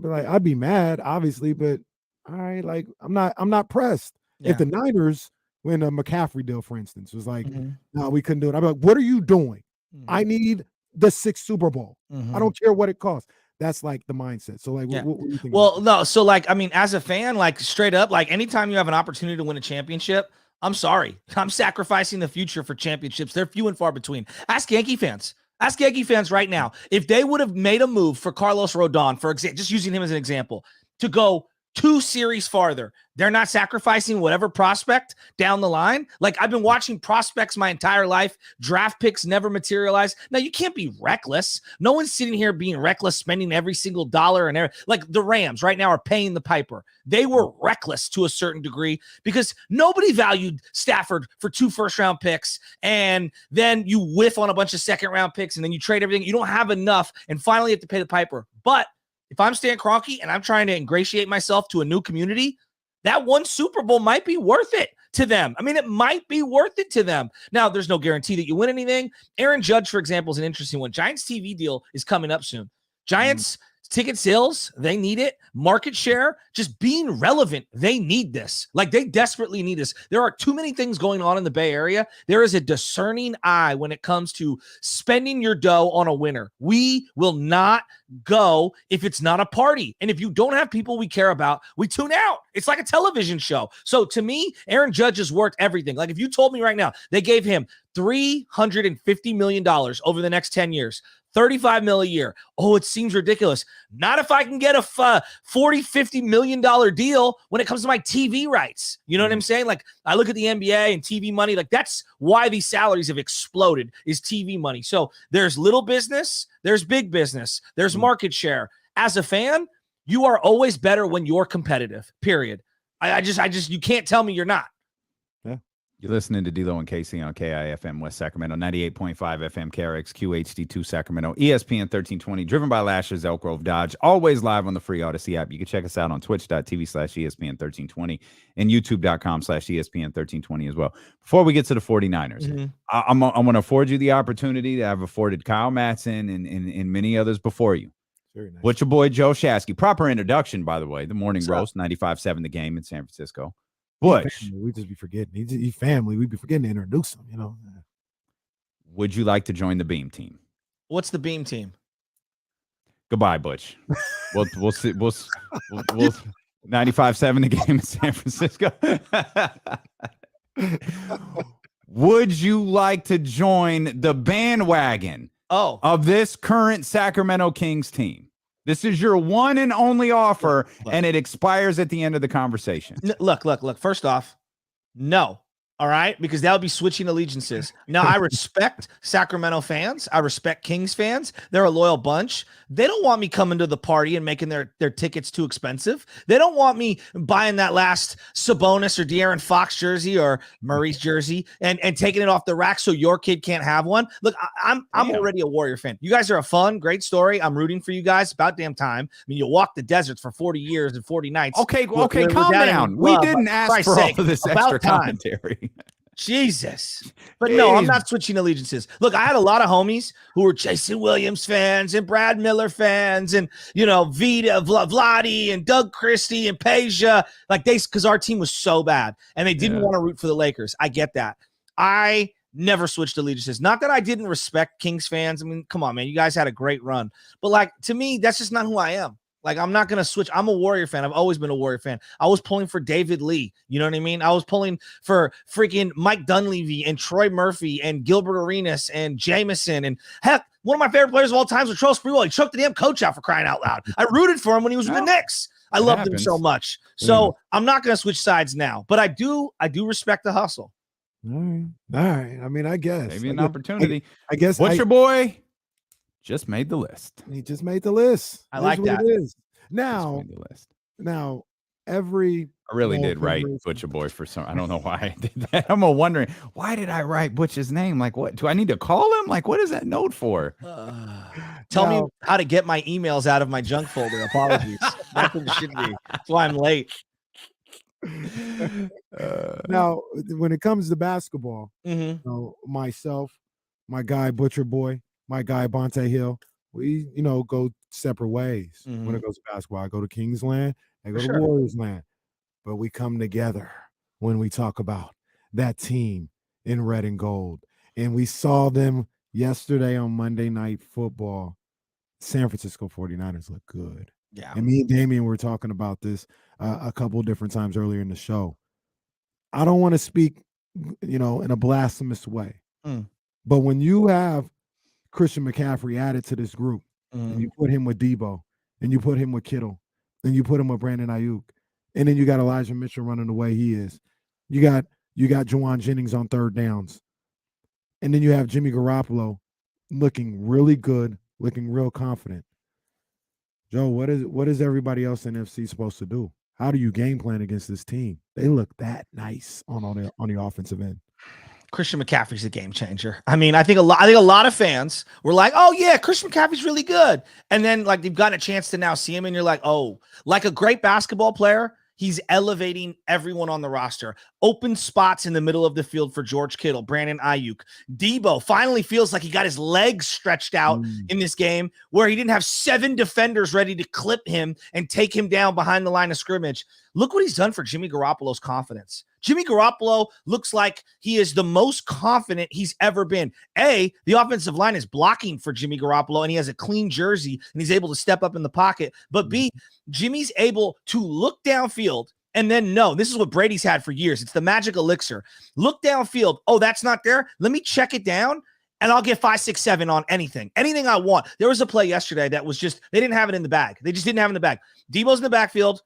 I'd be mad, obviously, but all right, like I'm not pressed. If the Niners win a McCaffrey deal, for instance, was like, no, we couldn't do it. I'm like, what are you doing? I need the 6th Super Bowl. I don't care what it costs. That's like the mindset. So like, what do you think? Well, no. So like, I mean, as a fan, like straight up, like anytime you have an opportunity to win a championship, I'm sorry, I'm sacrificing the future for championships. They're few and far between. Ask Yankee fans. Ask Yankee fans right now if they would have made a move for Carlos Rodon, for example, just using him as an example, to go 2 series farther. They're not sacrificing whatever prospect down the line. Like I've been watching prospects my entire life. Draft picks never materialize. Now you can't be reckless. No one's sitting here being reckless, spending every single dollar and like the Rams right now are paying the piper. They were reckless to a certain degree because nobody valued Stafford for 2 first-round picks, and then you whiff on a bunch of second-round picks, and then you trade everything. You don't have enough, and finally you have to pay the piper. But if I'm Stan Kroenke and I'm trying to ingratiate myself to a new community, that 1 Super Bowl might be worth it to them. I mean, it might be worth it to them. Now, there's no guarantee that you win anything. Aaron Judge, for example, is an interesting one. Giants TV deal is coming up soon. Giants ticket sales, they need it. Market share, just being relevant, they need this. Like they desperately need this. There are too many things going on in the Bay Area. There is a discerning eye when it comes to spending your dough on a winner. We will not go if it's not a party. And if you don't have people we care about, we tune out. It's like a television show. So to me, Aaron Judge is worth everything. Like if you told me right now, they gave him $350 million over the next 10 years, $35 million a year. Oh, it seems ridiculous. Not if I can get a $40-50 million deal when it comes to my TV rights. You know what I'm saying? Like I look at the NBA and TV money, like that's why these salaries have exploded is TV money. So there's little business, there's big business, there's market share. As a fan, you are always better when you're competitive, period. I just, you can't tell me you're not. You're listening to D-Lo and Casey on KIFM West Sacramento, 98.5 FM KRXQ HD2 Sacramento, ESPN 1320, driven by Lashers, Elk Grove Dodge, always live on the free Odyssey app. You can check us out on twitch.tv/ESPN1320 and youtube.com/ESPN1320 as well. Before we get to the 49ers, I'm going to afford you the opportunity that I've afforded Kyle Matson and many others before you. Very nice. What's your boy Joe Shasky? Proper introduction, by the way. The Morning Roast, 95.7 The Game in San Francisco. Butch, we just be forgetting. He's family. We be forgetting to introduce him. You know. would you like to join the Beam team? What's the Beam team? Goodbye, Butch. We'll see. We'll 95.7 The Game in San Francisco. Would you like to join the bandwagon of this current Sacramento Kings team? This is your one and only offer, and it expires at the end of the conversation. Look. First off, no. All right, because that would be switching allegiances. Now, I respect Sacramento fans. I respect Kings fans. They're a loyal bunch. They don't want me coming to the party and making their tickets too expensive. They don't want me buying that last Sabonis or De'Aaron Fox jersey or Murray's jersey and taking it off the rack so your kid can't have one. Look, I'm already a Warrior fan. You guys are a fun, great story. I'm rooting for you guys. About damn time. I mean, you walked the deserts for 40 years and 40 nights. Okay, calm down. We didn't ask for all of this extra commentary. Jesus. But no, I'm not switching allegiances. Look, I had a lot of homies who were Jason Williams fans and Brad Miller fans and, you know, Vita, Vladi and Doug Christie and Peja, like because our team was so bad and they didn't want to root for the Lakers. I get that. I never switched allegiances. Not that I didn't respect Kings fans. I mean, come on, man. You guys had a great run. But like, to me, that's just not who I am. Like, I'm not going to switch. I'm a Warrior fan. I've always been a Warrior fan. I was pulling for David Lee. You know what I mean? I was pulling for freaking Mike Dunleavy and Troy Murphy and Gilbert Arenas and Jameson. And heck, one of my favorite players of all time was Charles Sprewell. He choked the damn coach out for crying out loud. I rooted for him when he was with the Knicks. I loved him so much. So I'm not going to switch sides now. But I do respect the hustle. All right. I mean, I guess. Maybe an opportunity. I guess. What's your boy? Just made the list. He just made the list. I like that. It is. Now, I really did write Butcher Boy for some. I don't know why I did that. I'm wondering, why did I write Butch's name? Like, what do I need to call him? Like, what is that note for? Tell me how to get my emails out of my junk folder. Apologies. That's what it should be. That's why I'm late. Now, when it comes to basketball, Mhm. myself, my guy Butcher Boy, my guy Bonte Hill, we go separate ways when it goes to basketball. I go to Kingsland, I go For to sure. Warriors land, but we come together when we talk about that team in red and gold. And we saw them yesterday on Monday Night Football. San Francisco 49ers look good. Yeah. And me and Damian were talking about this a couple different times earlier in the show. I don't want to speak, in a blasphemous way. Mm. But when you have Christian McCaffrey added to this group, and you put him with Debo, and you put him with Kittle, and you put him with Brandon Ayuk, and then you got Elijah Mitchell running the way he is. You got Juwan Jennings on third downs. And then you have Jimmy Garoppolo looking really good, looking real confident. Joe, what is everybody else in NFC supposed to do? How do you game plan against this team? They look that nice on the offensive end. Christian McCaffrey's a game changer. I mean, I think a lot of fans were like, "Oh yeah, Christian McCaffrey's really good," and then like you've gotten a chance to now see him, and you're like, "Oh, like a great basketball player." He's elevating everyone on the roster. Open spots in the middle of the field for George Kittle, Brandon Ayuk. Debo finally feels like he got his legs stretched out in this game where he didn't have 7 defenders ready to clip him and take him down behind the line of scrimmage. Look what he's done for Jimmy Garoppolo's confidence. Jimmy Garoppolo looks like he is the most confident he's ever been. A, the offensive line is blocking for Jimmy Garoppolo, and he has a clean jersey, and he's able to step up in the pocket. But B, Jimmy's able to look downfield and then know. This is what Brady's had for years. It's the magic elixir. Look downfield. Oh, that's not there. Let me check it down, and I'll get 5, 6, 7 on anything I want. There was a play yesterday that was just, they didn't have it in the bag. They just didn't have it in the bag. Debo's in the backfield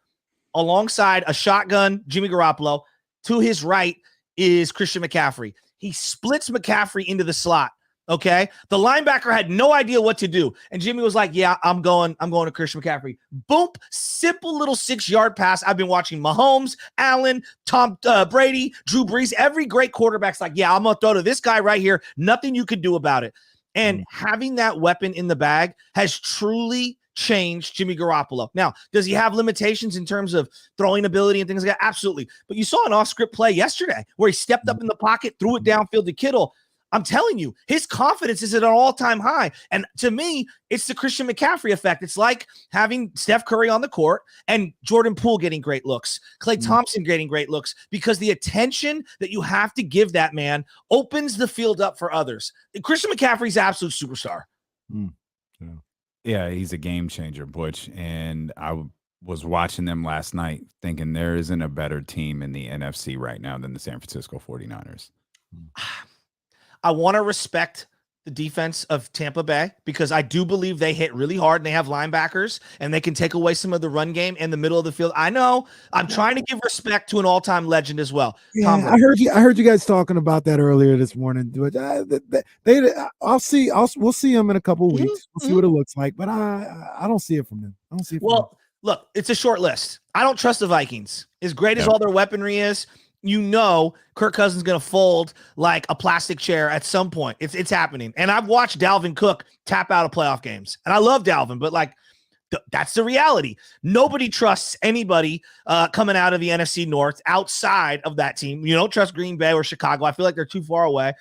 alongside a shotgun, Jimmy Garoppolo. To his right is Christian McCaffrey. He splits McCaffrey into the slot. Okay. The linebacker had no idea what to do. And Jimmy was like, yeah, I'm going to Christian McCaffrey. Boom. Simple little 6-yard pass. I've been watching Mahomes, Allen, Tom Brady, Drew Brees. Every great quarterback's like, yeah, I'm going to throw to this guy right here. Nothing you can do about it. And having that weapon in the bag has truly changed Jimmy Garoppolo. Now, does he have limitations in terms of throwing ability and things like that? Absolutely. But you saw an off-script play yesterday where he stepped up in the pocket, threw it downfield to Kittle. I'm telling you, his confidence is at an all-time high. And to me, it's the Christian McCaffrey effect. It's like having Steph Curry on the court and Jordan Poole getting great looks, Klay Thompson getting great looks, because the attention that you have to give that man opens the field up for others. Christian McCaffrey's an absolute superstar. Yeah, he's a game changer, Butch. And I was watching them last night thinking there isn't a better team in the NFC right now than the San Francisco 49ers. I want to respect the defense of Tampa Bay because I do believe they hit really hard and they have linebackers and they can take away some of the run game in the middle of the field. I know I'm trying to give respect to an all-time legend as well. Yeah, I heard you guys talking about that earlier this morning. We'll see them in a couple of weeks. We'll see what it looks like, but I don't see it from them. I don't see it from them. Look, it's a short list. I don't trust the Vikings. As great as all their weaponry is, Kirk Cousins is going to fold like a plastic chair at some point. It's happening. And I've watched Dalvin Cook tap out of playoff games. And I love Dalvin, but like that's the reality. Nobody trusts anybody coming out of the NFC North outside of that team. You don't trust Green Bay or Chicago. I feel like they're too far away.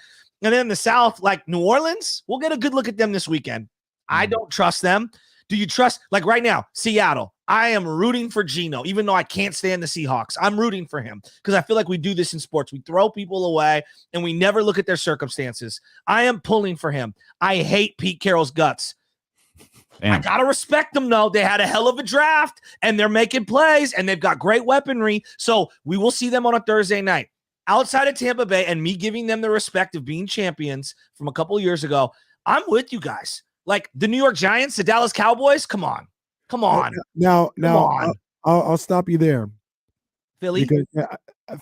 And then the South, like New Orleans, we'll get a good look at them this weekend. I don't trust them. Do you trust, like right now, Seattle? I am rooting for Geno, even though I can't stand the Seahawks. I'm rooting for him because I feel like we do this in sports. We throw people away and we never look at their circumstances. I am pulling for him. I hate Pete Carroll's guts. Damn. I got to respect them, though. They had a hell of a draft and they're making plays and they've got great weaponry. So we will see them on a Thursday night. Outside of Tampa Bay and me giving them the respect of being champions from a couple of years ago, I'm with you guys. Like the New York Giants, the Dallas Cowboys, come on. Now, I'll stop you there. Philly? Because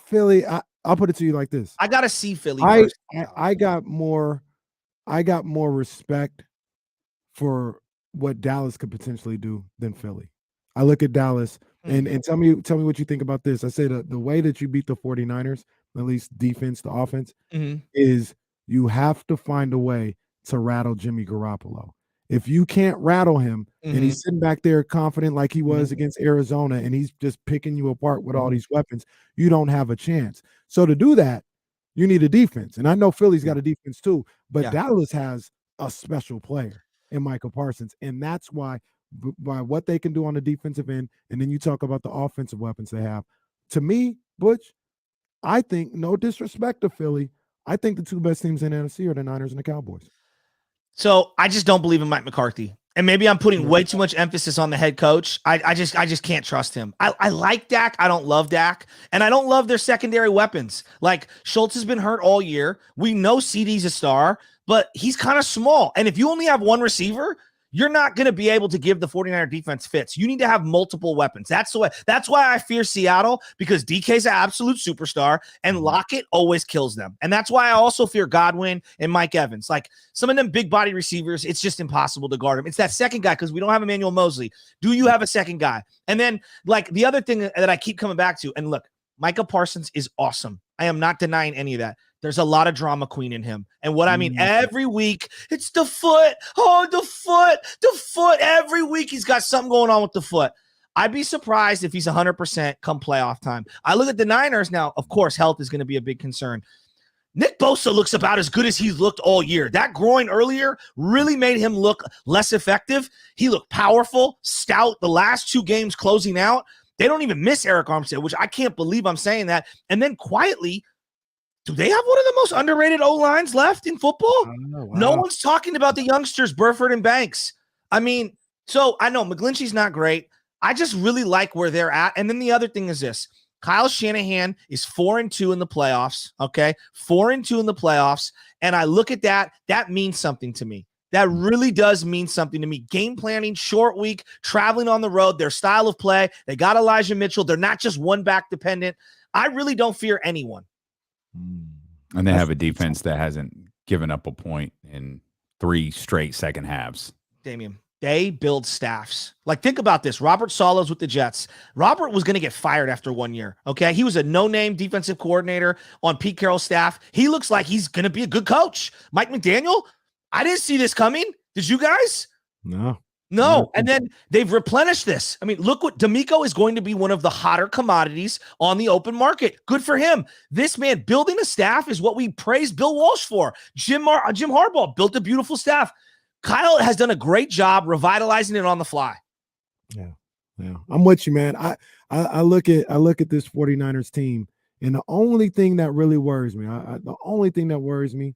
Philly, I'll put it to you like this. I got to see Philly. I got more respect for what Dallas could potentially do than Philly. I look at Dallas and tell me what you think about this. I say the way that you beat the 49ers, at least defense, the offense, is you have to find a way to rattle Jimmy Garoppolo. If you can't rattle him and Mhm. he's sitting back there confident like he was against Arizona and he's just picking you apart with all these weapons, you don't have a chance. So to do that, you need a defense. And I know Philly's got a defense too, but Yeah. Dallas has a special player in Michael Parsons. And that's why by what they can do on the defensive end, and then you talk about the offensive weapons they have. To me, Butch, I think, no disrespect to Philly, I think the two best teams in the NFC are the Niners and the Cowboys. So I just don't believe in Mike McCarthy. And maybe I'm putting way too much emphasis on the head coach. I just can't trust him. I like Dak. I don't love Dak. And I don't love their secondary weapons. Like Schultz has been hurt all year. We know CD's a star, but he's kind of small. And if you only have one receiver, you're not going to be able to give the 49er defense fits. You need to have multiple weapons. That's the way. That's why I fear Seattle, because DK's an absolute superstar and Lockett always kills them. And that's why I also fear Godwin and Mike Evans. Like some of them big body receivers, it's just impossible to guard them. It's that second guy because we don't have Emmanuel Mosley. Do you have a second guy? And then like the other thing that I keep coming back to, and look, Micah Parsons is awesome. I am not denying any of that. There's a lot of drama queen in him. And what I mean, every week, it's the foot. Oh, the foot. Every week, he's got something going on with the foot. I'd be surprised if he's 100% come playoff time. I look at the Niners now. Of course, health is going to be a big concern. Nick Bosa looks about as good as he's looked all year. That groin earlier really made him look less effective. He looked powerful, stout. The last two games closing out, they don't even miss Eric Armstead, which I can't believe I'm saying that. And then quietly, do they have one of the most underrated O-lines left in football? Wow. No one's talking about the youngsters, Burford and Banks. I mean, so I know McGlinchey's not great. I just really like where they're at. And then the other thing is this. Kyle Shanahan is 4-2 in the playoffs, okay? 4-2 in the playoffs. And I look at that. That means something to me. That really does mean something to me. Game planning, short week, traveling on the road, their style of play. They got Elijah Mitchell. They're not just one back dependent. I really don't fear anyone. And they have a defense that hasn't given up a point in 3 straight second halves. Damian, they build staffs. Like, think about this. Robert Sala's with the Jets. Robert was going to get fired after 1 year, okay? He was a no-name defensive coordinator on Pete Carroll's staff. He looks like he's going to be a good coach. Mike McDaniel, I didn't see this coming. Did you guys? No. And then they've replenished this. I mean, look what D'Amico is going to be, one of the hotter commodities on the open market. Good for him. This man building a staff is what we praised Bill Walsh for. Jim Harbaugh built a beautiful staff. Kyle has done a great job revitalizing it on the fly. Yeah. I'm with you, man. I look at this 49ers team, and the only thing that really worries me,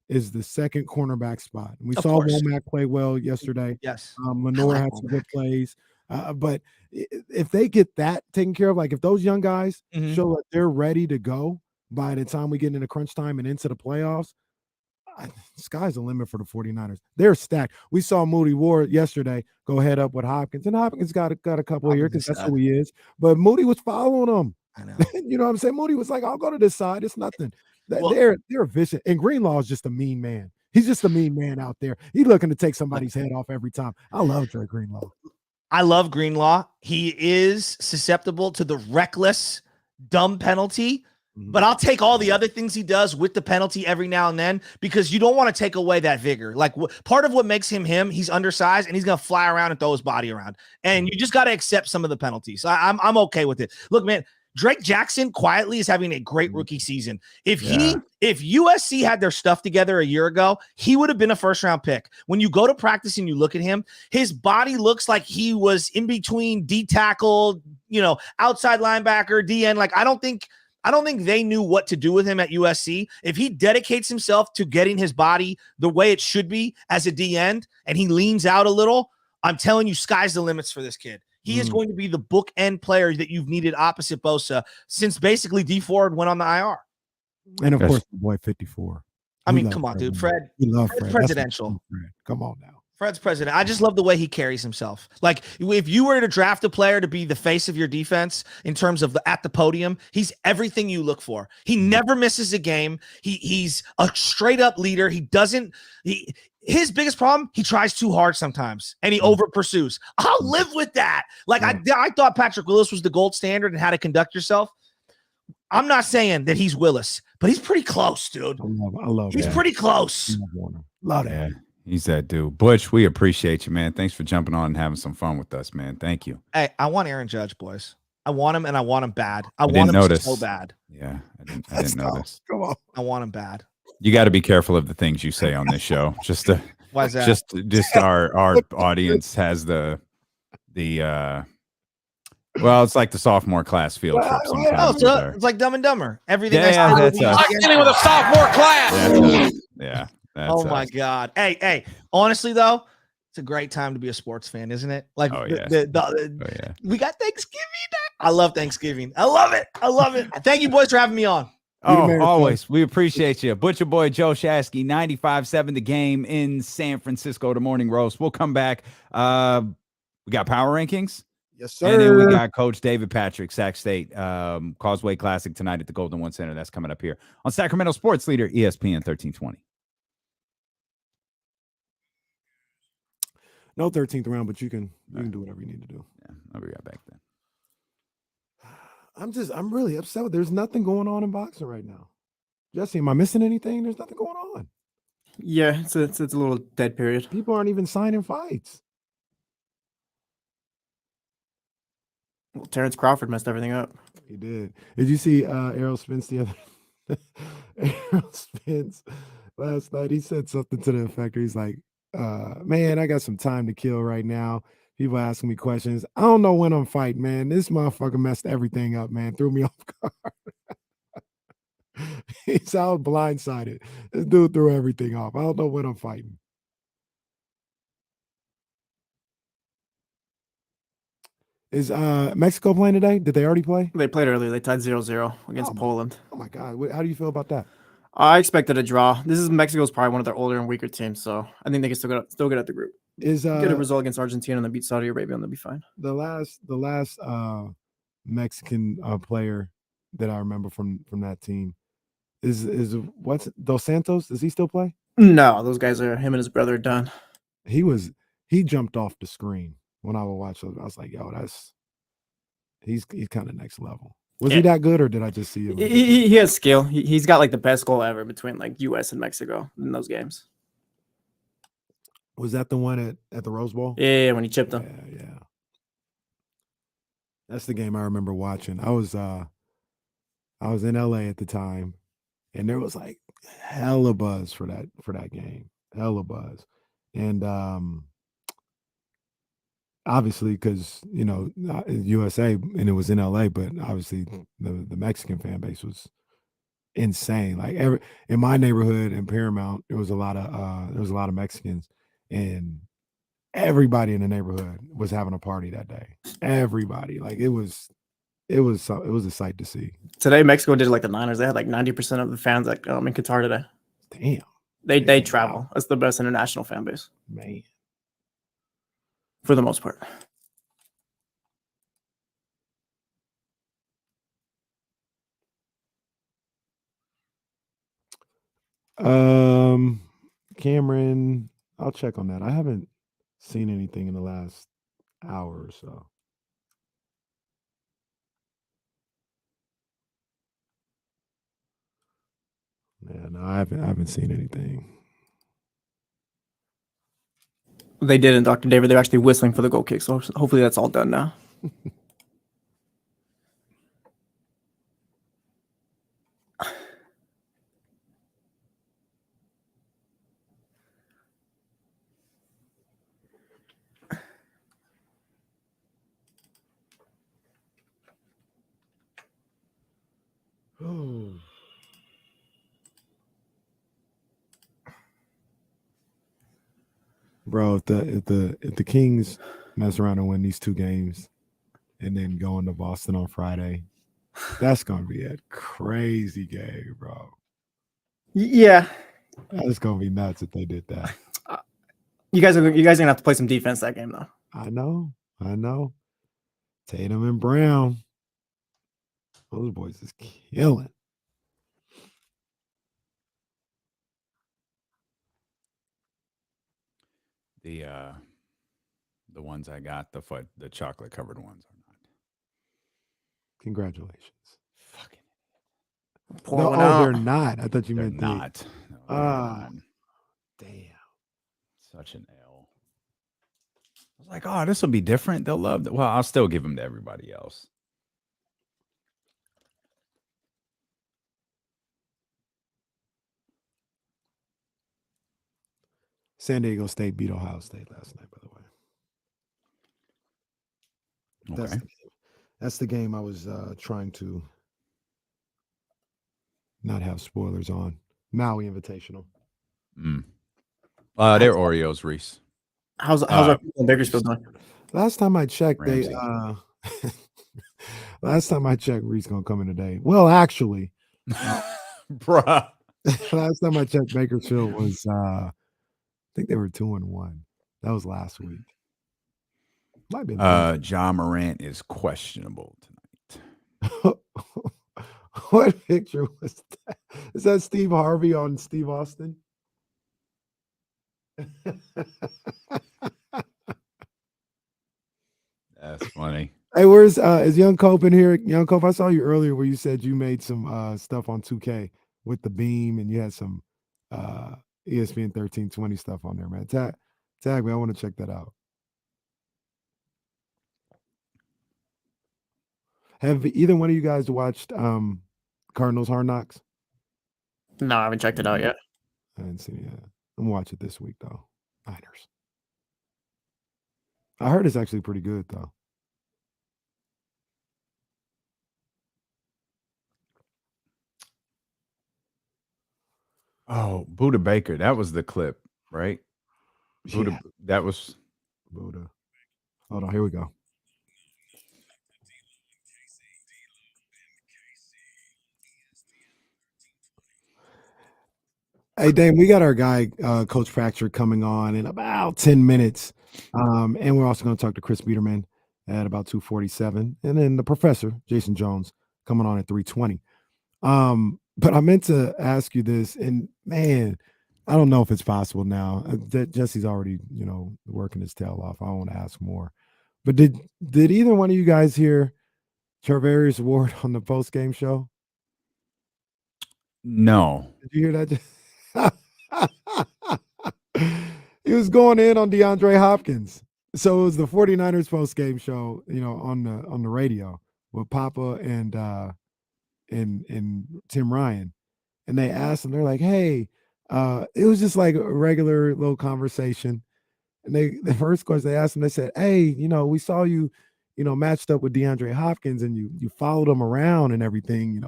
is the second cornerback spot. And we saw Womack play well yesterday. Yes. Lenore had some good plays. But if they get that taken care of, like if those young guys show that they're ready to go by the time we get into crunch time and into the playoffs, sky's the limit for the 49ers. They're stacked. We saw Moody Ward yesterday go head up with Hopkins, and Hopkins got a couple of here because that's who he is. But Moody was following him. I know. You know what I'm saying? Moody was like, I'll go to this side. It's nothing. They're vicious. And Greenlaw is just a mean man. He's just a mean man out there. He's looking to take somebody's head off every time. I love Dre Greenlaw. I love Greenlaw. He is susceptible to the reckless, dumb penalty, but I'll take all the other things he does with the penalty every now and then, because you don't want to take away that vigor. Like part of what makes him, he's undersized and he's going to fly around and throw his body around. And you just got to accept some of the penalties. I'm okay with it. Look, man, Drake Jackson quietly is having a great rookie season. If USC had their stuff together a year ago, he would have been a first-round pick. When you go to practice and you look at him, his body looks like he was in between D tackle, outside linebacker, DN. Like I don't think they knew what to do with him at USC. If he dedicates himself to getting his body the way it should be as a D end and he leans out a little, I'm telling you, sky's the limits for this kid. He is going to be the bookend player that you've needed opposite Bosa since basically D Ford went on the IR. And of course, the boy 54. I mean, come on, dude. Fred. We love Fred's Fred. presidential. Come on now. Fred's president. I just love the way he carries himself. Like if you were to draft a player to be the face of your defense in terms of at the podium, he's everything you look for. He never misses a game. He's a straight up leader. His biggest problem, he tries too hard sometimes and he over pursues. I'll live with that. Like I thought Patrick Willis was the gold standard and how to conduct yourself. I'm not saying that he's Willis, but he's pretty close, dude. I love He's pretty close. Love that. He's that dude. Butch, we appreciate you, man. Thanks for jumping on and having some fun with us, man. Thank you. Hey, I want Aaron Judge, boys. I want him, and I want him bad. I didn't want him notice. so bad. Yeah, I didn't Let's go. notice. Come on. I want him bad. You got to be careful of the things you say on this show. Why is that? Just our audience has the well, it's like the sophomore class field trip sometimes. It's like Dumb and Dumber. Everything I Yeah, say that's us. like getting with a sophomore class. Yeah. Oh my God. Hey. Honestly though, it's a great time to be a sports fan, isn't it? Like we got Thanksgiving. I love Thanksgiving. I love it. Thank you, boys, for having me on. Oh, always. We appreciate you. Butcher Boy Joe Shasky, 95.7 The Game in San Francisco, the Morning Roast. We'll come back. We got power rankings. Yes, sir. And then we got Coach David Patrick, Sac State, Causeway Classic tonight at the Golden One Center. That's coming up here on Sacramento Sports Leader, ESPN 1320. No 13th round, but you can do whatever you need to do. Yeah, I'll be right back then. I'm really upset. There's nothing going on in boxing right now. Jesse, am I missing anything? There's nothing going on. Yeah, it's a little dead period. People aren't even signing fights. Well, Terrence Crawford messed everything up. He did. Did you see Errol Spence the other? Errol Spence last night. He said something to the effect. He's like, "Man, I got some time to kill right now. People asking me questions. I don't know when I'm fighting, man. This motherfucker messed everything up, man. Threw me off guard." He's out blindsided. This dude threw everything off. I don't know when I'm fighting. Is Mexico playing today? Did they already play? They played earlier. They tied 0-0 against Poland. Oh my God. How do you feel about that? I expected a draw. Mexico's probably one of their older and weaker teams, so I think they can still get at the group. Get a result against Argentina and then beat Saudi Arabia and they'll be fine. The last Mexican player that I remember from that team is what's Dos Santos? Does he still play? No, those guys are him and his brother are done. He jumped off the screen when I would watch. I was like, yo, he's kind of next level. Was he that good, or did I just see him? He has skill. He's got like the best goal ever between like U.S. and Mexico in those games. Was that the one at the Rose Bowl? Yeah, when he chipped them. Yeah. That's the game I remember watching. I was in LA at the time, and there was like hella buzz for that game. Hella buzz. And obviously, because USA and it was in LA, but obviously the Mexican fan base was insane. Like in my neighborhood in Paramount, there was a lot of Mexicans, and everybody in the neighborhood was having a party that day. Everybody, like it was a sight to see. Today, Mexico did like the Niners. They had like 90% of the fans in Qatar today. Damn. They travel. Wow. That's the best international fan base. Man. For the most part. Cameron, I'll check on that. I haven't seen anything in the last hour or so. Yeah, no, I haven't seen anything. They didn't, Dr. David. They're actually whistling for the goal kick, so hopefully that's all done now. Bro, if the Kings mess around and win these two games and then go into Boston on Friday, that's gonna be a crazy game, bro. Yeah, that's gonna be nuts if they did that. You guys are gonna have to play some defense that game, though. I know. Tatum and Brown, those boys is killing. The ones I got, the chocolate covered ones are not. Congratulations. Fucking they're not. I thought you meant not. Damn. Such an L. I was like, oh, this will be different. They'll love it. Well, I'll still give them to everybody else. San Diego State beat Ohio State last night, by the way. Okay. That's the game I was trying to not have spoilers on. Maui Invitational. They're Oreos, Reese. How's our people in Bakersfield doing? Last time I checked, Ramsey. last time I checked, Reese gonna come in today. Well, actually, Bruh. last time I checked, Bakersfield was I think they were 2-1. That was last week. Might be. John Morant is questionable tonight. What picture was that? Is that Steve Harvey on Steve Austin? That's funny. Hey, where's is Young Cope in here? Young Cope, I saw you earlier where you said you made some stuff on 2K with the beam and you had some ESPN 1320 stuff on there, man. Tag me. I want to check that out. Have either one of you guys watched Cardinals Hard Knocks? No, I haven't checked it out yet. I haven't seen it yet. I'm gonna watch it this week though. Niners. I heard it's actually pretty good though. Oh, Buddha Baker. That was the clip, right? Buddha, Yeah. That was Buddha. Hold on, here we go. Hey, Dame, we got our guy, Coach Fracture, coming on in about 10 minutes. And we're also going to talk to Chris Biderman at about 2:47. And then the professor, Jason Jones, coming on at 3:20. But I meant to ask you this, and man, I don't know if it's possible now. Jesse's already, working his tail off. I don't want to ask more. But did either one of you guys hear Charvarious Ward on the post-game show? no. Did you hear that? He was going in on DeAndre Hopkins. So it was the 49ers post-game show, on the radio with Papa and Tim Ryan. And they asked him, they're like, hey, it was just like a regular little conversation. And the first question they asked him, they said, hey, we saw you, matched up with DeAndre Hopkins and you followed him around and everything.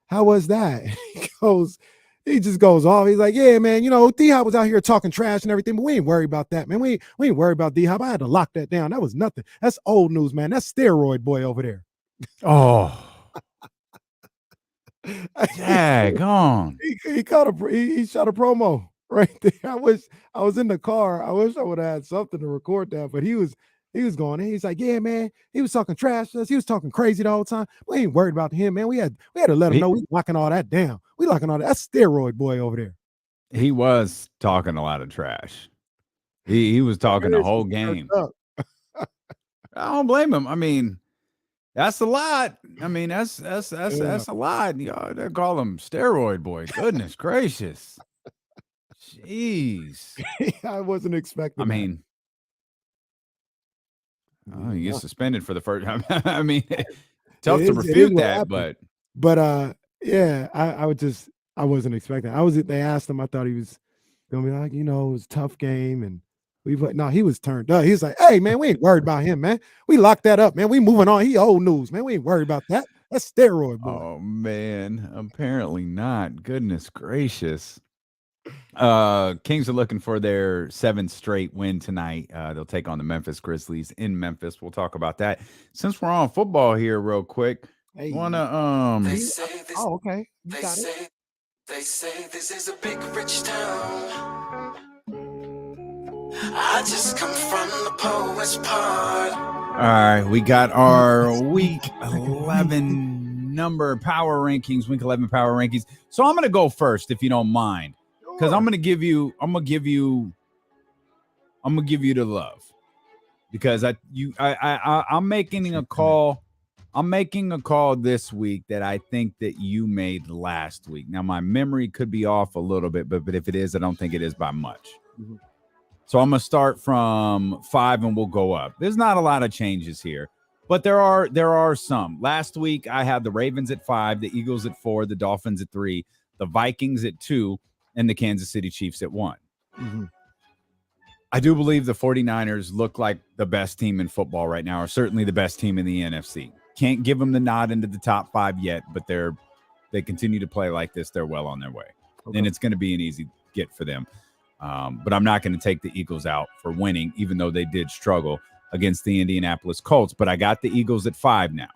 How was that? He just goes off. He's like, yeah, man, D-Hop was out here talking trash and everything, but we ain't worried about that, man. We ain't worried about D-Hop. I had to lock that down. That was nothing. That's old news, man. That's steroid boy over there. Oh. Dag on. He shot a promo right there. I was in the car. I wish I would have had something to record that, but he was going in. He's like, yeah, man. He was talking trash to us. He was talking crazy the whole time. We ain't worried about him, man. We had to let him know we locking all that down. We locking all that. That's steroid boy over there. He was talking a lot of trash. He was talking the whole game. I don't blame him. I mean, that's a lot. I mean, that's a lot. They call him steroid boy. Goodness gracious. Jeez. I wasn't expecting. I mean, he gets suspended for the first time. I mean, tough to refute that, but yeah, I wasn't expecting. They asked him. I thought he was gonna be like, it was a tough game, and he was turned up. He's like, hey man, we ain't worried about him, man. We locked that up, man. We moving on. He old news, man. We ain't worried about that. That's steroid boy. Oh man, apparently not. Goodness gracious. Kings are looking for their 7th straight win tonight. They'll take on the Memphis Grizzlies in Memphis. We'll talk about that. Since we're on football here real quick, wanna okay. You got it. They say this is a big rich town. I just come from the poet's part. All right, we got our week 11 number power rankings, week 11 power rankings. So I'm gonna go first if you don't mind. Because I'm gonna give you the love, because I'm making a call. I'm making a call this week that I think that you made last week. Now my memory could be off a little bit, but if it is, I don't think it is by much. So I'm going to start from 5 and we'll go up. There's not a lot of changes here, but there are some. Last week, I had the Ravens at 5, the Eagles at 4, the Dolphins at 3, the Vikings at 2, and the Kansas City Chiefs at 1. Mm-hmm. I do believe the 49ers look like the best team in football right now, or certainly the best team in the NFC. Can't give them the nod into the top 5 yet, but they continue to play like this. They're well on their way. Okay. And it's going to be an easy get for them. But I'm not going to take the Eagles out for winning, even though they did struggle against the Indianapolis Colts. But I got the Eagles at 5 now.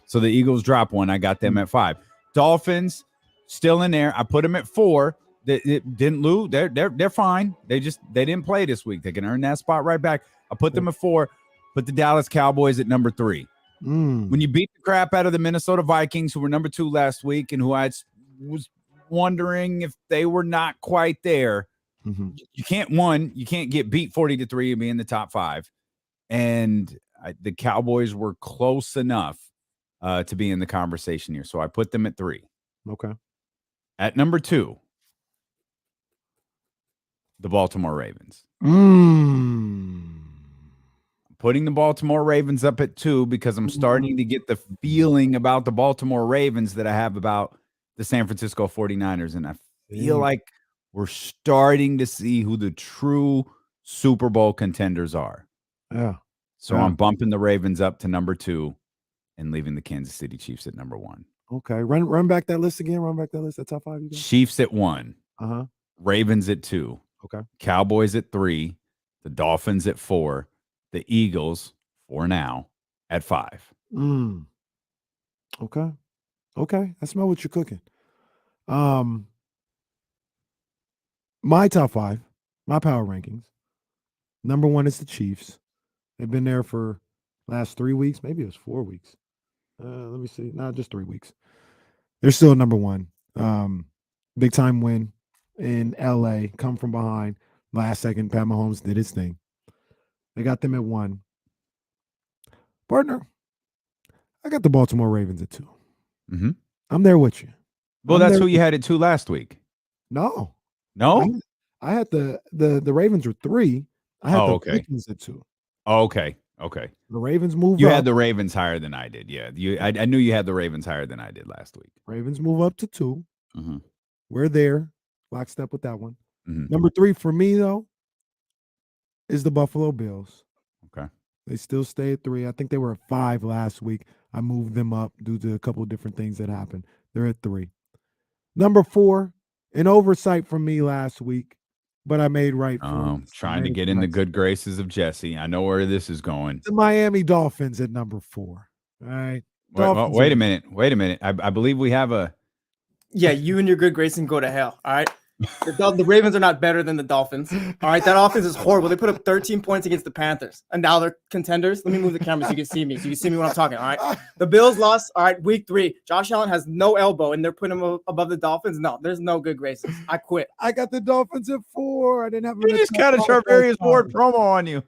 So the Eagles drop 1. I got them at 5. Dolphins still in there. I put them at 4. They didn't lose. They're fine. They didn't play this week. They can earn that spot right back. I put them at 4. Put the Dallas Cowboys at number 3. When you beat the crap out of the Minnesota Vikings, who were number 2 last week, and who I was wondering if they were not quite there, you can't get beat 40-3 and be in the top 5. And the Cowboys were close enough to be in the conversation here, so I put them at 3. Okay. At number 2. The Baltimore Ravens. Putting the Baltimore Ravens up at 2 because I'm starting to get the feeling about the Baltimore Ravens that I have about the San Francisco 49ers. And I feel like we're starting to see who the true Super Bowl contenders are. Yeah. So I'm bumping the Ravens up to number 2 and leaving the Kansas City Chiefs at number 1. Okay. Run back that list again. Run back that list. That top 5 you got? Chiefs at 1. Ravens at 2. Okay. Cowboys at 3. The Dolphins at 4. The Eagles, for now, at 5. Okay. I smell what you're cooking. My top 5, my power rankings. Number 1 is the Chiefs. They've been there for last 3 weeks. Maybe it was 4 weeks. Let me see. No, just 3 weeks. They're still number 1. Big time win in LA. Come from behind. Last second, Pat Mahomes did his thing. I got them at 1. Partner, I got the Baltimore Ravens at 2. I'm there with you. Well, that's who you had at 2 last week. No. I had the Ravens were 3. I had the Vikings at 2. Oh, okay. The Ravens moved You up. had the Ravens higher than I did. Yeah. I knew you had the Ravens higher than I did last week. Ravens move up to 2. We're there. Lockstep with that one. Mm-hmm. Number 3 for me, though, is the Buffalo Bills. Okay. They still stay at 3. I think they were at 5 last week. I moved them up due to a couple of different things that happened. They're at 3. Number 4, an oversight from me last week, but I made right for trying to get in the good graces of Jesse. I know where this is going. The Miami Dolphins at number 4. All right. Wait a minute. I believe we have a. Yeah, you and your good grace can go to hell. All right. The Ravens are not better than the Dolphins. All right. That offense is horrible. They put up 13 points against the Panthers, and now they're contenders. Let me move the camera so you can see me. So you can see me when I'm talking. All right. The Bills lost. All right. Week 3. Josh Allen has no elbow, and they're putting him above the Dolphins. No, there's no good graces. I quit. I got the Dolphins at 4. I didn't have. He just got a Charvarious Ward promo on you.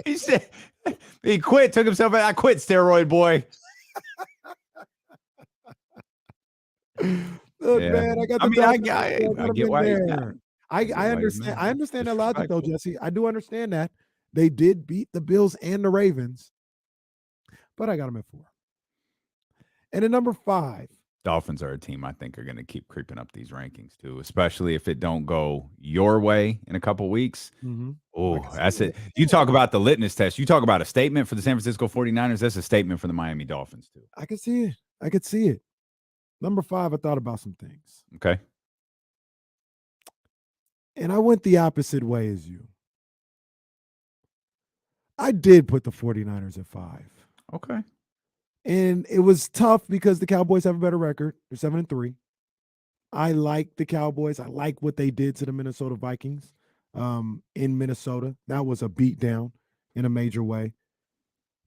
He said he quit. Took himself out. I quit, steroid boy. Look, man, I got the I get why he's got. I understand. I understand that logic, though, Jesse. I do understand that they did beat the Bills and the Ravens, but I got them at 4. And at number 5, Dolphins are a team I think are going to keep creeping up these rankings too, especially if it don't go your way in a couple weeks. Oh, that's it. You talk about the litmus test. You talk about a statement for the San Francisco 49ers. That's a statement for the Miami Dolphins too. I could see it. I could see it. Number 5, I thought about some things. Okay. And I went the opposite way as you. I did put the 49ers at 5. Okay. And it was tough because the Cowboys have a better record. They're 7-3. I like the Cowboys. I like what they did to the Minnesota Vikings in Minnesota. That was a beatdown in a major way.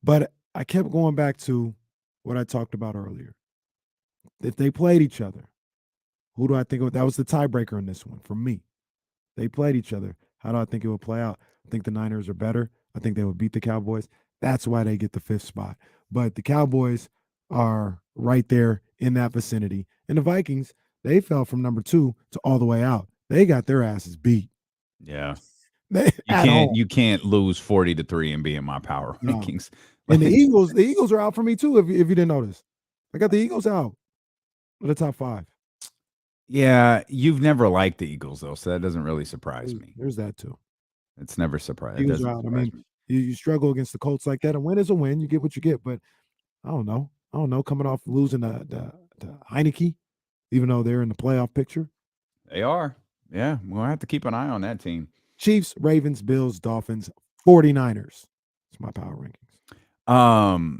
But I kept going back to what I talked about earlier. If they played each other, who do I think that was the tiebreaker in this one for me? They played each other. How do I think it would play out? I think the Niners are better. I think they would beat the Cowboys. That's why they get the 5th spot. But the Cowboys are right there in that vicinity. And the Vikings, they fell from number 2 to all the way out. They got their asses beat. Yeah. You can't lose 40-3 and be in my power No. rankings. And the Eagles are out for me too. If you didn't notice, I got the Eagles out of the top 5. Yeah, you've never liked the Eagles though, so that doesn't really surprise me. There's that too. It's never surprised. Eagles are out. I mean, you struggle against the Colts like that. A win is a win. You get what you get. But I don't know. Coming off losing the Heineke, even though they're in the playoff picture. They are. Yeah, we'll have to keep an eye on that team. Chiefs, Ravens, Bills, Dolphins, 49ers. It's my power rankings.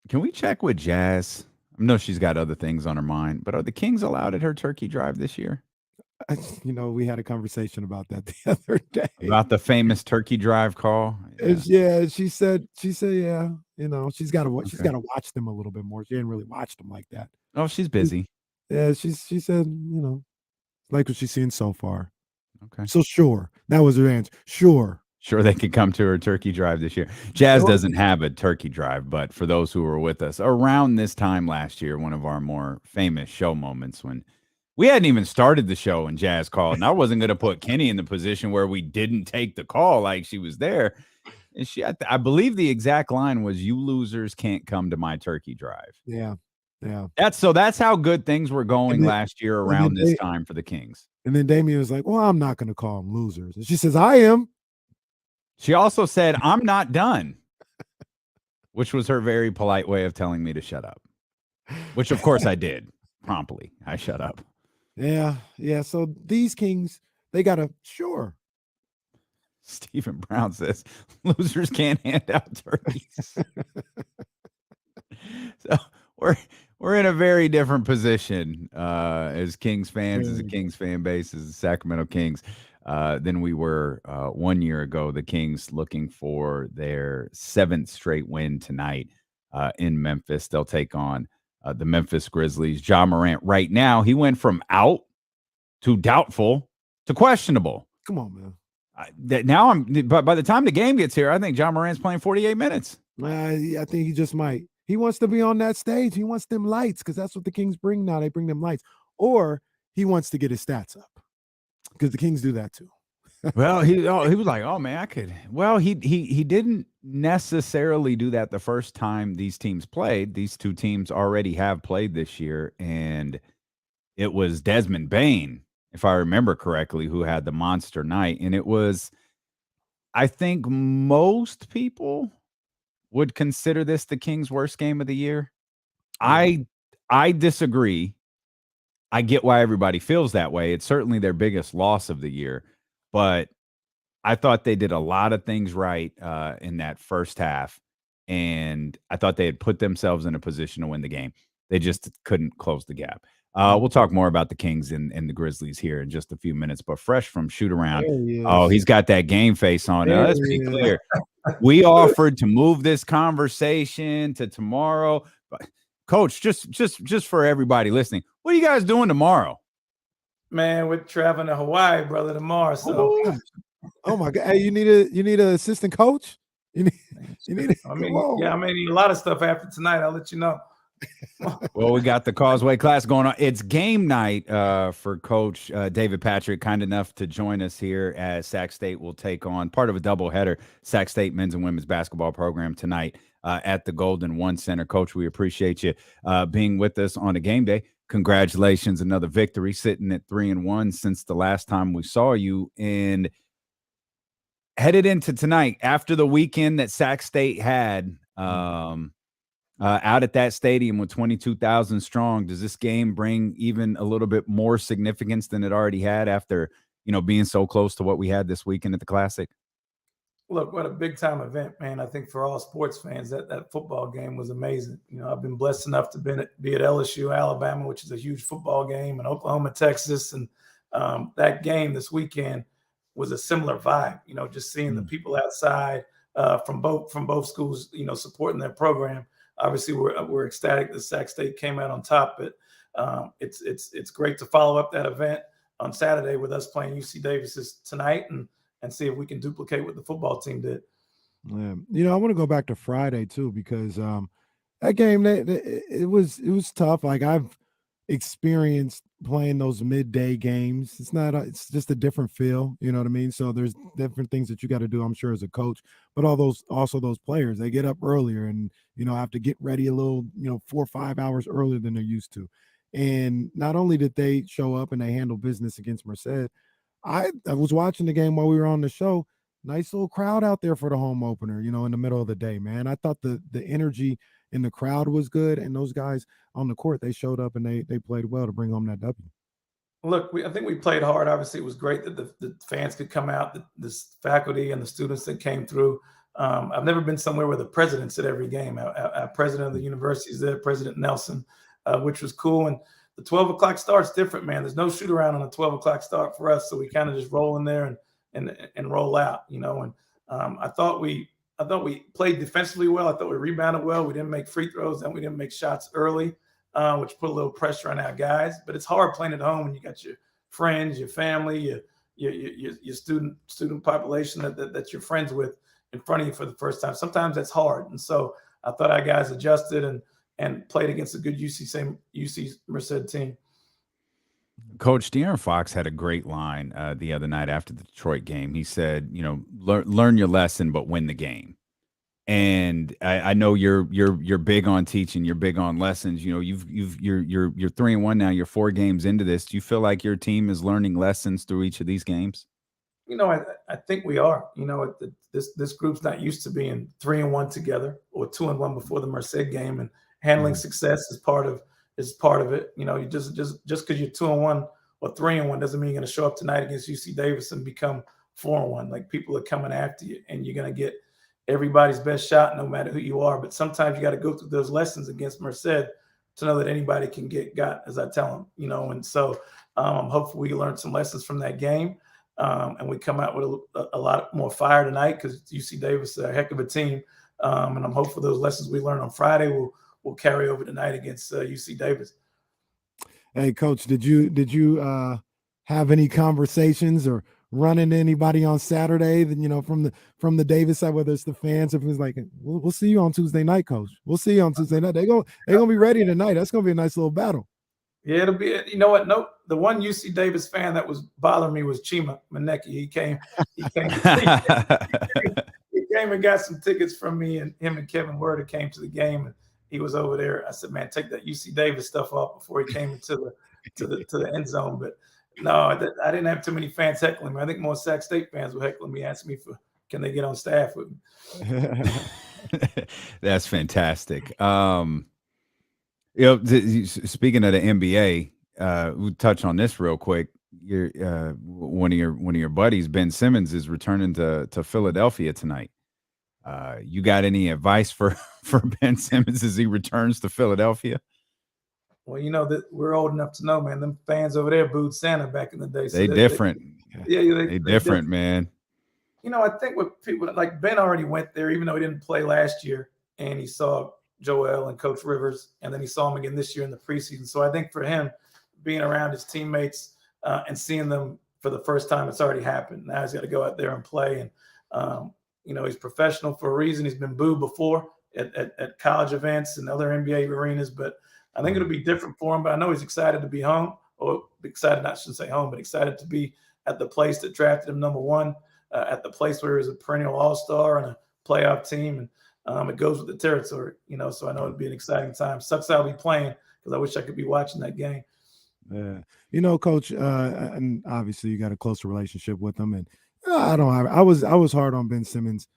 Can we check with Jazz? I know she's got other things on her mind, but are the Kings allowed at her turkey drive this year? We had a conversation about that the other day. About the famous turkey drive call? Yeah, she said, yeah, she's got to watch them a little bit more. She didn't really watch them like that. Oh, she's busy. Yeah, she said, like what she's seen so far. Okay. So sure. That was her answer. Sure they could come to her turkey drive this year. Jazz doesn't have a turkey drive, but for those who were with us around this time last year, one of our more famous show moments when we hadn't even started the show and Jazz called, and I wasn't going to put Kenny in the position where we didn't take the call like she was there. And I believe the exact line was, "You losers can't come to my turkey drive." Yeah. That's how good things were going last year around this time for the Kings. And then Damian was like, "Well, I'm not going to call them losers." And she says, "I am." She also said, "I'm not done," which was her very polite way of telling me to shut up, which of course I did promptly. I shut up. Yeah. So these Kings, they got to sure. Stephen Brown says losers can't hand out turkeys. So we're in a very different position as Kings fans, as a Kings fan base, as the Sacramento Kings, than we were 1 year ago. The Kings looking for their 7th straight win tonight in Memphis. They'll take on the Memphis Grizzlies. Ja Morant right now, he went from out to doubtful to questionable. Come on, man. But by the time the game gets here, I think Ja Morant's playing 48 minutes. I think he just might. He wants to be on that stage. He wants them lights because that's what the Kings bring now. They bring them lights. Or he wants to get his stats up because the Kings do that too. Well, he was like, "Oh man, I could." Well, he didn't necessarily do that the first time these teams played. These two teams already have played this year, and it was Desmond Bane, if I remember correctly, who had the monster night. And it was, I think most people would consider this the Kings' worst game of the year. I disagree. I get why everybody feels that way. It's certainly their biggest loss of the year, but I thought they did a lot of things right in that first half, and I thought they had put themselves in a position to win the game. They just couldn't close the gap. We'll talk more about the Kings and the Grizzlies here in just a few minutes, but fresh from shoot around. Oh, he's got that game face on. Now, let's be clear. We offered to move this conversation to tomorrow, but Coach, just for everybody listening, what are you guys doing tomorrow? Man, we're traveling to Hawaii, brother, tomorrow. So, oh my God, hey, you need an assistant coach? You need. I mean, a lot of stuff after tonight. I'll let you know. Well, we got the Causeway Class going on. It's game night for Coach David Patrick, kind enough to join us here as Sac State will take on part of a doubleheader Sac State men's and women's basketball program tonight at the Golden One Center. Coach, we appreciate you being with us on a game day. Congratulations, another victory, sitting at 3-1 since the last time we saw you. And headed into tonight, after the weekend that Sac State had out at that stadium with 22,000 strong, does this game bring even a little bit more significance than it already had after, being so close to what we had this weekend at the Classic? Look, what a big time event, man. I think for all sports fans, that football game was amazing. I've been blessed enough to be at LSU, Alabama, which is a huge football game, and Oklahoma, Texas. And that game this weekend was a similar vibe, just seeing the people outside from both schools, supporting their program. Obviously, we're ecstatic that Sac State came out on top, but it's great to follow up that event on Saturday with us playing UC Davis tonight and see if we can duplicate what the football team did. Yeah. I want to go back to Friday too, because that game, it was tough. Like I've experienced playing those midday games. It's just a different feel, you know what I mean? So there's different things that you got to do, I'm sure, as a coach, but those players, they get up earlier and, have to get ready a little, 4 or 5 hours earlier than they're used to. And not only did they show up and they handle business against Merced, I was watching the game while we were on the show. Nice little crowd out there for the home opener, in the middle of the day, man. I thought the energy in the crowd was good, and those guys on the court, they showed up and they played well to bring home that W. Look, I think we played hard. Obviously, it was great that the fans could come out, the faculty and the students that came through. I've never been somewhere where the president's at every game. Our president of the university is there, President Nelson, which was cool. And the 12 o'clock start's different, man. There's no shoot around on a 12 o'clock start for us, so we kind of just roll in there and roll out, And I thought we played defensively well. I thought we rebounded well. We didn't make free throws, and we didn't make shots early, which put a little pressure on our guys. But it's hard playing at home when you got your friends, your family, your student population that you're friends with in front of you for the first time. Sometimes that's hard. And so I thought our guys adjusted and played against a good UC Merced team. Coach De'Aaron Fox had a great line the other night after the Detroit game. He said, learn your lesson, but win the game. And I know you're big on teaching. You're big on lessons. You're 3-1 now. You're 4 games into this. Do you feel like your team is learning lessons through each of these games? I think we are. This group's not used to being 3-1 together or 2-1 before the Merced game, and handling success is part of it. You just because you're 2-1 or 3-1 doesn't mean you're going to show up tonight against UC Davis and become 4-1. Like, people are coming after you, and you're going to get everybody's best shot no matter who you are. But sometimes you got to go through those lessons against Merced to know that anybody can get got, as I tell them. And so hopefully we learn some lessons from that game. And we come out with a lot more fire tonight because UC Davis is a heck of a team. And I'm hopeful those lessons we learned on Friday will carry over tonight against UC Davis. Hey, Coach, did you have any conversations or run into anybody on Saturday that, from the Davis side, whether it's the fans, if it was like, we'll see you on Tuesday night, Coach. We'll see you on Tuesday night. They're gonna be ready tonight. That's gonna be a nice little battle. Yeah, it'll be. You know what? Nope. The one UC Davis fan that was bothering me was Chima Maneki. He came and got some tickets from me, and him and Kevin Werder came to the game, and he was over there. I said, man, take that UC Davis stuff off before he came into the end zone. But no, I didn't have too many fans heckling me. I think more Sac State fans were heckling me, asking me can they get on staff with me. That's fantastic. Speaking of the NBA, we'll touch on this real quick. One of your buddies, Ben Simmons, is returning to Philadelphia tonight. You got any advice for Ben Simmons as he returns to Philadelphia? Well, that we're old enough to know, man. Them fans over there booed Santa back in the day. So they different. They different, man. I think with people like Ben already went there, even though he didn't play last year, and he saw Joel and Coach Rivers, and then he saw him again this year in the preseason. So I think for him, being around his teammates and seeing them for the first time, it's already happened. Now he's got to go out there and play. And, he's professional for a reason. He's been booed before at college events and other NBA arenas, but I think it'll be different for him. But I know he's excited to be home, or excited, I shouldn't say home, but excited to be at the place that drafted him number 1, at the place where he's a perennial all-star and a playoff team. And it goes with the territory, so I know it'll be an exciting time. Sucks I'll be playing because I wish I could be watching that game. Yeah. Coach, and obviously you got a closer relationship with him, and I was hard on Ben Simmons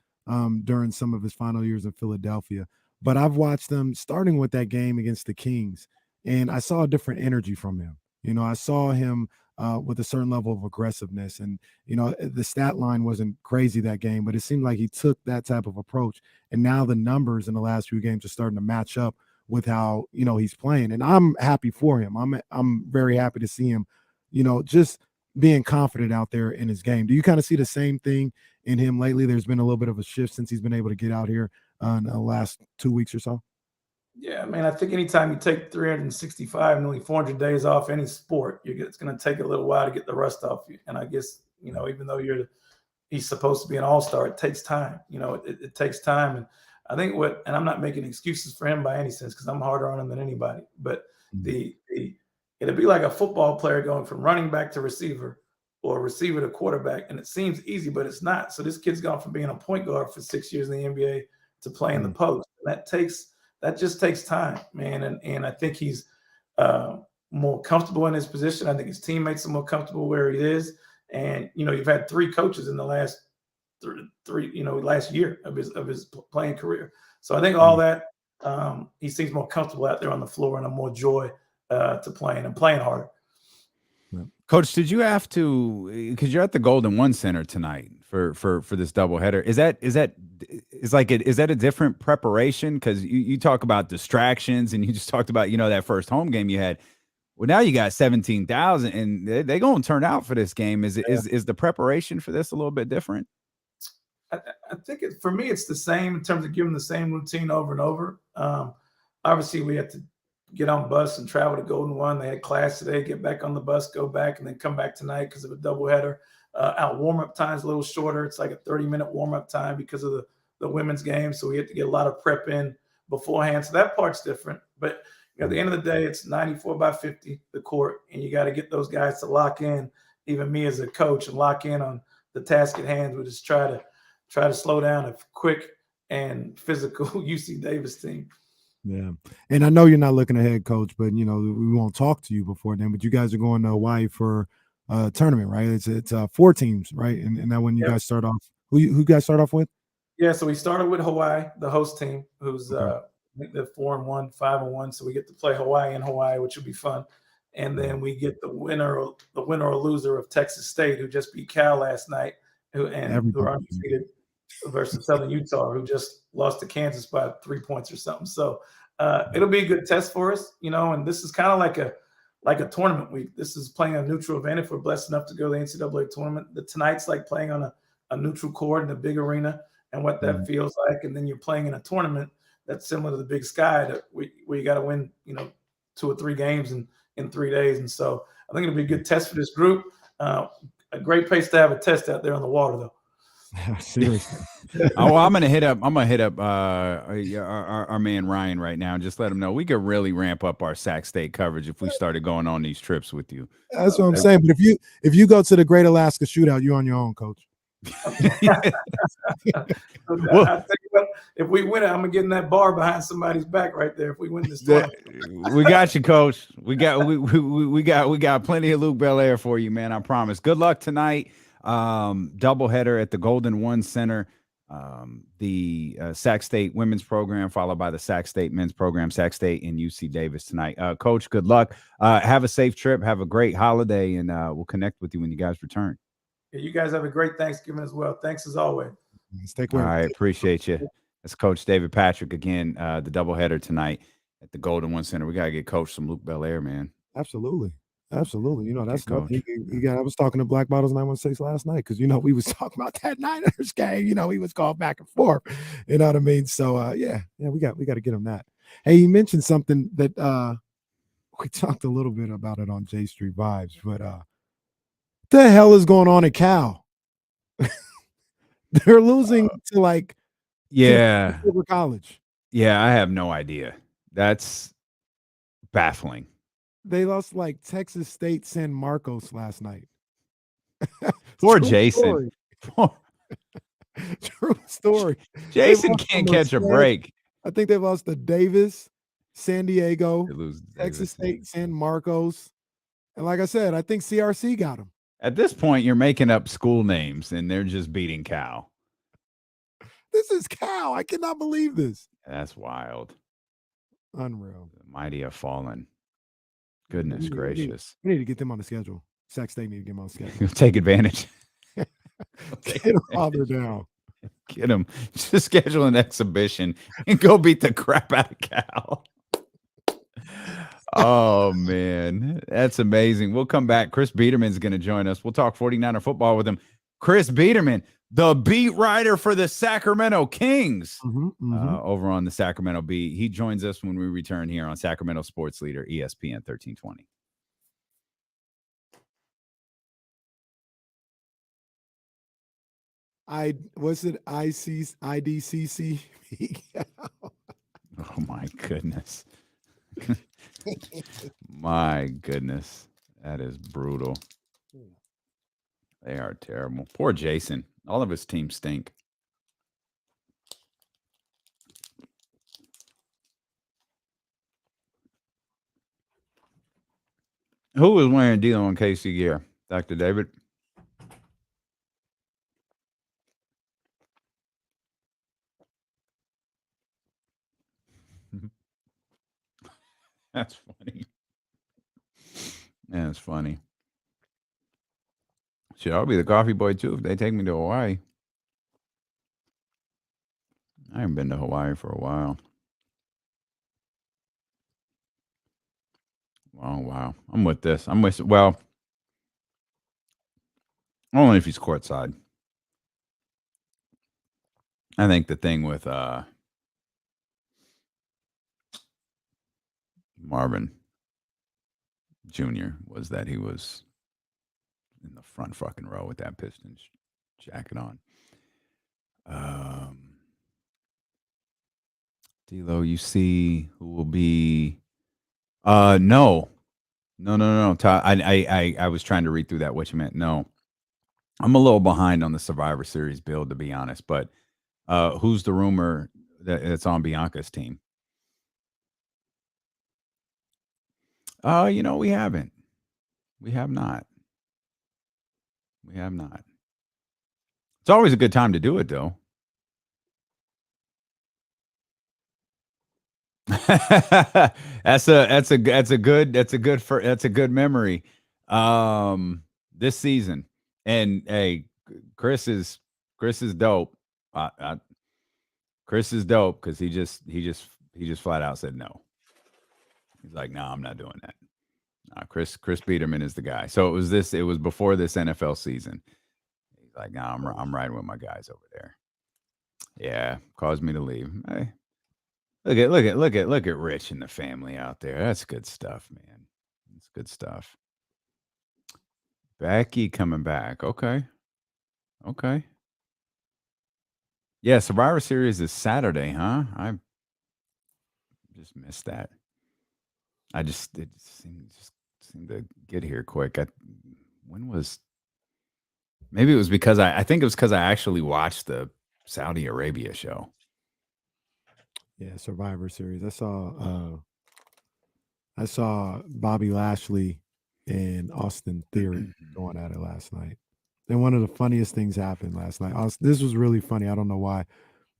during some of his final years in Philadelphia, but I've watched them starting with that game against the Kings, and I saw a different energy from him. I saw him with a certain level of aggressiveness, and the stat line wasn't crazy that game, but it seemed like he took that type of approach, and now the numbers in the last few games are starting to match up with how he's playing, and I'm happy for him. I'm very happy to see him just being confident out there in his game. Do you kind of see the same thing in him lately? There's been a little bit of a shift since he's been able to get out here in the last 2 weeks or so. Yeah, man, I think anytime you take 365, nearly 400 days off any sport, it's going to take a little while to get the rust off you. And I guess, even though he's supposed to be an all-star, it takes time. It takes time. And I think and I'm not making excuses for him by any sense, because I'm harder on him than anybody, but the it'd be like a football player going from running back to receiver or receiver to quarterback. And it seems easy, but it's not. So this kid's gone from being a point guard for 6 years in the NBA to playing the post. And that just takes time, man. And I think he's more comfortable in his position. I think his teammates are more comfortable where he is. And, you've had 3 coaches in the last last year of his playing career. So I think all that, he seems more comfortable out there on the floor and a more joy to playing and playing harder. Coach, did you have to, because you're at the Golden One Center tonight for this doubleheader? Is that a different preparation? Because you talk about distractions, and you just talked about that first home game you had. Well, now you got 17,000, and they're going to turn out for this game. Is the preparation for this a little bit different? I think for me, it's the same in terms of giving the same routine over and over. Obviously, we had to get on bus and travel to Golden One. They had class today, get back on the bus, go back, and then come back tonight because of a doubleheader. Our warm-up time is a little shorter. It's like a 30-minute warm-up time because of the women's game. So we had to get a lot of prep in beforehand. So that part's different. But at the end of the day, it's 94-50, the court, and you got to get those guys to lock in, even me as a coach, and lock in on the task at hand. We just try to slow down a quick and physical UC Davis team. Yeah. And I know you're not looking ahead, Coach, but, we won't talk to you before then. But you guys are going to Hawaii for a tournament, right? It's 4 teams, right? And that when you guys start off, who you guys start off with? Yeah, so we started with Hawaii, the host team, who's I think they're 4-1, 5-1. So we get to play Hawaii in Hawaii, which will be fun. And then we get the winner or loser of Texas State, who just beat Cal last night, who are undefeated, versus Southern Utah, who just lost to Kansas by 3 points or something. So it'll be a good test for us, and this is kind of like a tournament week. This is playing a neutral event if we're blessed enough to go to the NCAA tournament. Tonight's like playing on a neutral court in a big arena and what that feels like. And then you're playing in a tournament that's similar to the Big Sky where you got to win, 2 or 3 games in 3 days. And so I think it'll be a good test for this group. A great place to have a test out there on the water, though. Seriously. I'm gonna hit up our man Ryan right now and just let him know we could really ramp up our Sac State coverage if we started going on these trips with you. That's what I'm saying. But if you go to the Great Alaska Shootout, you're on your own, Coach. I tell you what, if we win it, I'm gonna get in that bar behind somebody's back right there. If we win this tournament, we got you, Coach. We got plenty of Luke Belair for you, man. I promise. Good luck tonight. Doubleheader at the Golden One Center. The Sac State women's program followed by the Sac State men's program. Sac State and UC Davis tonight. Coach, good luck. Have a safe trip. Have a great holiday, and we'll connect with you when you guys return. Yeah, you guys have a great Thanksgiving as well. Thanks as always. Take care. All right, appreciate you. That's Coach David Patrick again. The doubleheader tonight at the Golden One Center. We gotta get Coach some Luke Belair, man. Absolutely. Absolutely. That's Coach. I was talking to Black Bottles 916 last night because we was talking about that Niners game. He was going back and forth. You know what I mean? So we got to get him that. Hey, you mentioned something that we talked a little bit about it on J Street Vibes, but what the hell is going on at Cal? They're losing to Silver College. Yeah, I have no idea. That's baffling. They lost Texas State San Marcos last night. Poor Jason. True story. Jason can't catch a break. I think they've lost to Davis, San Diego, Texas State, San Marcos. And like I said, I think CRC got them. At this point, you're making up school names, and they're just beating Cal. This is Cal. I cannot believe this. That's wild. Unreal. The mighty have fallen. Goodness gracious. We need to get them on the schedule. Sac State need to get them on the schedule. Take advantage. Get them while they're down. Get them. Just schedule an exhibition and go beat the crap out of Cal. Oh, man. That's amazing. We'll come back. Chris Biderman's going to join us. We'll talk 49er football with him. Chris Biderman, the beat writer for the Sacramento Kings, over on the Sacramento beat. He joins us when we return here on Sacramento Sports Leader, ESPN 1320. IDCC? Oh, my goodness. My goodness. That is brutal. They are terrible. Poor Jason. All of his teams stink. Who was wearing a deal on KC gear? Dr. David? That's funny. That's funny. Shit, I'll be the coffee boy too if they take me to Hawaii. I haven't been to Hawaii for a while. Oh, wow. I'm with this. Well, only if he's courtside. I think the thing with Marvin Jr. was that he was in the front fucking row with that Pistons jacket on. D'Lo, you see who will be? No. I was trying to read through that. What you meant? No, I'm a little behind on the Survivor Series build, to be honest. But who's the rumor that's on Bianca's team? We haven't. We have not. We have not. It's always a good time to do it, though. that's a good memory. This season, and hey, Chris is dope. Chris is dope because he just flat out said no. He's like, no, I'm not doing that. Chris Biderman is the guy. So it was before this NFL season. He's like, no, I'm riding with my guys over there. Yeah, caused me to leave. Hey, look at Rich and the family out there. That's good stuff, man. That's good stuff. Becky coming back. Okay. Yeah, Survivor Series is Saturday, huh? I just missed that. It seemed to get here quick. Maybe it was because I think it was because I actually watched the Saudi Arabia show. Yeah, Survivor Series. I saw Bobby Lashley and Austin Theory going at it last night. And one of the funniest things happened last night. This was really funny. I don't know why,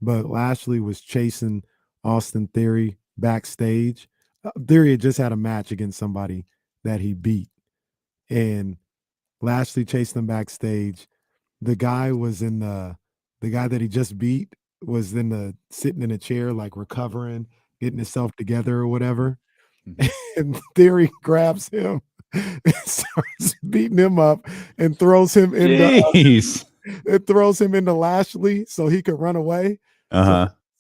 but Lashley was chasing Austin Theory backstage. Theory had just had a match against somebody that he beat, and Lashley chased him backstage. The guy that he just beat was sitting in a chair, like recovering, getting himself together or whatever. And Theory grabs him and starts beating him up and throws him into Lashley so he could run away.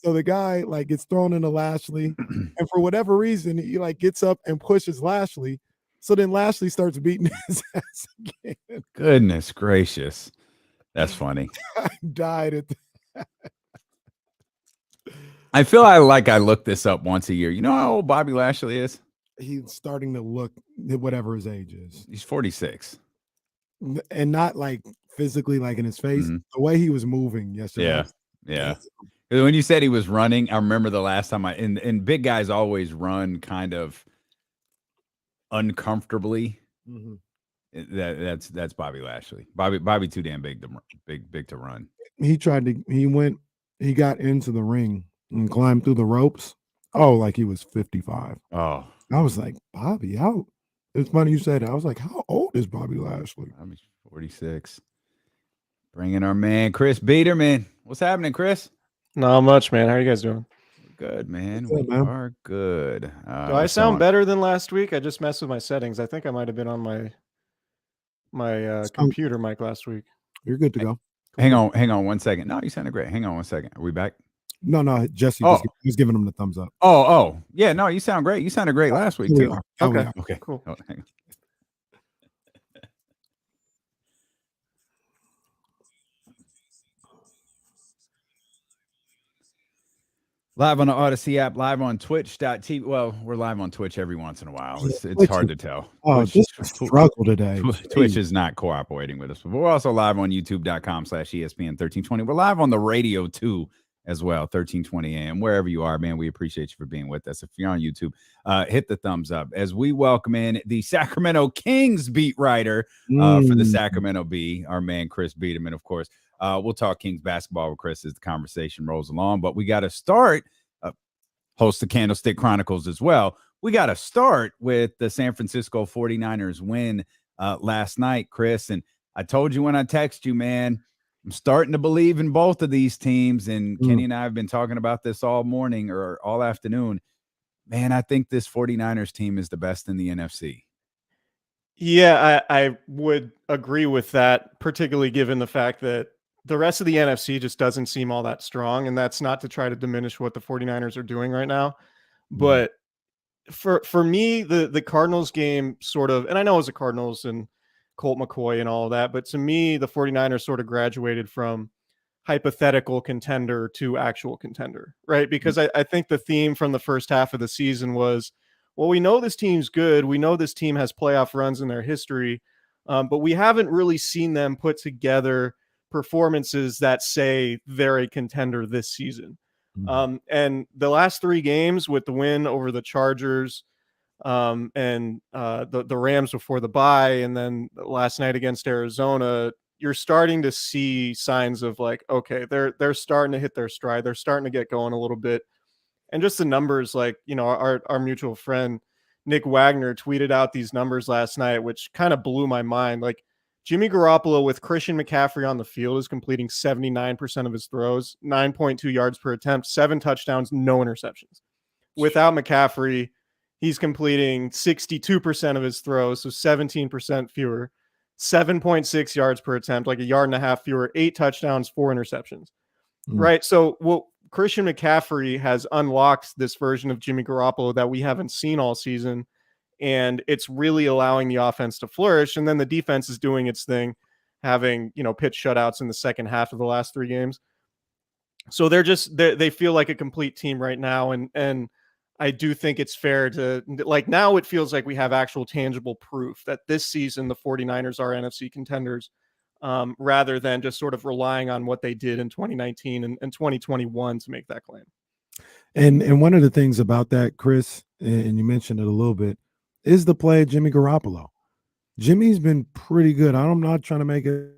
So the guy like gets thrown into Lashley, and for whatever reason, he like gets up and pushes Lashley. So then Lashley starts beating his ass again. Goodness gracious. That's funny. I died at that. I feel I look this up once a year. You know how old Bobby Lashley is? He's starting to look whatever his age is. He's 46. And not like physically like in his face. Mm-hmm. The way he was moving yesterday. Yeah. When you said he was running, I remember the last time and big guys always run kind of uncomfortably. Mm-hmm. That's Bobby Lashley. Bobby too damn big to run. He got into the ring and climbed through the ropes. Oh, like he was 55. Oh, I was like, Bobby, how? It's funny you said that. I was like, how old is Bobby Lashley? I'm 46. Bringing our man Chris Biderman. What's happening, Chris? Not much, man. How are you guys doing? Good, man. What's up, We man? are good. Do I sound better than last week? I just messed with my settings. I think I might have been on my computer mic last week. You're good to go. Hang on 1 second. No, you sounded great. Hang on 1 second. Are we back? No, Jesse he's giving him the thumbs up. Oh. Yeah, no, you sound great. You sounded great last week, too. Okay, cool. Oh, hang on. Live on the Odyssey app, live on twitch.tv. Well, we're live on Twitch every once in a while. It's Twitch hard is- to tell. Oh, Twitch, just a struggle today. Twitch Jeez. is not cooperating with us. But we're also live on youtube.com/ESPN 1320. We're live on the radio too as well, 1320 AM. Wherever you are, man, we appreciate you for being with us. If you're on YouTube, hit the thumbs up as we welcome in the Sacramento Kings beat writer for the Sacramento Bee, our man Chris Biderman, of course. We'll talk Kings basketball with Chris as the conversation rolls along, but we got to start, host the Candlestick Chronicles as well. We got to start with the San Francisco 49ers win last night, Chris. And I told you when I text you, man, I'm starting to believe in both of these teams. And Kenny and I have been talking about this all morning or all afternoon. Man, I think this 49ers team is the best in the NFC. Yeah, I would agree with that, particularly given the fact that the rest of the NFC just doesn't seem all that strong. And that's not to try to diminish what the 49ers are doing right now. But for me, the Cardinals game sort of, and I know it was the Cardinals and Colt McCoy and all of that, but to me, the 49ers sort of graduated from hypothetical contender to actual contender, right? Because I think the theme from the first half of the season was, well, we know this team's good. We know this team has playoff runs in their history, but we haven't really seen them put together performances that say they're a contender this season. And the last three games with the win over the Chargers and the Rams before the bye, and then last night against Arizona, you're starting to see signs of like, okay, they're starting to hit their stride. They're starting to get going a little bit. And just the numbers, like, you know, our mutual friend Nick Wagner tweeted out these numbers last night, which kind of blew my mind. Like, Jimmy Garoppolo with Christian McCaffrey on the field is completing 79% of his throws, 9.2 yards per attempt, 7 touchdowns, no interceptions. Without McCaffrey, he's completing 62% of his throws, so 17% fewer, 7.6 yards per attempt, like a yard and a half fewer, 8 touchdowns, 4 interceptions. Right? So Christian McCaffrey has unlocked this version of Jimmy Garoppolo that we haven't seen all season. And it's really allowing the offense to flourish. And then the defense is doing its thing, having, you know, pitch shutouts in the second half of the last 3 games. So they feel like a complete team right now. And I do think it's fair to, like, now it feels like we have actual tangible proof that this season the 49ers are NFC contenders, rather than just sort of relying on what they did in 2019 and 2021 to make that claim. And one of the things about that, Chris, and you mentioned it a little bit, is the play of Jimmy Garoppolo. Jimmy's been pretty good. I'm not trying to make it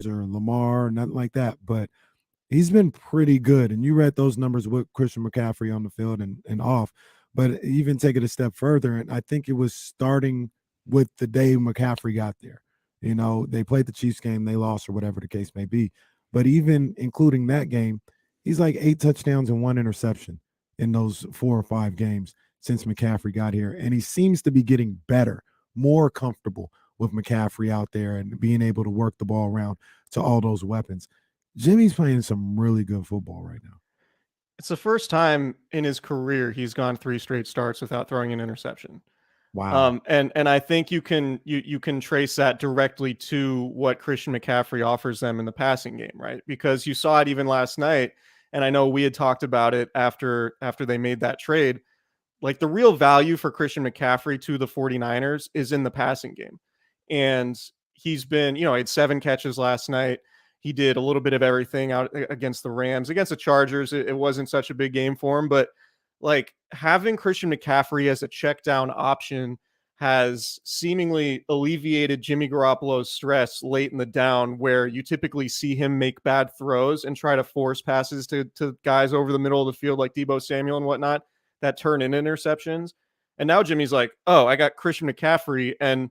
or Lamar or nothing like that, but he's been pretty good. And you read those numbers with Christian McCaffrey on the field and off, but even take it a step further. And I think it was starting with the day McCaffrey got there. You know, they played the Chiefs game, they lost or whatever the case may be. But even including that game, he's like 8 touchdowns and 1 interception in those 4 or 5 games since McCaffrey got here. And he seems to be getting better, more comfortable with McCaffrey out there and being able to work the ball around to all those weapons. Jimmy's playing some really good football right now. It's the first time in his career he's gone 3 straight starts without throwing an interception. Wow. And I think you can trace that directly to what Christian McCaffrey offers them in the passing game, right? Because you saw it even last night, and I know we had talked about it after they made that trade. Like, the real value for Christian McCaffrey to the 49ers is in the passing game. And he's been, you know, he had 7 catches last night. He did a little bit of everything out against the Rams. Against the Chargers, it wasn't such a big game for him, but like, having Christian McCaffrey as a check down option has seemingly alleviated Jimmy Garoppolo's stress late in the down, where you typically see him make bad throws and try to force passes to guys over the middle of the field like Deebo Samuel and whatnot that turn in interceptions. And now Jimmy's like, oh, I got Christian McCaffrey, and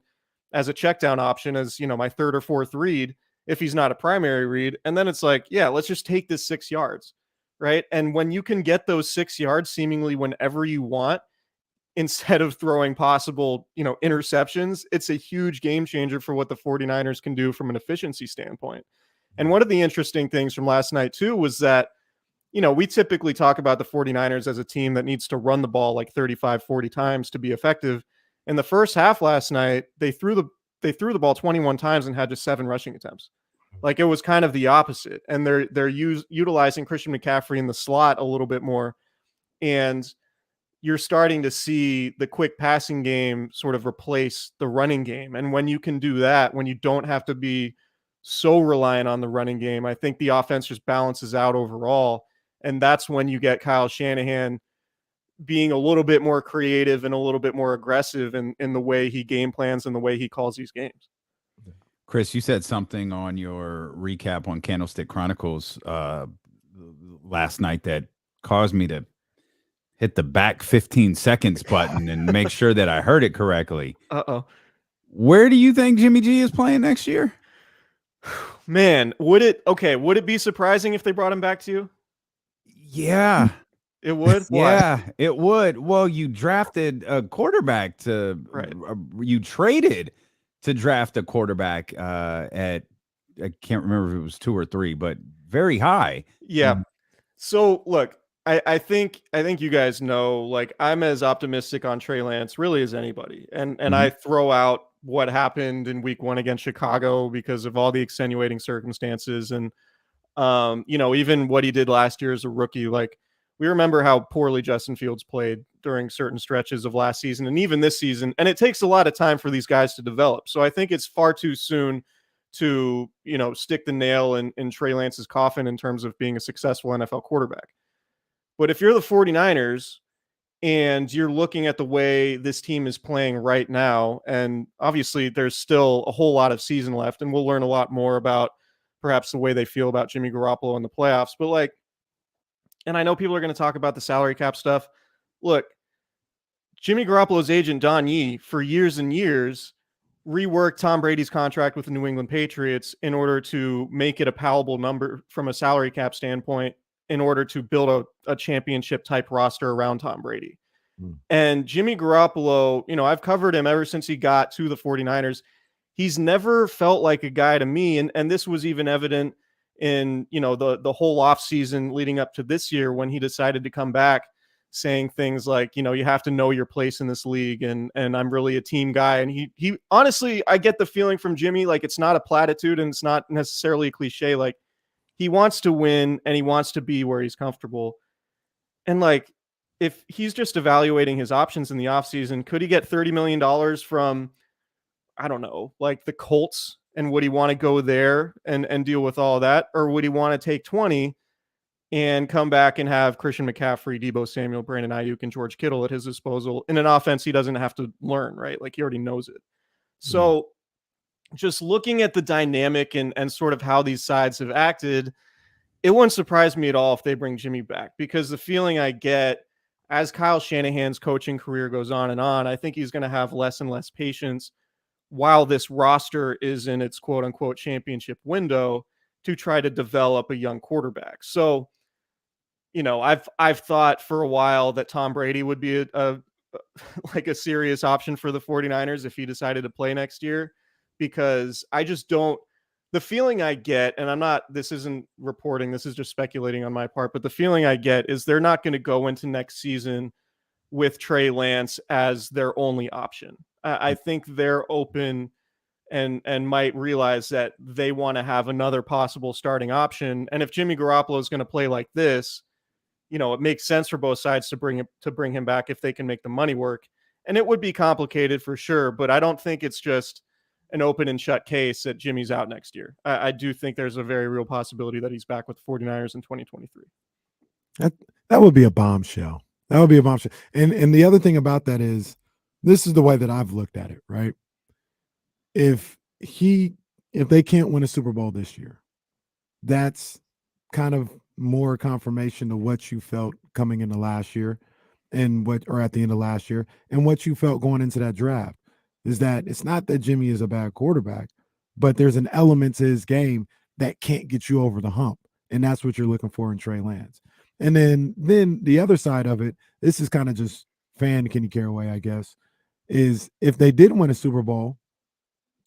as a check down option, as, you know, my 3rd or 4th read, if he's not a primary read. And then it's like, yeah, let's just take this 6 yards. Right. And when you can get those 6 yards seemingly whenever you want, instead of throwing possible, you know, interceptions, it's a huge game changer for what the 49ers can do from an efficiency standpoint. And one of the interesting things from last night too was that, you know, we typically talk about the 49ers as a team that needs to run the ball like 35, 40 times to be effective. In the first half last night, they threw the ball 21 times and had just 7 rushing attempts. Like, it was kind of the opposite, and they're utilizing Christian McCaffrey in the slot a little bit more, and you're starting to see the quick passing game sort of replace the running game. And when you can do that, when you don't have to be so reliant on the running game, I think the offense just balances out overall. And that's when you get Kyle Shanahan being a little bit more creative and a little bit more aggressive in the way he game plans and the way he calls these games. Chris, you said something on your recap on Candlestick Chronicles last night that caused me to hit the back 15 seconds button and make sure that I heard it correctly. Where do you think Jimmy G is playing next year? Man, would it be surprising if they brought him back to you? Yeah. It would? Yeah, it would. Well, you drafted a quarterback you traded to draft a quarterback at, I can't remember if it was 2 or 3, but very high. Yeah. So look, I think you guys know, like, I'm as optimistic on Trey Lance really as anybody. And I throw out what happened in week 1 against Chicago because of all the extenuating circumstances. And, even what he did last year as a rookie, like, we remember how poorly Justin Fields played during certain stretches of last season and even this season. And it takes a lot of time for these guys to develop. So I think it's far too soon to, stick the nail in Trey Lance's coffin in terms of being a successful NFL quarterback. But if you're the 49ers and you're looking at the way this team is playing right now, and obviously there's still a whole lot of season left, and we'll learn a lot more about perhaps the way they feel about Jimmy Garoppolo in the playoffs. But and I know people are going to talk about the salary cap stuff. Look, Jimmy Garoppolo's agent, Don Yee, for years and years, reworked Tom Brady's contract with the New England Patriots in order to make it a palatable number from a salary cap standpoint, in order to build a championship type roster around Tom Brady. And Jimmy Garoppolo, I've covered him ever since he got to the 49ers. He's never felt like a guy to me. And this was even evident in, the whole off season leading up to this year when he decided to come back, saying things like, you have to know your place in this league. And I'm really a team guy. And he honestly, I get the feeling from Jimmy, like, it's not a platitude and it's not necessarily a cliche. Like, he wants to win and he wants to be where he's comfortable. And if he's just evaluating his options in the offseason, could he get $30 million from, I don't know, like the Colts? And would he want to go there and deal with all that? Or would he want to take 20 and come back and have Christian McCaffrey, Deebo Samuel, Brandon Ayuk, and George Kittle at his disposal in an offense he doesn't have to learn, right? Like, he already knows it. So just looking at the dynamic and sort of how these sides have acted, it wouldn't surprise me at all if they bring Jimmy back, because the feeling I get as Kyle Shanahan's coaching career goes on and on, I think he's going to have less and less patience while this roster is in its quote unquote championship window to try to develop a young quarterback. So, I've thought for a while that Tom Brady would be a serious option for the 49ers if he decided to play next year. Because I just don't, the feeling I get, and this isn't reporting, this is just speculating on my part, but the feeling I get is they're not going to go into next season with Trey Lance as their only option. I think they're open and might realize that they want to have another possible starting option. And if Jimmy Garoppolo is going to play like this, it makes sense for both sides to bring him back if they can make the money work. And it would be complicated for sure, but I don't think it's just an open and shut case that Jimmy's out next year. I do think there's a very real possibility that he's back with the 49ers in 2023. That would be a bombshell. That would be a bombshell. And the other thing about that is, this is the way that I've looked at it, right? If they can't win a Super Bowl this year, that's kind of more confirmation of what you felt coming into last year or at the end of last year, and what you felt going into that draft. Is that it's not that Jimmy is a bad quarterback, but there's an element to his game that can't get you over the hump. And that's what you're looking for in Trey Lance. And then the other side of it, this is kind of just fan can you care away, I guess, is if they did win a Super Bowl,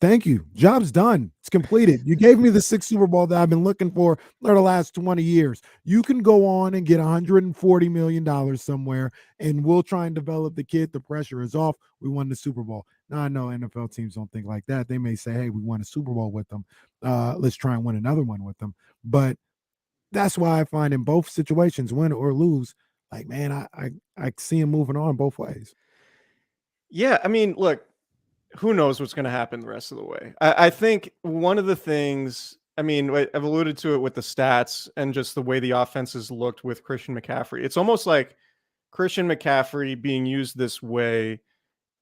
thank you. Job's done. It's completed. You gave me the 6th Super Bowl that I've been looking for the last 20 years. You can go on and get $140 million somewhere, and we'll try and develop the kid. The pressure is off. We won the Super Bowl. Now, I know NFL teams don't think like that. They may say, hey, we won a Super Bowl with them. Let's try and win another one with them. But that's why I find in both situations, win or lose, like, man, I see him moving on both ways. Yeah, I mean, look, who knows what's going to happen the rest of the way. I think one of the things, I mean, I've alluded to it with the stats and just the way the offenses looked with Christian McCaffrey. It's almost like Christian McCaffrey being used this way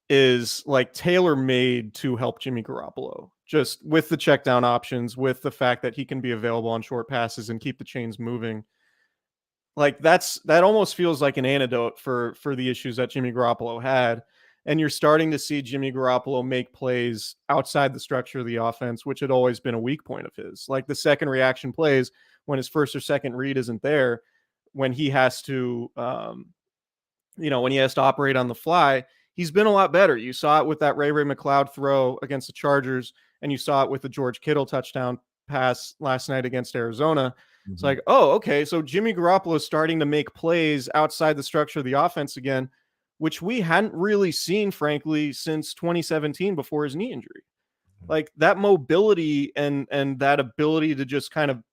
is like tailor-made to help Jimmy Garoppolo, just with the check down options, with the fact that he can be available on short passes and keep the chains moving. Like that almost feels like an antidote for the issues that Jimmy Garoppolo had. And you're starting to see Jimmy Garoppolo make plays outside the structure of the offense, which had always been a weak point of his. Like the second reaction plays when his first or second read isn't there, when he has to, when he has to operate on the fly, he's been a lot better. You saw it with that Ray McLeod throw against the Chargers, and you saw it with the George Kittle touchdown pass last night against Arizona. Mm-hmm. It's like, oh, okay, so Jimmy Garoppolo is starting to make plays outside the structure of the offense again, which we hadn't really seen, frankly, since 2017 before his knee injury. Like that mobility and that ability to just kind of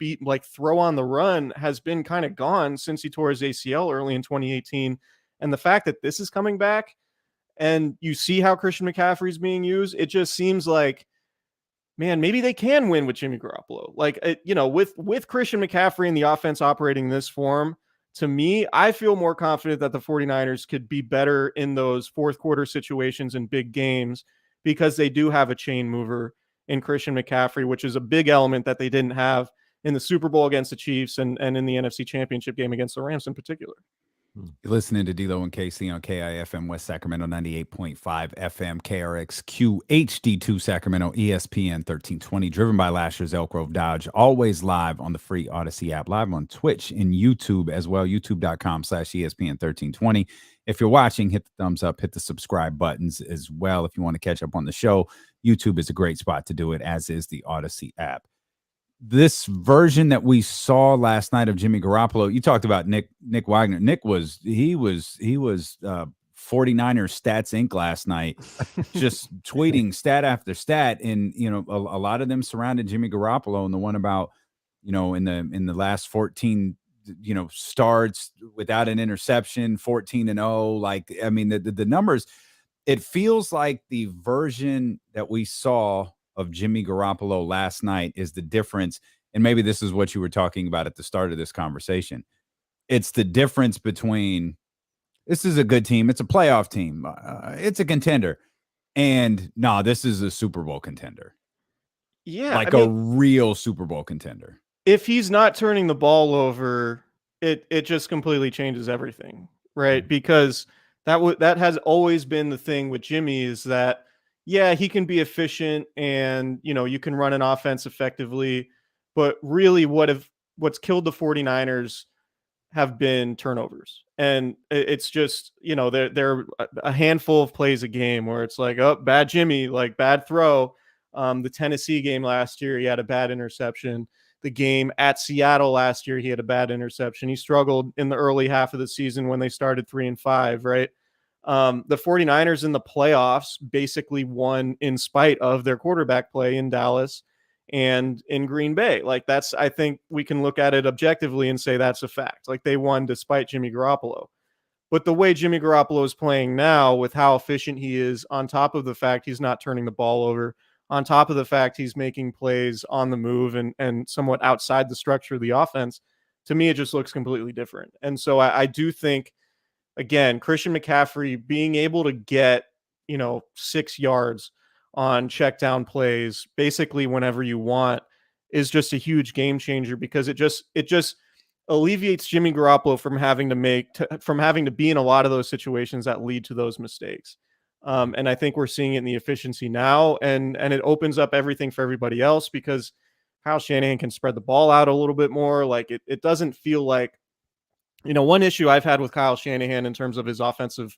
throw on the run has been kind of gone since he tore his ACL early in 2018. And the fact that this is coming back and you see how Christian McCaffrey is being used, it just seems like, man, maybe they can win with Jimmy Garoppolo. Like, with Christian McCaffrey and the offense operating this form, to me, I feel more confident that the 49ers could be better in those fourth quarter situations in big games because they do have a chain mover in Christian McCaffrey, which is a big element that they didn't have in the Super Bowl against the Chiefs and in the NFC Championship game against the Rams in particular. You're listening to D'Lo and KC on KIFM West Sacramento 98.5 FM, KRXQ HD2 Sacramento, ESPN 1320, driven by Lasher's Elk Grove Dodge, always live on the free Odyssey app, live on Twitch and YouTube as well, youtube.com/ESPN 1320. If you're watching, hit the thumbs up, hit the subscribe buttons as well. If you want to catch up on the show, YouTube is a great spot to do it, as is the Odyssey app. This version that we saw last night of Jimmy Garoppolo, you talked about Nick Wagner. Nick was 49ers Stats Inc. last night, just tweeting stat after stat, and a lot of them surrounded Jimmy Garoppolo, and the one about in the last 14 starts without an interception, 14-0. Like, I mean, the numbers, it feels like the version that we saw of Jimmy Garoppolo last night is the difference. And maybe this is what you were talking about at the start of this conversation. It's the difference between, this is a good team, it's a playoff team, it's a contender, and no, this is a Super Bowl contender. Yeah, like a real Super Bowl contender. If he's not turning the ball over, it just completely changes everything, right? Because that has always been the thing with Jimmy, is that, yeah, he can be efficient and, you can run an offense effectively, but really what's killed the 49ers have been turnovers. And it's just, they're a handful of plays a game where it's like, oh, bad Jimmy, like bad throw. The Tennessee game last year, he had a bad interception. The game at Seattle last year, he had a bad interception. He struggled in the early half of the season when they started 3-5, right? The 49ers in the playoffs basically won in spite of their quarterback play in Dallas and in Green Bay. Like, I think we can look at it objectively and say that's a fact. Like, they won despite Jimmy Garoppolo. But the way Jimmy Garoppolo is playing now, with how efficient he is, on top of the fact he's not turning the ball over, on top of the fact he's making plays on the move and somewhat outside the structure of the offense, to me, it just looks completely different. And so I do think, again, Christian McCaffrey being able to get, 6 yards on check down plays basically whenever you want is just a huge game changer, because it just alleviates Jimmy Garoppolo from having to be in a lot of those situations that lead to those mistakes. And I think we're seeing it in the efficiency now, and it opens up everything for everybody else, because Kyle Shanahan can spread the ball out a little bit more. Like, it doesn't feel like, one issue I've had with Kyle Shanahan in terms of his offensive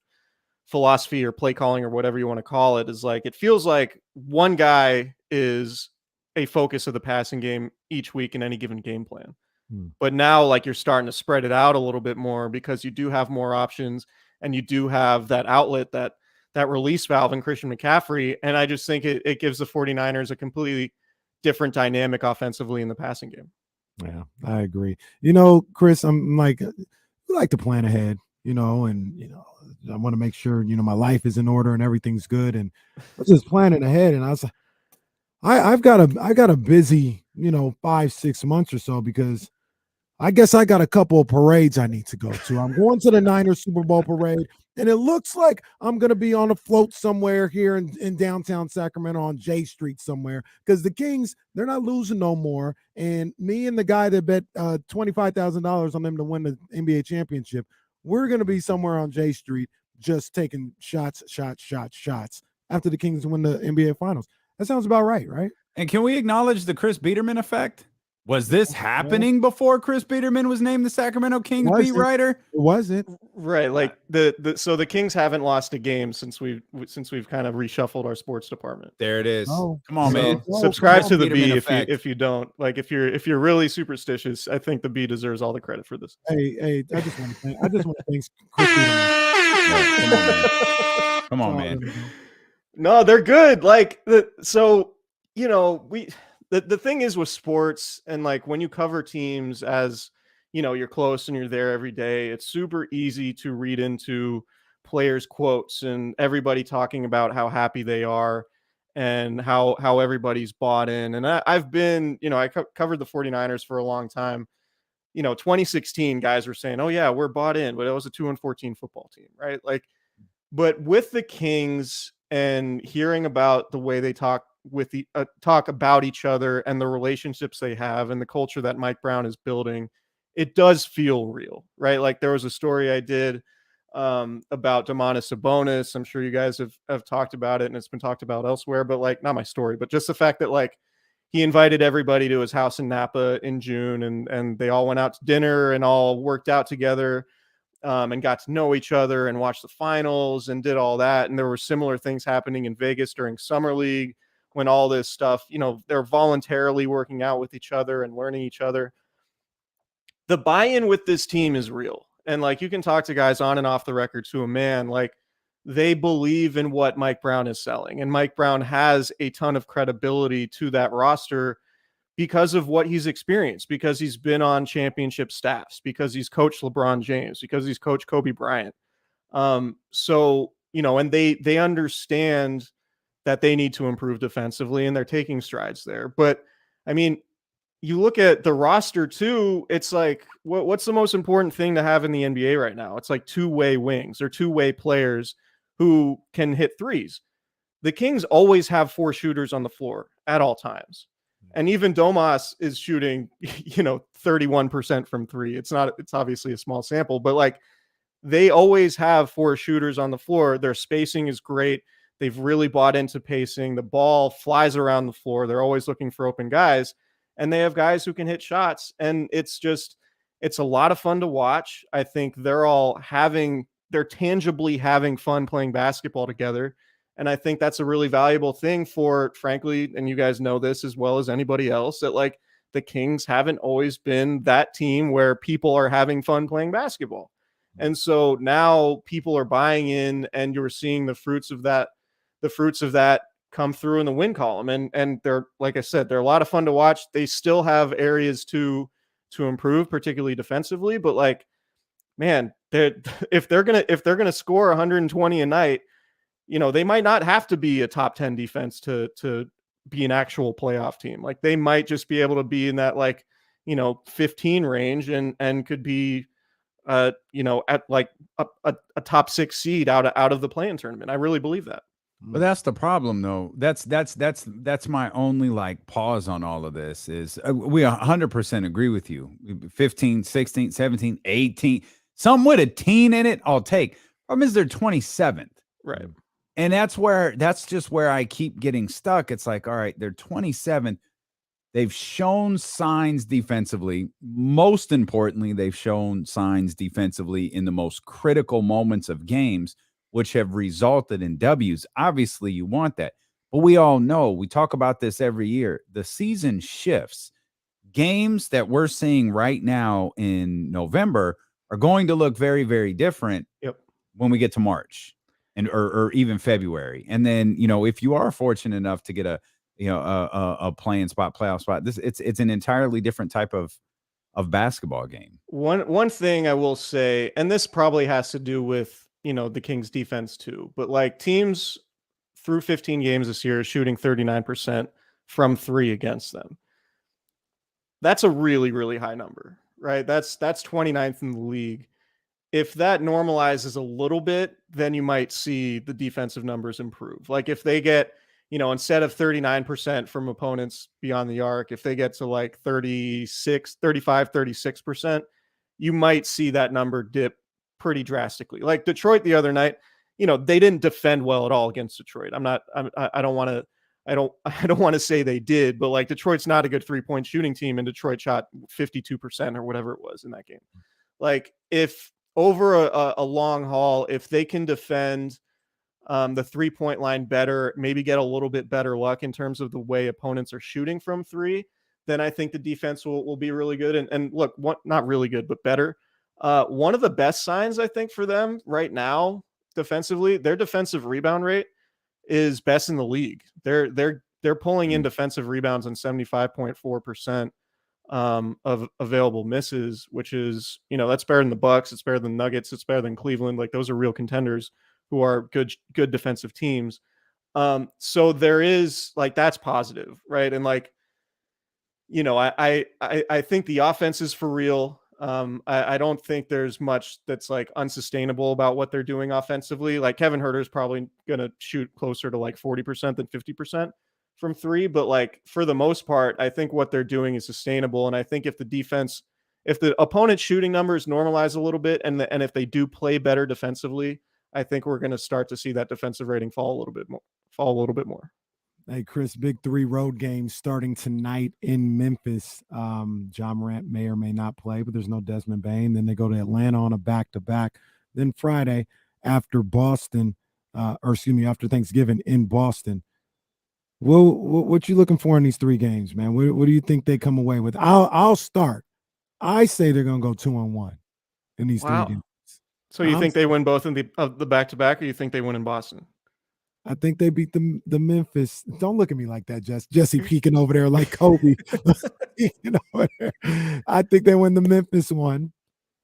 philosophy or play calling or whatever you want to call it is, like, it feels like one guy is a focus of the passing game each week in any given game plan. But now, like, you're starting to spread it out a little bit more, because you do have more options and you do have that outlet that release valve in Christian McCaffrey. And I just think it gives the 49ers a completely different dynamic offensively in the passing game. Yeah, I agree. Chris, I'm like, we like to plan ahead, and I want to make sure, my life is in order and everything's good. And I was just planning ahead, and I was like, I got a busy, 5-6 months or so, because I guess I got a couple of parades I need to go to. I'm going to the Niners Super Bowl parade, and it looks like I'm going to be on a float somewhere here in downtown Sacramento on J Street somewhere, because the Kings, they're not losing no more. And me and the guy that bet $25,000 on them to win the NBA championship, we're going to be somewhere on J Street just taking shots after the Kings win the NBA Finals. That sounds about right? And can we acknowledge the Chris Biderman effect? Was this happening before Chris Biderman was named the Sacramento Kings beat writer? It wasn't. Right. Like so the Kings haven't lost a game since we've kind of reshuffled our sports department. There it is. Oh, come on, man. Subscribe to the B Biderman if you don't. Like if you're really superstitious, I think the B deserves all the credit for this. Hey, I just want to thank Chris Biderman. Come on, man. No, they're good. Like the thing is with sports, and like when you cover teams as you're close and you're there every day, it's super easy to read into players' quotes and everybody talking about how happy they are and how everybody's bought in. And I've been, I covered the 49ers for a long time. 2016 guys were saying, oh yeah, we're bought in, but it was a 2-14 football team, right? Like, but with the Kings and hearing about the way they talk about each other and the relationships they have and the culture that Mike Brown is building, it does feel real, right? Like there was a story I did about Domantas Sabonis. I'm sure you guys have talked about it and it's been talked about elsewhere, but like not my story, but just the fact that like he invited everybody to his house in Napa in June and they all went out to dinner and all worked out together and got to know each other and watched the finals and did all that. And there were similar things happening in Vegas during Summer League when all this stuff, they're voluntarily working out with each other and learning each other. The buy-in with this team is real. And like, you can talk to guys on and off the record to a man, like they believe in what Mike Brown is selling. And Mike Brown has a ton of credibility to that roster because of what he's experienced, because he's been on championship staffs, because he's coached LeBron James, because he's coached Kobe Bryant. So, and they understand that they need to improve defensively and they're taking strides there. But I mean, you look at the roster too, it's like, what's the most important thing to have in the NBA right now? It's like two-way wings or two-way players who can hit threes. The Kings always have 4 shooters on the floor at all times. And even Domas is shooting, 31% from 3. It's obviously a small sample, but like they always have 4 shooters on the floor. Their spacing is great. They've really bought into pacing. The ball flies around the floor. They're always looking for open guys. And they have guys who can hit shots. And it's a lot of fun to watch. I think they're tangibly having fun playing basketball together. And I think that's a really valuable thing for, frankly, and you guys know this as well as anybody else, that like the Kings haven't always been that team where people are having fun playing basketball. And so now people are buying in and you're seeing the fruits of that come through in the win column. And they're, like I said, they're a lot of fun to watch. They still have areas to improve, particularly defensively, but like, man, if they're gonna score 120 a night, they might not have to be a top 10 defense to be an actual playoff team. Like they might just be able to be in that 15 range and could be at like a top 6 seed out of the play-in tournament. I really believe that. But that's the problem, though. That's my only like pause on all of this is we 100% agree with you. 15, 16, 17, 18, some with a teen in it, I'll take. Problem is they're 27th. Right. And that's just where I keep getting stuck. It's like, all right, they're 27th. They've shown signs defensively. Most importantly, they've shown signs defensively in the most critical moments of games, which have resulted in W's. Obviously, you want that. But we all know, we talk about this every year, the season shifts. Games that we're seeing right now in November are going to look very, very different when we get to March. and or even February. And then, if you are fortunate enough to get a playing spot, playoff spot, it's an entirely different type of basketball game. One thing I will say, and this probably has to do with the Kings defense too, but like teams through 15 games this year shooting 39% from 3 against them. That's a really, really high number, right? That's 29th in the league. If that normalizes a little bit, then you might see the defensive numbers improve. Like if they get, instead of 39% from opponents beyond the arc, if they get to like 36%, you might see that number dip pretty drastically. Like Detroit the other night, they didn't defend well at all against Detroit. I don't want to say they did, but like Detroit's not a good 3-point shooting team, and Detroit shot 52% or whatever it was in that game. Like if over a long haul, if they can defend the 3-point line better, maybe get a little bit better luck in terms of the way opponents are shooting from 3, then I think the defense will be really good. And look, not really good, but better. One of the best signs I think for them right now defensively, their defensive rebound rate is best in the league. They're pulling in defensive rebounds on 75.4% of available misses, which is, that's better than the Bucks, it's better than Nuggets, it's better than Cleveland. Like those are real contenders who are good defensive teams. So there is like, that's positive, right? And like, I think the offense is for real. I don't think there's much that's like unsustainable about what they're doing offensively. Like Kevin Huerter is probably going to shoot closer to like 40% than 50% from 3. But like for the most part, I think what they're doing is sustainable. And I think if the opponent's shooting numbers normalize a little bit, and if they do play better defensively, I think we're going to start to see that defensive rating fall a little bit more. Hey, Chris, big 3 road games starting tonight in Memphis. John Morant may or may not play, but there's no Desmond Bane. Then they go to Atlanta on a back-to-back. Then Friday after after Thanksgiving in Boston. Well, what you looking for in these 3 games, man? What do you think they come away with? I'll start. I say they're going to go 2-1 in these 3 games. So you think they win both in the back-to-back, or you think they win in Boston? I think they beat the Memphis. Don't look at me like that, Jesse peeking over there like Kobe. I think they win the Memphis one.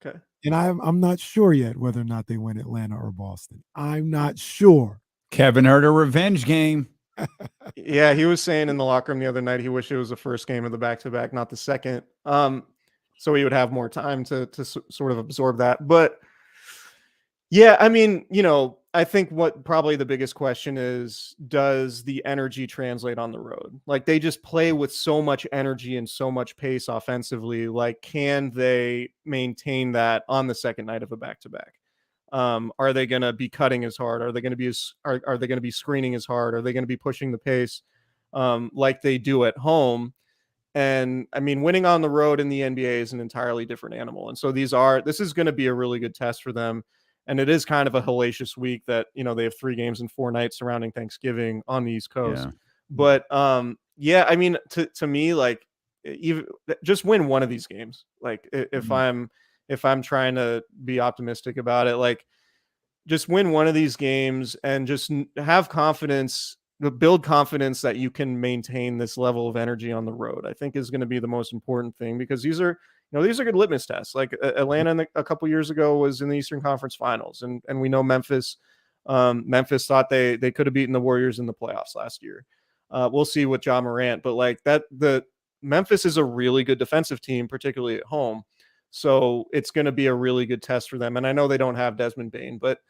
Okay. And I'm not sure yet whether or not they win Atlanta or Boston. I'm not sure. Kevin Huerter revenge game. Yeah, he was saying in the locker room the other night he wished it was the first game of the back-to-back, not the second. So he would have more time to sort of absorb that. But yeah, I mean, I think what probably the biggest question is, does the energy translate on the road? Like they just play with so much energy and so much pace offensively. Like, can they maintain that on the second night of a back-to-back? Are they going to be cutting as hard? Are they going to be are they going to be screening as hard? Are they going to be pushing the pace like they do at home? And I mean, winning on the road in the NBA is an entirely different animal. And so this is going to be a really good test for them. And it is kind of a hellacious week that, they have 3 games in 4 nights surrounding Thanksgiving on the East Coast. Yeah. But I mean, to me, like even just win one of these games. Like if I'm trying to be optimistic about it, like just win one of these games and just have confidence, build confidence that you can maintain this level of energy on the road, I think is going to be the most important thing, because these are good litmus tests. Like Atlanta a couple years ago was in the Eastern Conference Finals, and we know Memphis thought they could have beaten the Warriors in the playoffs last year. We'll see with John Morant, but like the Memphis is a really good defensive team, particularly at home. So it's going to be a really good test for them. And I know they don't have Desmond Bane, but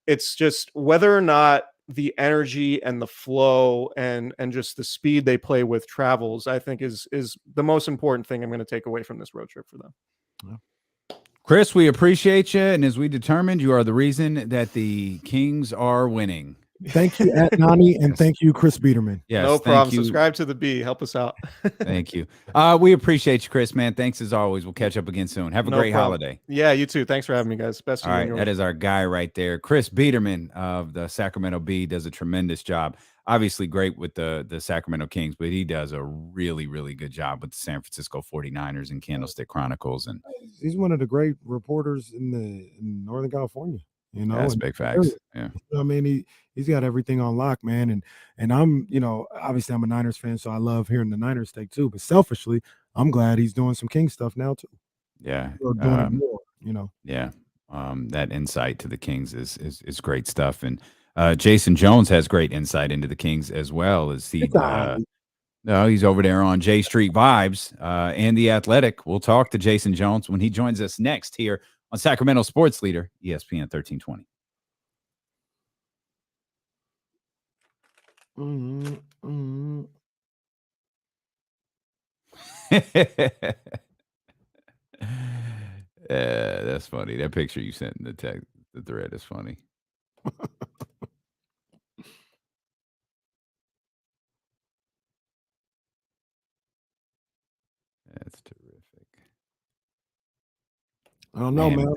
it's just whether or not the energy and the flow and just the speed they play with travels, I think is the most important thing I'm going to take away from this road trip for them. Yeah. Chris, we appreciate you. And as we determined, you are the reason that the Kings are winning. Thank you, Nani, and thank you, Chris Biderman. Yes, no problem. Subscribe to the B. Help us out. Thank you. We appreciate you, Chris, man. Thanks as always. We'll catch up again soon. Have a great holiday. Yeah, you too. Thanks for having me, guys. Best. All right, that is our guy right there. Chris Biderman of the Sacramento Bee does a tremendous job. Obviously great with the Sacramento Kings, but he does a really, really good job with the San Francisco 49ers and Candlestick Chronicles. And he's one of the great reporters in Northern California. You know, That's big facts. Yeah. I mean, he's got everything on lock, man. And I'm, obviously I'm a Niners fan, so I love hearing the Niners take too. But selfishly, I'm glad he's doing some King stuff now too. Yeah. Or doing it more, Yeah. That insight to the Kings is great stuff. And Jason Jones has great insight into the Kings as well. As he he's over there on J Street Vibes and The Athletic. We'll talk to Jason Jones when he joins us next here on Sacramento Sports Leader, ESPN 1320. That's funny. That picture you sent in the thread is funny. That's terrific. I don't know, man.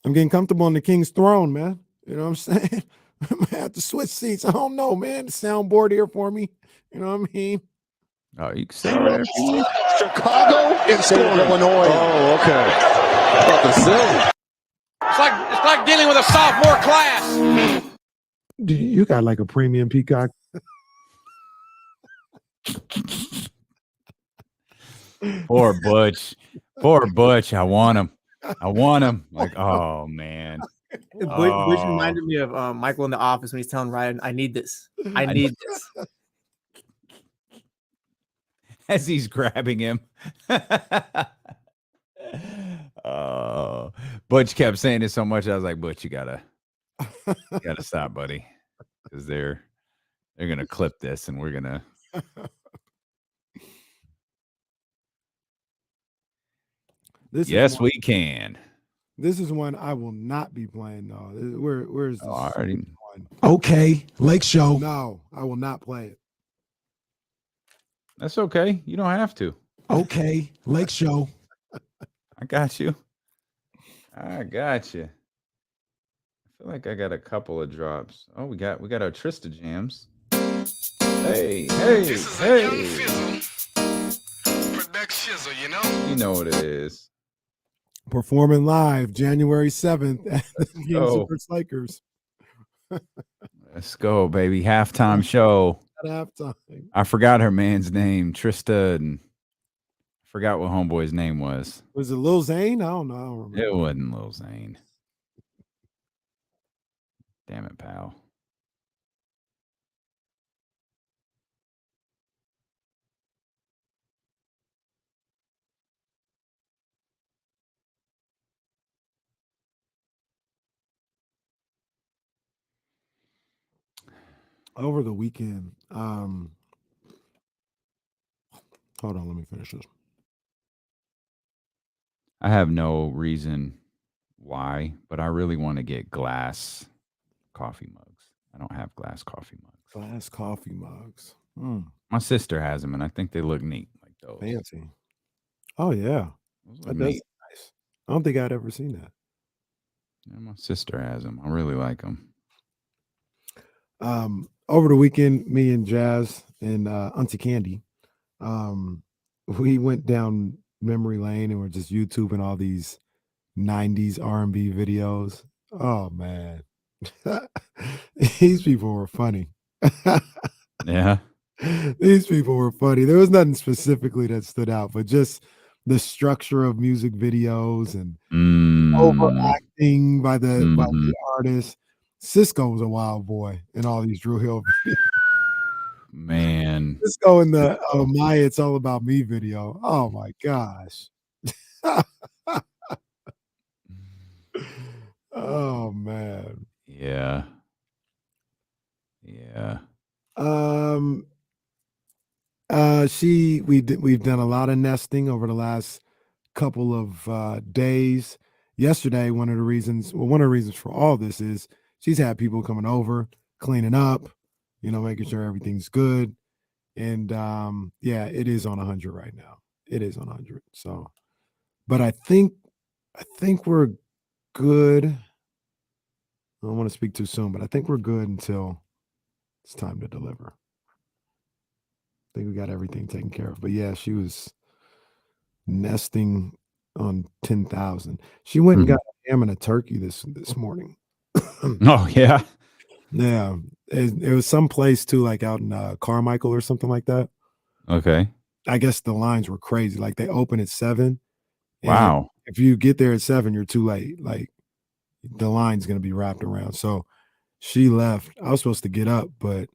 I'm getting comfortable on the King's throne, man. You know what I'm saying? I'm gonna have to switch seats. I don't know, man. The soundboard here for me. You know what I mean? Oh, you can sit over there. Chicago and state of Illinois. Oh, okay. It's like dealing with a sophomore class. You got like a premium peacock. Poor Butch. Poor Butch. I want him. Like, oh man. Butch reminded me of Michael in The Office when he's telling Ryan, "I need this. I need this." As he's grabbing him. Butch kept saying it so much. I was like, Butch, you gotta stop, buddy. Because they're gonna clip this and we're gonna Yes, we can. This is one I will not be playing though. Where's this? Already. Okay, Lake Show. No, I will not play it. That's okay. You don't have to. Okay, Lake Show. I got you. I feel like I got a couple of drops. Oh, we got our Trista jams. Hey. You know what it is. Performing live January 7th at the Super Strikers. Let's go, baby. Halftime show. At halftime. I forgot her man's name, Trista, and I forgot what homeboy's name was. Was it Lil Zane? I don't know. I don't remember. It wasn't Lil Zane. Damn it, pal. Over the weekend, hold on, let me finish this. I have no reason why, but I really want to get glass coffee mugs. I don't have glass coffee mugs. Glass coffee mugs. My sister has them, and I think they look neat, like those. Fancy. Oh yeah, that does look nice. I don't think I'd ever seen that. Yeah, my sister has them. I really like them. Over the weekend, me and Jazz and Auntie Candy, we went down memory lane and we're just YouTubing all these 90s R&B videos. Oh man. These people were funny. Yeah. These people were funny. There was nothing specifically that stood out, but just the structure of music videos and overacting by the artist. Cisco was a wild boy in all these Drew Hill videos. Man. Cisco in the Maya It's All About Me video. Oh my gosh. Oh man. Yeah. We've done a lot of nesting over the last couple of days. Yesterday, one of the reasons for all this is she's had people coming over, cleaning up, making sure everything's good. And it is on 100 right now. It is on 100. So, but I think we're good. I don't want to speak too soon, but I think we're good until it's time to deliver. I think we got everything taken care of. But yeah, she was nesting on 10,000. She went and got ham and a turkey this morning. Oh yeah. Yeah, it was some place too, like out in Carmichael or something like that. Okay. I guess the lines were crazy. Like they open at 7. And Wow. if you get there at 7, you're too late. Like the line's gonna be wrapped around. So she left. I was supposed to get up, but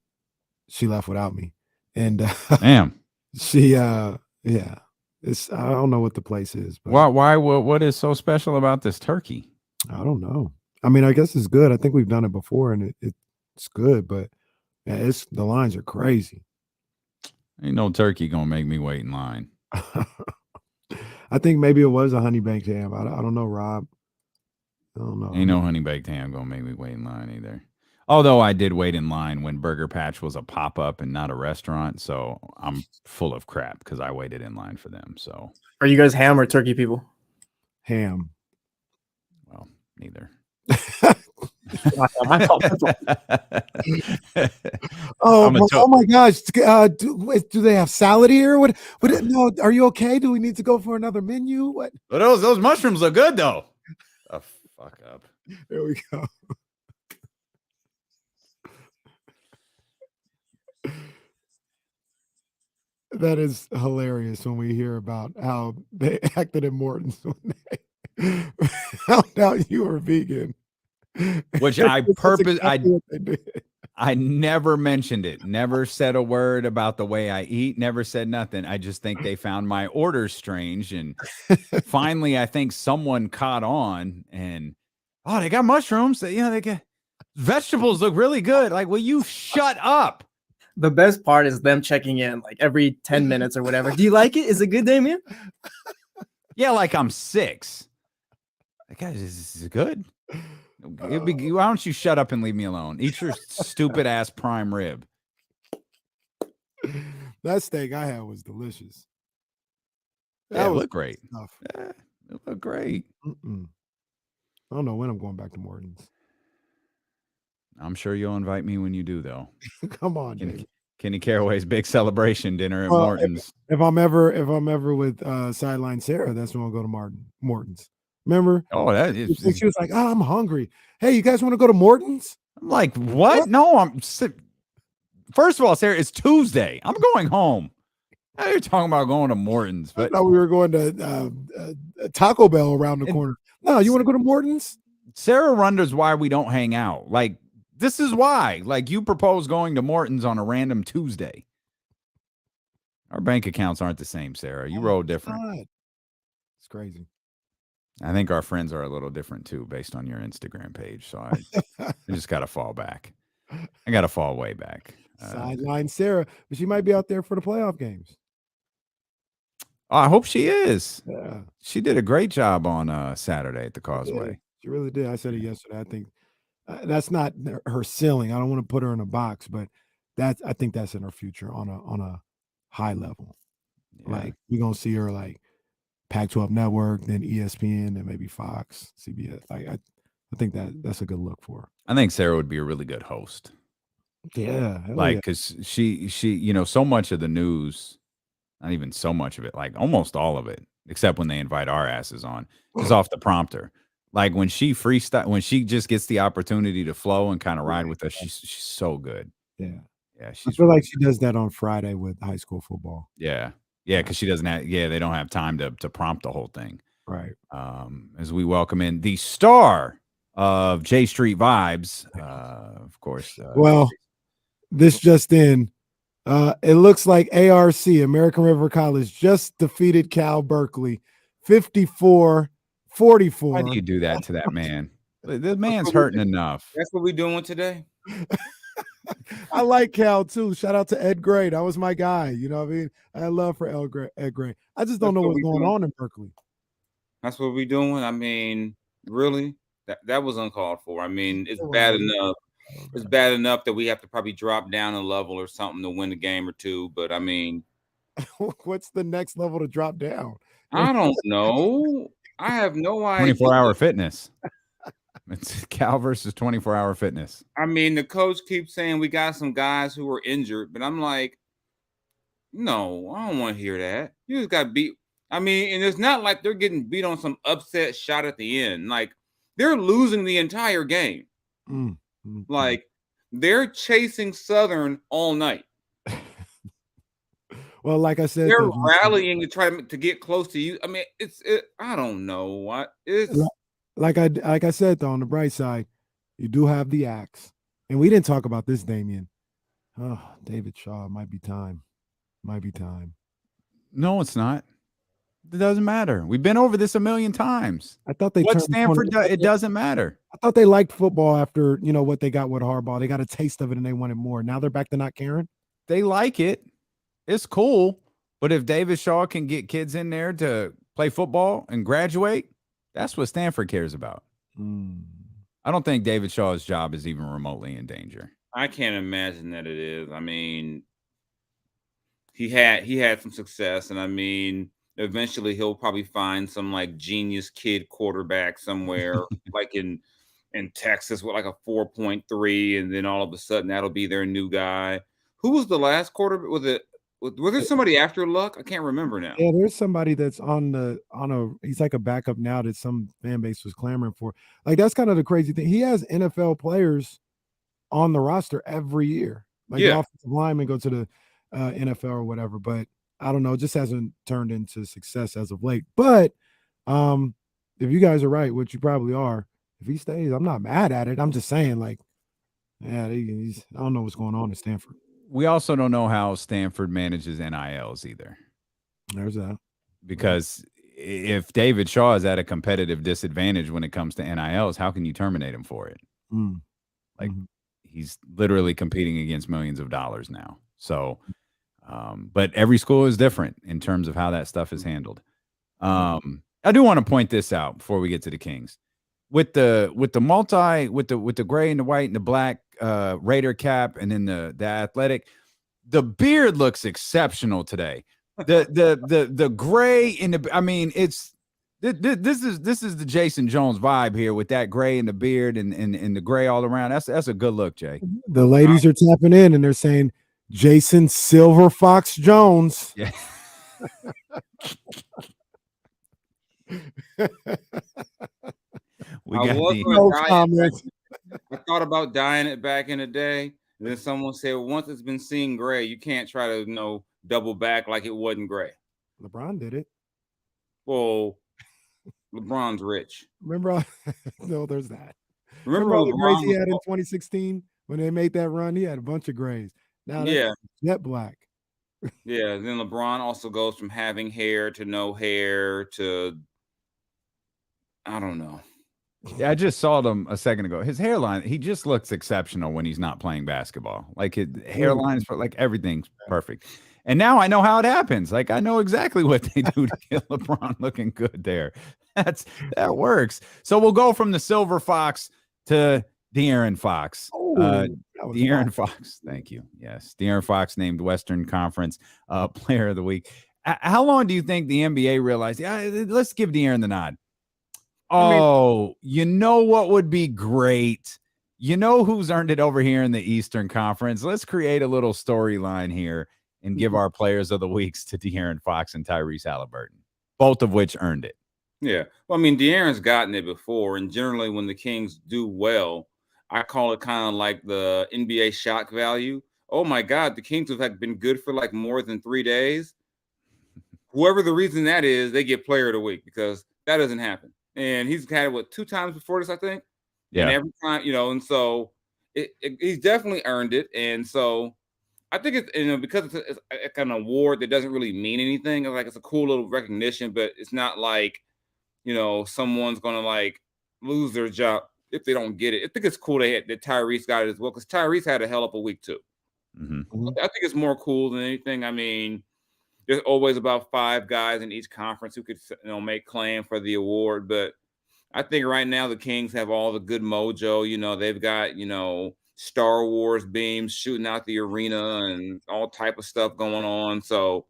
she left without me. And Damn. she yeah. It's I don't know what the place is, but What is so special about this turkey? I don't know. I mean, I guess it's good. I think we've done it before and it's good, but yeah, the lines are crazy. Ain't no turkey gonna make me wait in line. I think maybe it was a honey baked ham. I don't know, Rob. I don't know. Ain't no honey baked ham gonna make me wait in line either. Although I did wait in line when Burger Patch was a pop-up and not a restaurant, so I'm full of crap because I waited in line for them. So Are you guys ham or turkey people? Ham. Well, neither. My fault. Oh my gosh! Do they have salad here? What? No, are you okay? Do we need to go for another menu? What? But those mushrooms look good though. Oh, fuck up. There we go. That is hilarious when we hear about how they acted at Morton's when they found out you were vegan. Which I never mentioned it. Never said a word about the way I eat. Never said nothing. I just think they found my orders strange. And finally, I think someone caught on and, oh, they got mushrooms. You know, they get vegetables look really good. Like, will you shut up? The best part is them checking in like every 10 minutes or whatever. Do you like it? Is it good, Damien? Yeah, like I'm 6. Like, guys, this is good. Why don't you shut up and leave me alone? Eat your stupid ass prime rib. That steak I had was delicious. That looked great. Yeah, it looked great. I don't know when I'm going back to Morton's. I'm sure you'll invite me when you do, though. Come on, David. Kenny Caraway's big celebration dinner at Morton's. If I'm ever with Sideline Sarah, that's when I'll go to Morton's. Remember? Oh, that is. She was like, "Oh, I'm hungry. Hey, you guys want to go to Morton's?" I'm like, what? No, I'm. First of all, Sarah, it's Tuesday. I'm going home. Now you're talking about going to Morton's, but I thought we were going to Taco Bell around the corner. No, you want to go to Morton's? Sarah wonders why we don't hang out. Like, this is why. Like, you propose going to Morton's on a random Tuesday. Our bank accounts aren't the same, Sarah. You roll different. God. It's crazy. I think our friends are a little different too, based on your Instagram page. So I just got to fall back. I got to fall way back. Sideline Sarah, but she might be out there for the playoff games. I hope she is. Yeah, she did a great job on Saturday at the Causeway. She really did. I said it yesterday. I think that's not her ceiling. I don't want to put her in a box, but I think that's in her future on a high level. Yeah. Like we're gonna see her like Pac-12 Network, then ESPN, then maybe Fox, CBS. Like I think that's a good look for her. I think Sarah would be a really good host. Yeah, like because she so much of the news, not even so much of it, like almost all of it, except when they invite our asses on, is off the prompter. Like when she freestyle, when she just gets the opportunity to flow and kind of ride with us, she's so good. Yeah. I feel like she does that on Friday with high school football. Yeah, because she doesn't have. Yeah, they don't have time to prompt the whole thing. Right. As we welcome in the star of J Street Vibes, of course. Well, this just in. It looks like ARC, American River College, just defeated Cal Berkeley 54-44. Why do you do that to that man? The man's hurting enough. That's what we're doing today. I like Cal too. Shout out to Ed Gray. That was my guy. You know what I mean? I have love for Ed Gray. I just don't know what's going on in Berkeley. That's what we're doing. I mean, really? That was uncalled for. I mean, it's bad enough. It's bad enough that we have to probably drop down a level or something to win a game or two. But I mean, what's the next level to drop down? I don't know. I have no idea. 24-hour fitness. It's Cal versus 24-hour fitness. I mean, the coach keeps saying we got some guys who are injured, but I'm like, no, I don't want to hear that. You just got beat. I mean, and it's not like they're getting beat on some upset shot at the end. Like, they're losing the entire game. Like they're chasing Southern all night. Well, like I said, they're rallying to try to get close to you. I mean, I don't know what it's like I said though. On the bright side, you do have the axe, and we didn't talk about this, Damian. Oh, David Shaw, might be time. No, it's not. It doesn't matter. We've been over this a million times. I thought they what turned Stanford does, it doesn't matter. I thought they liked football after what they got with Harbaugh. They got a taste of it and they wanted more. Now they're back to not caring. They like it. It's cool. But if David Shaw can get kids in there to play football and graduate, that's what Stanford cares about. I don't think David Shaw's job is even remotely in danger. I can't imagine that it is. I mean, he had some success, and I mean, eventually he'll probably find some like genius kid quarterback somewhere, like in Texas with like a 4.3, and then all of a sudden that'll be their new guy. Who was the last quarterback? Was there somebody after Luck? I can't remember now. Yeah, there's somebody that's he's like a backup now that some fan base was clamoring for. Like that's kind of the crazy thing. He has NFL players on the roster every year. Like the offensive linemen go to the NFL or whatever, but I don't know, it just hasn't turned into success as of late. But if you guys are right, which you probably are, if he stays, I'm not mad at it. I'm just saying, like, yeah, I don't know what's going on at Stanford. We also don't know how Stanford manages NILs either. There's that. Because if David Shaw is at a competitive disadvantage when it comes to NILs, how can you terminate him for it? Like he's literally competing against millions of dollars now. So, but every school is different in terms of how that stuff is handled. I do want to point this out before we get to the Kings. With the gray and the white and the black Raider cap, and then the athletic, the beard looks exceptional today. The gray and the, I mean, it's this is the Jason Jones vibe here with that gray and the beard and the gray all around. That's a good look, Jay. The ladies are tapping in and they're saying Jason Silver Fox Jones. Yeah. I thought about dyeing it back in the day. And then someone said, once it's been seen gray, you can't try to double back like it wasn't gray. LeBron did it. Well, LeBron's rich. Remember? No, there's that. Remember all the grays he had in 2016 when they made that run? He had a bunch of grays. Now that's jet black. Yeah. Then LeBron also goes from having hair to no hair to, I don't know. Yeah, I just saw them a second ago. His hairline, he just looks exceptional when he's not playing basketball. Like his hairline's like everything's perfect. And now I know how it happens. Like I know exactly what they do to get LeBron looking good there. That works. So we'll go from the Silver Fox to De'Aaron Fox. De'Aaron Fox. Thank you. Yes. De'Aaron Fox named Western Conference Player of the Week. How long do you think the NBA realized? Yeah, let's give De'Aaron the nod. You know what would be great? You know who's earned it over here in the Eastern Conference? Let's create a little storyline here and give our players of the weeks to De'Aaron Fox and Tyrese Halliburton, both of which earned it. Yeah. Well, I mean, De'Aaron's gotten it before, and generally when the Kings do well, I call it kind of like the NBA shock value. Oh my God, the Kings have been good for like more than 3 days. Whoever the reason that is, they get player of the week because that doesn't happen. And he's had it 2 times before this, I think. Yeah. And every time, and so he's definitely earned it. And so I think it's, because it's a kind of award that doesn't really mean anything. It's like it's a cool little recognition, but it's not like, someone's gonna like lose their job if they don't get it. I think it's cool that Tyrese got it as well, because Tyrese had a hell of a week too. Mm-hmm. I think it's more cool than anything. I mean, there's always about 5 guys in each conference who could, make claim for the award. But I think right now the Kings have all the good mojo. They've got, Star Wars beams shooting out the arena and all type of stuff going on. So,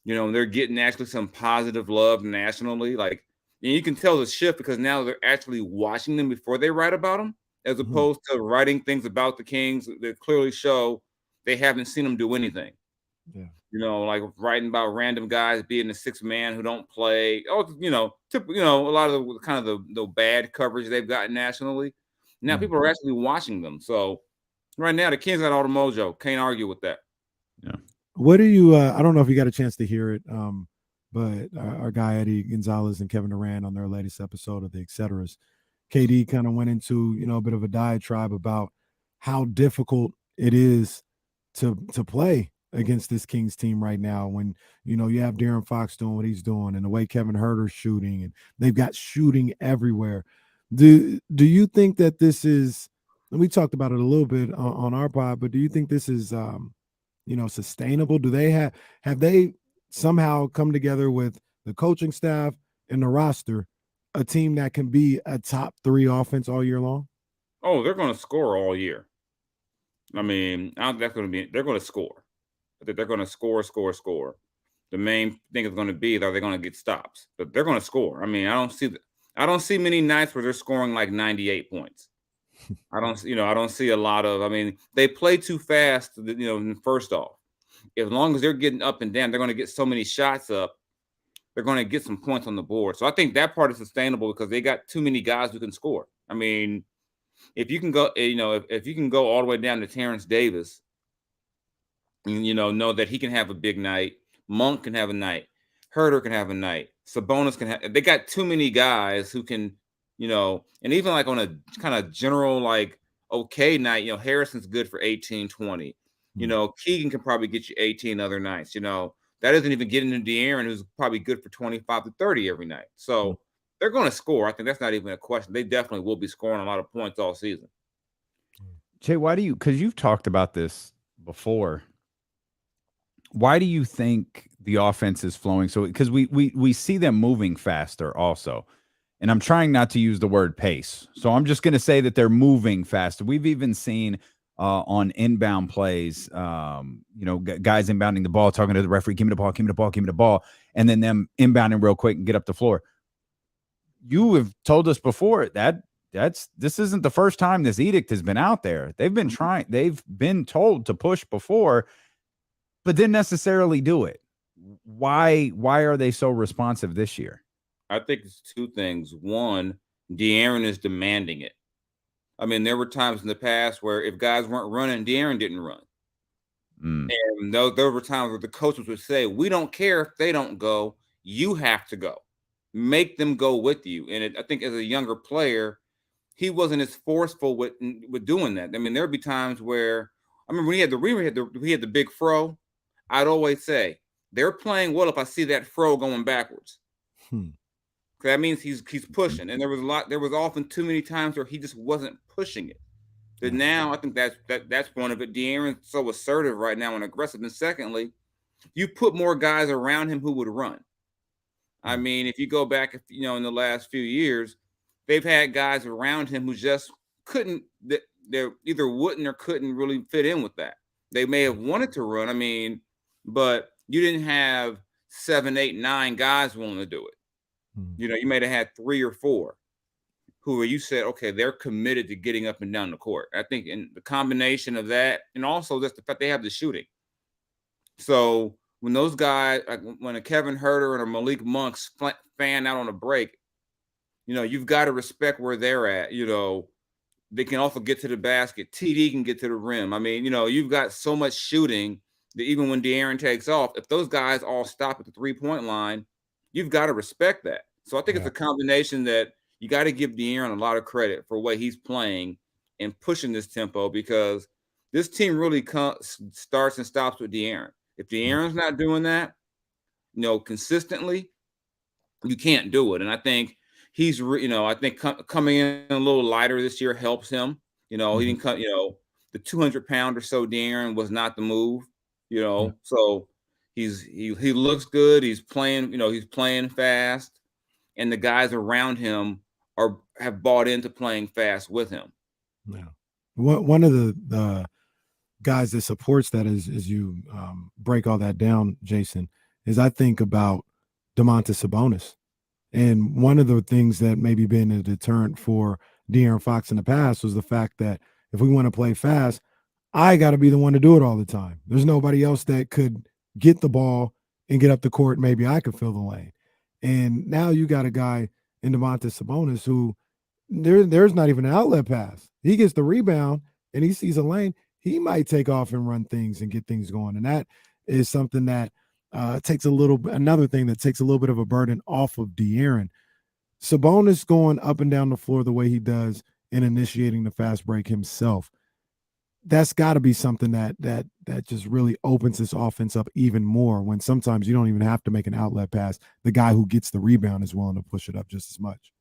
they're getting actually some positive love nationally. Like, and you can tell the shift because now they're actually watching them before they write about them, as opposed to writing things about the Kings that clearly show they haven't seen them do anything. Yeah. You know, like writing about random guys being the sixth man who don't play. Oh, you know, a lot of the kind of the bad coverage they've gotten nationally. Now people are actually watching them. So right now the Kings got all the mojo. Can't argue with that. Yeah. What do you? I don't know if you got a chance to hear it, but our guy Eddie Gonzalez and Kevin Durant on their latest episode of the Etceteras, KD kind of went into a bit of a diatribe about how difficult it is to play against this Kings team right now when you have De'Aaron Fox doing what he's doing and the way Kevin Huerter's shooting, and they've got shooting everywhere. Do you think that this is? And we talked about it a little bit on our pod, but do you think this is sustainable? Do they have they somehow come together with the coaching staff and the roster, a team that can be a top 3 offense all year long? Oh, they're going to score all year. I mean, I don't think they're going to score. They're going to score. The main thing is going to be, are they going to get stops? But they're going to score. I mean, I don't see many nights where they're scoring like 98 points. I don't see a lot of. I mean, they play too fast. First off, as long as they're getting up and down, they're going to get so many shots up. They're going to get some points on the board. So I think that part is sustainable because they got too many guys who can score. I mean, if you can go, if you can go all the way down to Terrence Davis, know that he can have a big night. Monk can have a night. Huerter can have a night. Sabonis can have. They got too many guys who can, and even like on a kind of general like okay night, Harrison's good for 18, 20. Keegan can probably get you 18 other nights. That isn't even getting into De'Aaron, who's probably good for 25 to 30 every night. So they're going to score. I think that's not even a question. They definitely will be scoring a lot of points all season. Jay, because you've talked about this before, why do you think the offense is flowing? So, because we see them moving faster also. And I'm trying not to use the word pace. So I'm just going to say that they're moving faster. We've even seen on inbound plays, guys inbounding the ball, talking to the referee, give me the ball, and then them inbounding real quick and get up the floor. You have told us before that this isn't the first time this edict has been out there. They've been told to push before, but didn't necessarily do it. Why are they so responsive this year? I think it's two things. One, De'Aaron is demanding it. I mean, there were times in the past where if guys weren't running, De'Aaron didn't run. And there were times where the coaches would say, we don't care if they don't go. You have to go. Make them go with you. And I think as a younger player, he wasn't as forceful with doing that. I mean, there would be times where, I remember when he had the big fro, I'd always say, they're playing well if I see that fro going backwards. That means he's pushing, and there was often too many times where he just wasn't pushing it. But now I think that's one of it. De'Aaron's so assertive right now and aggressive. And secondly, you put more guys around him who would run. I mean, if you go back, in the last few years, they've had guys around him who just couldn't. They either wouldn't or couldn't really fit in with that. They may have wanted to run. I mean, but you didn't have 7, 8, 9 guys willing to do it. You may have had 3 or 4 who you said, okay, they're committed to getting up and down the court. I think in the combination of that, and also just the fact they have the shooting. So when those guys, like when a Kevin Huerter and a Malik Monk fan out on a break, you've got to respect where they're at. They can also get to the basket. TD can get to the rim. I mean, you've got so much shooting that even when De'Aaron takes off, if those guys all stop at the 3-point line, you've got to respect that. So I think it's a combination that you got to give De'Aaron a lot of credit for what he's playing and pushing this tempo, because this team really starts and stops with De'Aaron. If De'Aaron's not doing that, consistently, you can't do it. And I think he's, coming in a little lighter this year helps him. He didn't come, the 200-pound or so De'Aaron was not the move, so he looks good. He's playing, he's playing fast, and the guys around him have bought into playing fast with him. Yeah. One of the guys that supports that as you break all that down, Jason, is I think about Domantas Sabonis. And one of the things that maybe been a deterrent for De'Aaron Fox in the past was the fact that if we want to play fast, I got to be the one to do it all the time. There's nobody else that could get the ball and get up the court. Maybe I could fill the lane. And now you got a guy in Domantas Sabonis who there's not even an outlet pass. He gets the rebound and he sees a lane. He might take off and run things and get things going. And that is something that another thing that takes a little bit of a burden off of De'Aaron. Sabonis going up and down the floor the way he does and initiating the fast break himself. That's got to be something that just really opens this offense up even more, when sometimes you don't even have to make an outlet pass. The guy who gets the rebound is willing to push it up just as much.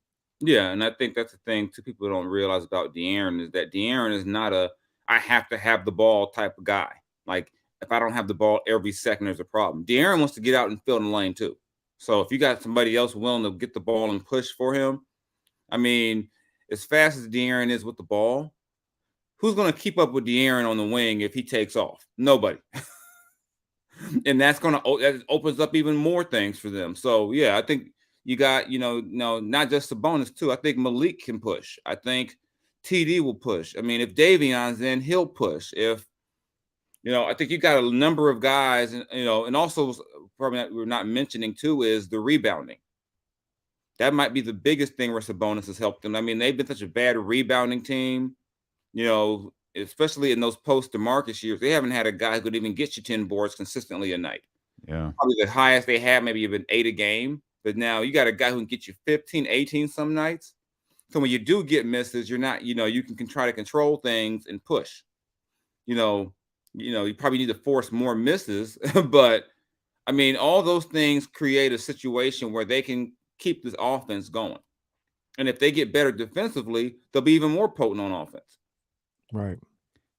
Yeah, and I think that's the thing too people don't realize about De'Aaron is that De'Aaron is not a I have to have the ball type of guy. Like, if I don't have the ball every second, there's a problem. De'Aaron wants to get out and fill in the lane too. So if you got somebody else willing to get the ball and push for him, I mean, as fast as De'Aaron is with the ball, who's going to keep up with De'Aaron on the wing if he takes off? Nobody. And that opens up even more things for them. So yeah, I think you got, not just Sabonis too. I think Malik can push. I think TD will push. I mean, if Davion's in, he'll push. If, I think you got a number of guys, and also probably we're not mentioning too is the rebounding. That might be the biggest thing where Sabonis has helped them. I mean, they've been such a bad rebounding team, especially in those post-DeMarcus years. They haven't had a guy who could even get you 10 boards consistently a night. Yeah. Probably the highest they had, maybe even 8 a game. But now you got a guy who can get you 15, 18 some nights. So when you do get misses, you're not, you can try to control things and push. You probably need to force more misses. But, I mean, all those things create a situation where they can keep this offense going. And if they get better defensively, they'll be even more potent on offense. Right.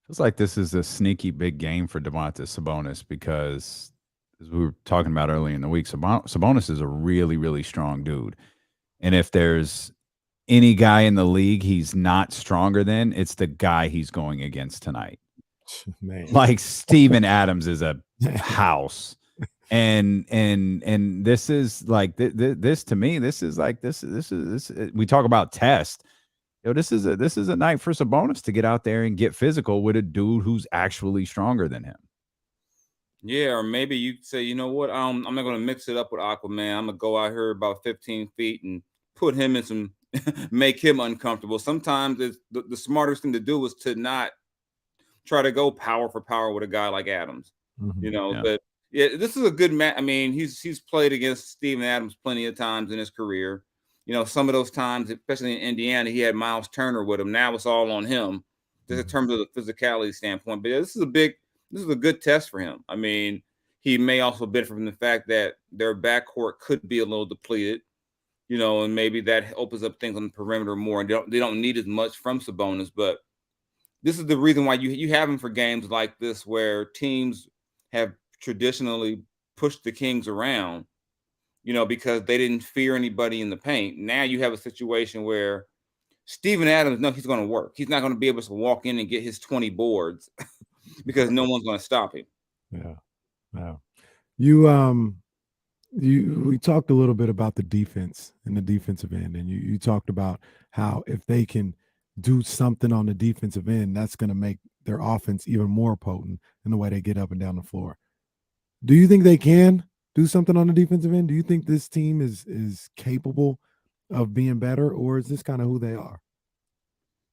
Feels like this is a sneaky big game for Domantas Sabonis because, as we were talking about earlier in the week, Sabonis is a really, really strong dude. And if there's any guy in the league he's not stronger than, it's the guy he's going against tonight. Man. Like Steven Adams is a house. And this is like this to me, this is we talk about test. This is a night for Sabonis to get out there and get physical with a dude who's actually stronger than him. Yeah, or maybe you say, you know what, I'm not going to mix it up with Aquaman. I'm going to go out here about 15 feet and put him in some, make him uncomfortable. Sometimes it's the smartest thing to do is to not try to go power for power with a guy like Adams, Yeah. But yeah, this is a good match. I mean, he's played against Steven Adams plenty of times in his career. Some of those times, especially in Indiana, he had Miles Turner with him. Now it's all on him, just in terms of the physicality standpoint. But this is a good test for him. I mean, he may also benefit from the fact that their backcourt could be a little depleted, and maybe that opens up things on the perimeter more. And they don't need as much from Sabonis. But this is the reason why you have him for games like this, where teams have traditionally pushed the Kings around, because they didn't fear anybody in the paint. Now you have a situation where Steven Adams, no, he's going to work. He's not going to be able to walk in and get his 20 boards because no one's going to stop him. Yeah. Wow. We talked a little bit about the defense and the defensive end, and you talked about how if they can do something on the defensive end, that's going to make their offense even more potent in the way they get up and down the floor. Do you think they can do something on the defensive end? Do you think this team is capable of being better, or is this kind of who they are?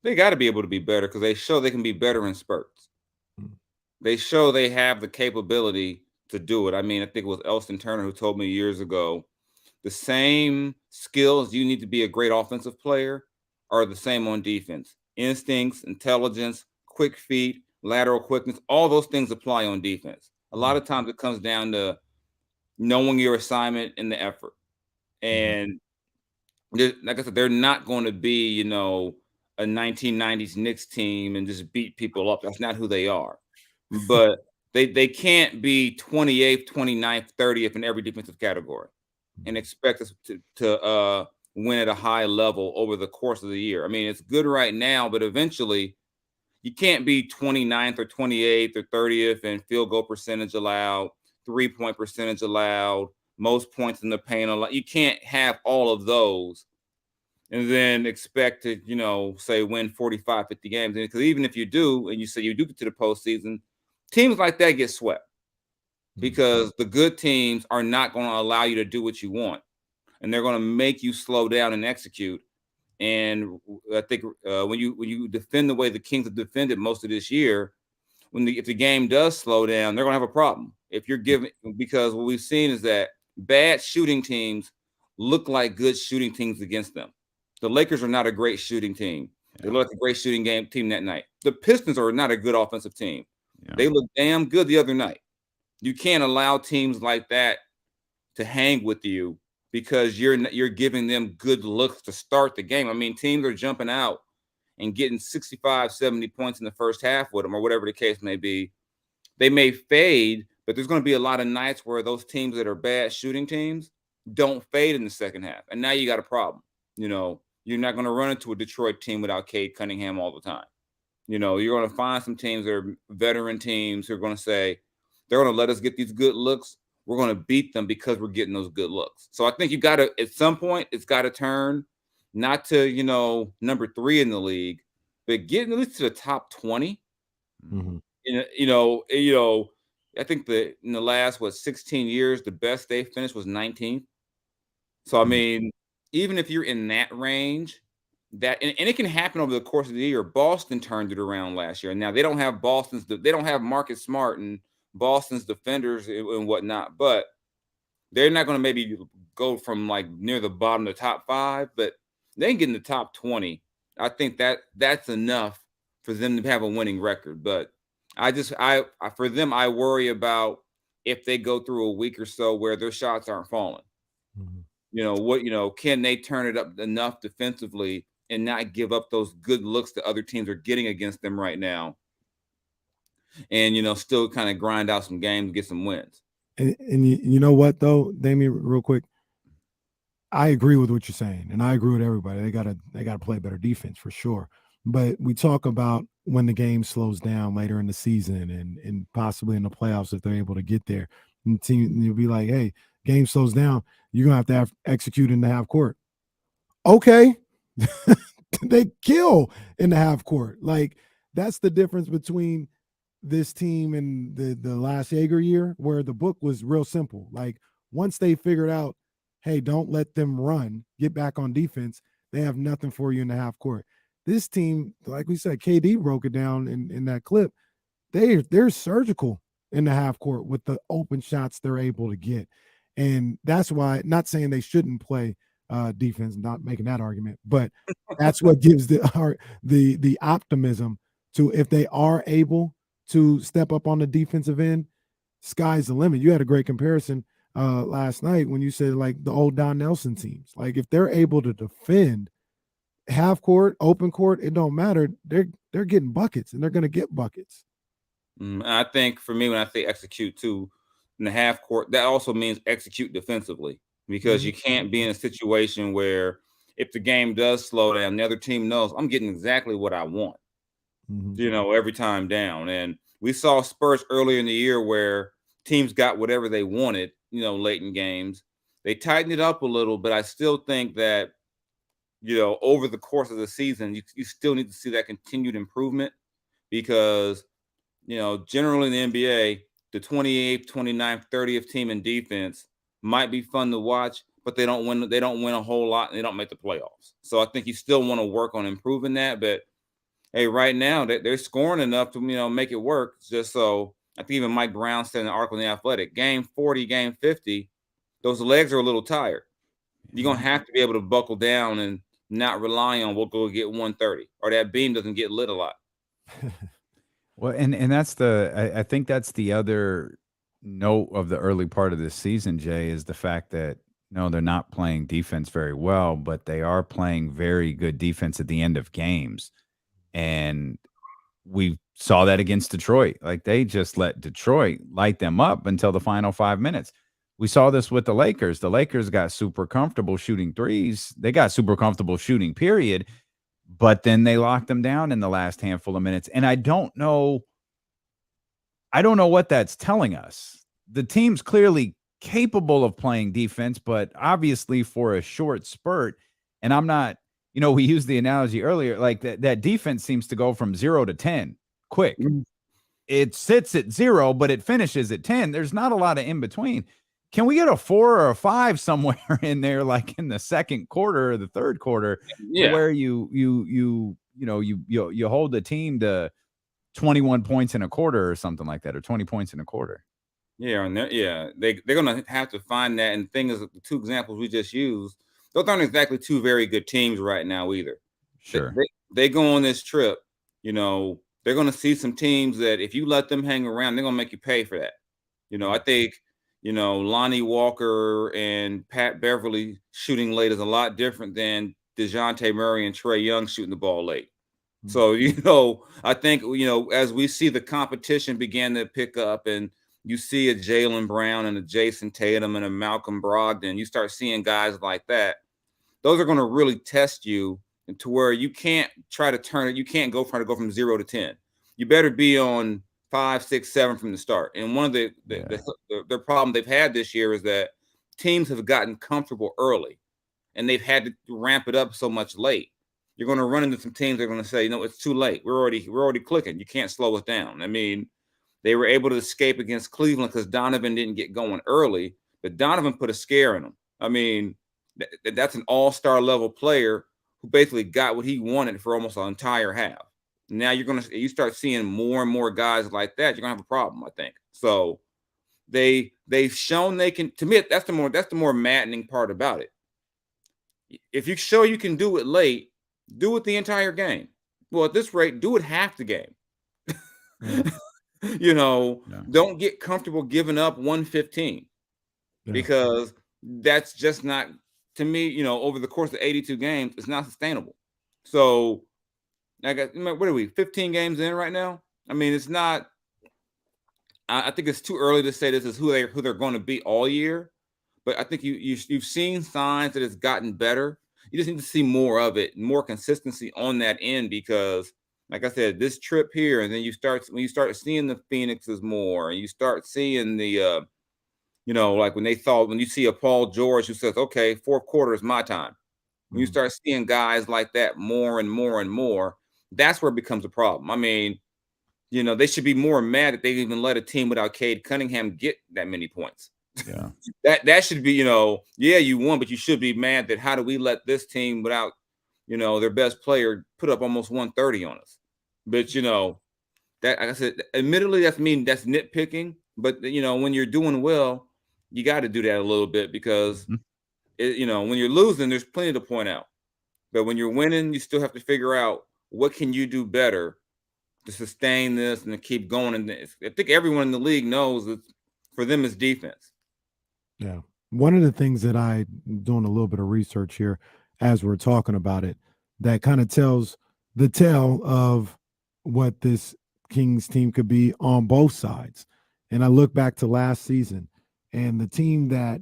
They got to be able to be better because they show they can be better in spurts. They show they have the capability to do it. I mean, I think it was Elston Turner who told me years ago, the same skills you need to be a great offensive player are the same on defense. Instincts, intelligence, quick feet, lateral quickness, all those things apply on defense. A lot of times it comes down to knowing your assignment and the effort. And like I said, they're not going to be, a 1990s Knicks team and just beat people up. That's not who they are. But they can't be 28th, 29th, 30th in every defensive category and expect us to win at a high level over the course of the year. I mean, it's good right now, but eventually you can't be 29th or 28th or 30th in field goal percentage allowed, 3-point percentage allowed, most points in the paint allowed. You can't have all of those and then expect to, say win 45, 50 games. Because even if you do, and you say you do get to the postseason, teams like that get swept. because the good teams are not going to allow you to do what you want, and they're going to make you slow down and execute. And I think when you defend the way the Kings have defended most of this year, if the game does slow down, they're going to have a problem. If you're giving, because what we've seen is that bad shooting teams look like good shooting teams against them. The Lakers are not a great shooting team. They look like a great shooting team that night. The Pistons are not a good offensive team. Yeah. They look damn good the other night. You can't allow teams like that to hang with you because you're giving them good looks to start the game. I mean, teams are jumping out and getting 65, 70 points in the first half with them, or whatever the case may be. They may fade, but there's going to be a lot of nights where those teams that are bad shooting teams don't fade in the second half. And now you got a problem. You know, you're not going to run into a Detroit team without Cade Cunningham all the time. You know, you're going to find some teams that are veteran teams who are going to say, they're going to let us get these good looks. We're going to beat them because we're getting those good looks. So I think you got to, at some point, it's got to turn not to, you know, number 3 in the league, but getting at least to the top 20. Mm-hmm. You know, I think that in the last 16 years, the best they finished was 19th. So I mean, even if you're in that range, that and it can happen over the course of the year. Boston turned it around last year. Now they don't have they don't have Marcus Smart and Boston's defenders and whatnot, but they're not going to maybe go from like near the bottom of the top 5, but they can get in the top 20. I think that's enough for them to have a winning record. But for them, I worry about if they go through a week or so where their shots aren't falling. Mm-hmm. Can they turn it up enough defensively and not give up those good looks that other teams are getting against them right now? And, still kind of grind out some games, get some wins. And you know what, though, Damien, real quick, I agree with what you're saying, and I agree with everybody. They gotta play better defense for sure. But we talk about when the game slows down later in the season and possibly in the playoffs if they're able to get there. And you'll be like, hey, game slows down, you're going to have execute in the half court. Okay. They kill in the half court. Like, that's the difference between this team and the last Jaeger year, where the book was real simple. Like, once they figured out, hey, don't let them run, get back on defense, they have nothing for you in the half court. This team, like we said, KD broke it down in that clip. They're surgical in the half court with the open shots they're able to get. And that's why, not saying they shouldn't play defense, not making that argument, but that's what gives the optimism to, if they are able to step up on the defensive end, sky's the limit. You had a great comparison last night when you said like the old Don Nelson teams. Like, if they're able to defend half court, open court, it don't matter. They're getting buckets, and they're going to get buckets. I think for me, when I say execute too in the half court, that also means execute defensively, because you can't be in a situation where if the game does slow down, the other team knows I'm getting exactly what I want, every time down. And we saw Spurs earlier in the year where teams got whatever they wanted, late in games. They tightened it up a little, but I still think that, over the course of the season, you still need to see that continued improvement, because, generally in the NBA, the 28th, 29th, 30th team in defense might be fun to watch, but they don't win a whole lot, and they don't make the playoffs. So I think you still want to work on improving that. But hey, right now they're scoring enough to, make it work. Just so I think even Mike Brown said in the article in The Athletic, game 40, game 50, those legs are a little tired. You're going to have to be able to buckle down and not rely on we'll go get 130, or that beam doesn't get lit a lot. Well, and that's I think that's the other note of the early part of this season, Jay, is the fact that they're not playing defense very well, but they are playing very good defense at the end of games. And we saw that against Detroit. Like, they just let Detroit light them up until the final 5 minutes. We saw this with the Lakers. The Lakers got super comfortable shooting threes. They got super comfortable shooting, period. But then they locked them down in the last handful of minutes. And I don't know what that's telling us. The team's clearly capable of playing defense, but obviously for a short spurt. And I'm not, we used the analogy earlier, like that defense seems to go from 0 to 10 quick. it sits at 0, but it finishes at 10. There's not a lot of in between. Can we get a 4 or a 5 somewhere in there, like in the second quarter or the third quarter, Yeah. where you hold the team to 21 points in a quarter or something like that, or 20 points in a quarter? Yeah, and they're going to have to find that. And the thing is, the two examples we just used, those aren't exactly two very good teams right now either. Sure. They go on this trip, they're going to see some teams that if you let them hang around, they're going to make you pay for that. I think, Lonnie Walker and Pat Beverly shooting late is a lot different than DeJounte Murray and Trae Young shooting the ball late. So, I think, as we see the competition begin to pick up and you see a Jaylen Brown and a Jason Tatum and a Malcolm Brogdon, you start seeing guys like that. Those are going to really test you to where you can't try to turn it. You can't try to go from 0 to 10. You better be on 5, 6, 7 from the start. And one of the problem they've had this year is that teams have gotten comfortable early and they've had to ramp it up so much late. You're going to run into some teams that are going to say, it's too late. We're already clicking. You can't slow us down. I mean, they were able to escape against Cleveland because Donovan didn't get going early, but Donovan put a scare in them. I mean, that's an all-star level player who basically got what he wanted for almost an entire half. Now you start seeing more and more guys like that, you're gonna have a problem, I think. So they've shown they can. To me, that's the more maddening part about it. If you show you can do it late, do it the entire game. Well, at this rate, do it half the game. Don't get comfortable giving up 115 because that's just not, to me, over the course of 82 games, it's not sustainable. So what are we, 15 games in right now? I mean, it's not, I think it's too early to say this is who they're going to be all year, but I think you've seen signs that it's gotten better. You just need to see more of it, more consistency on that end, because like I said, this trip here, and then when you start seeing the Phoenixes more, and you start seeing the, like when you see a Paul George who says, okay, fourth quarter is my time. When you start seeing guys like that more and more and more, that's where it becomes a problem. I mean, they should be more mad that they even let a team without Cade Cunningham get that many points. Yeah. that should be, you won, but you should be mad that how do we let this team without, their best player put up almost 130 on us. But, that, like I said, admittedly, that's nitpicking. But, when you're doing well, you got to do that a little bit because, when you're losing, there's plenty to point out. But when you're winning, you still have to figure out what can you do better to sustain this and to keep going. And I think everyone in the league knows that for them it's defense. Yeah. One of the things that I'm doing a little bit of research here as we're talking about it, that kind of tells the tale of what this Kings team could be on both sides. And I look back to last season and the team that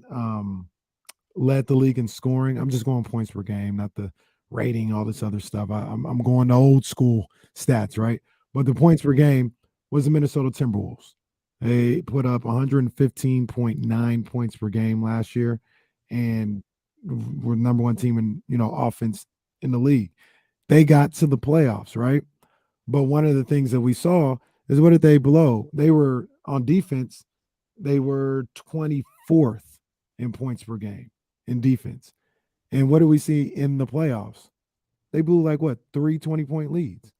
led the league in scoring, I'm just going points per game, not the rating, all this other stuff. I'm going to old school stats, right? But the points per game was the Minnesota Timberwolves. They put up 115.9 points per game last year and were number one team in, offense in the league. They got to the playoffs, right? But one of the things that we saw is what did they blow? They were on defense. They were 24th in points per game in defense. And what do we see in the playoffs? They blew 3 20-point leads.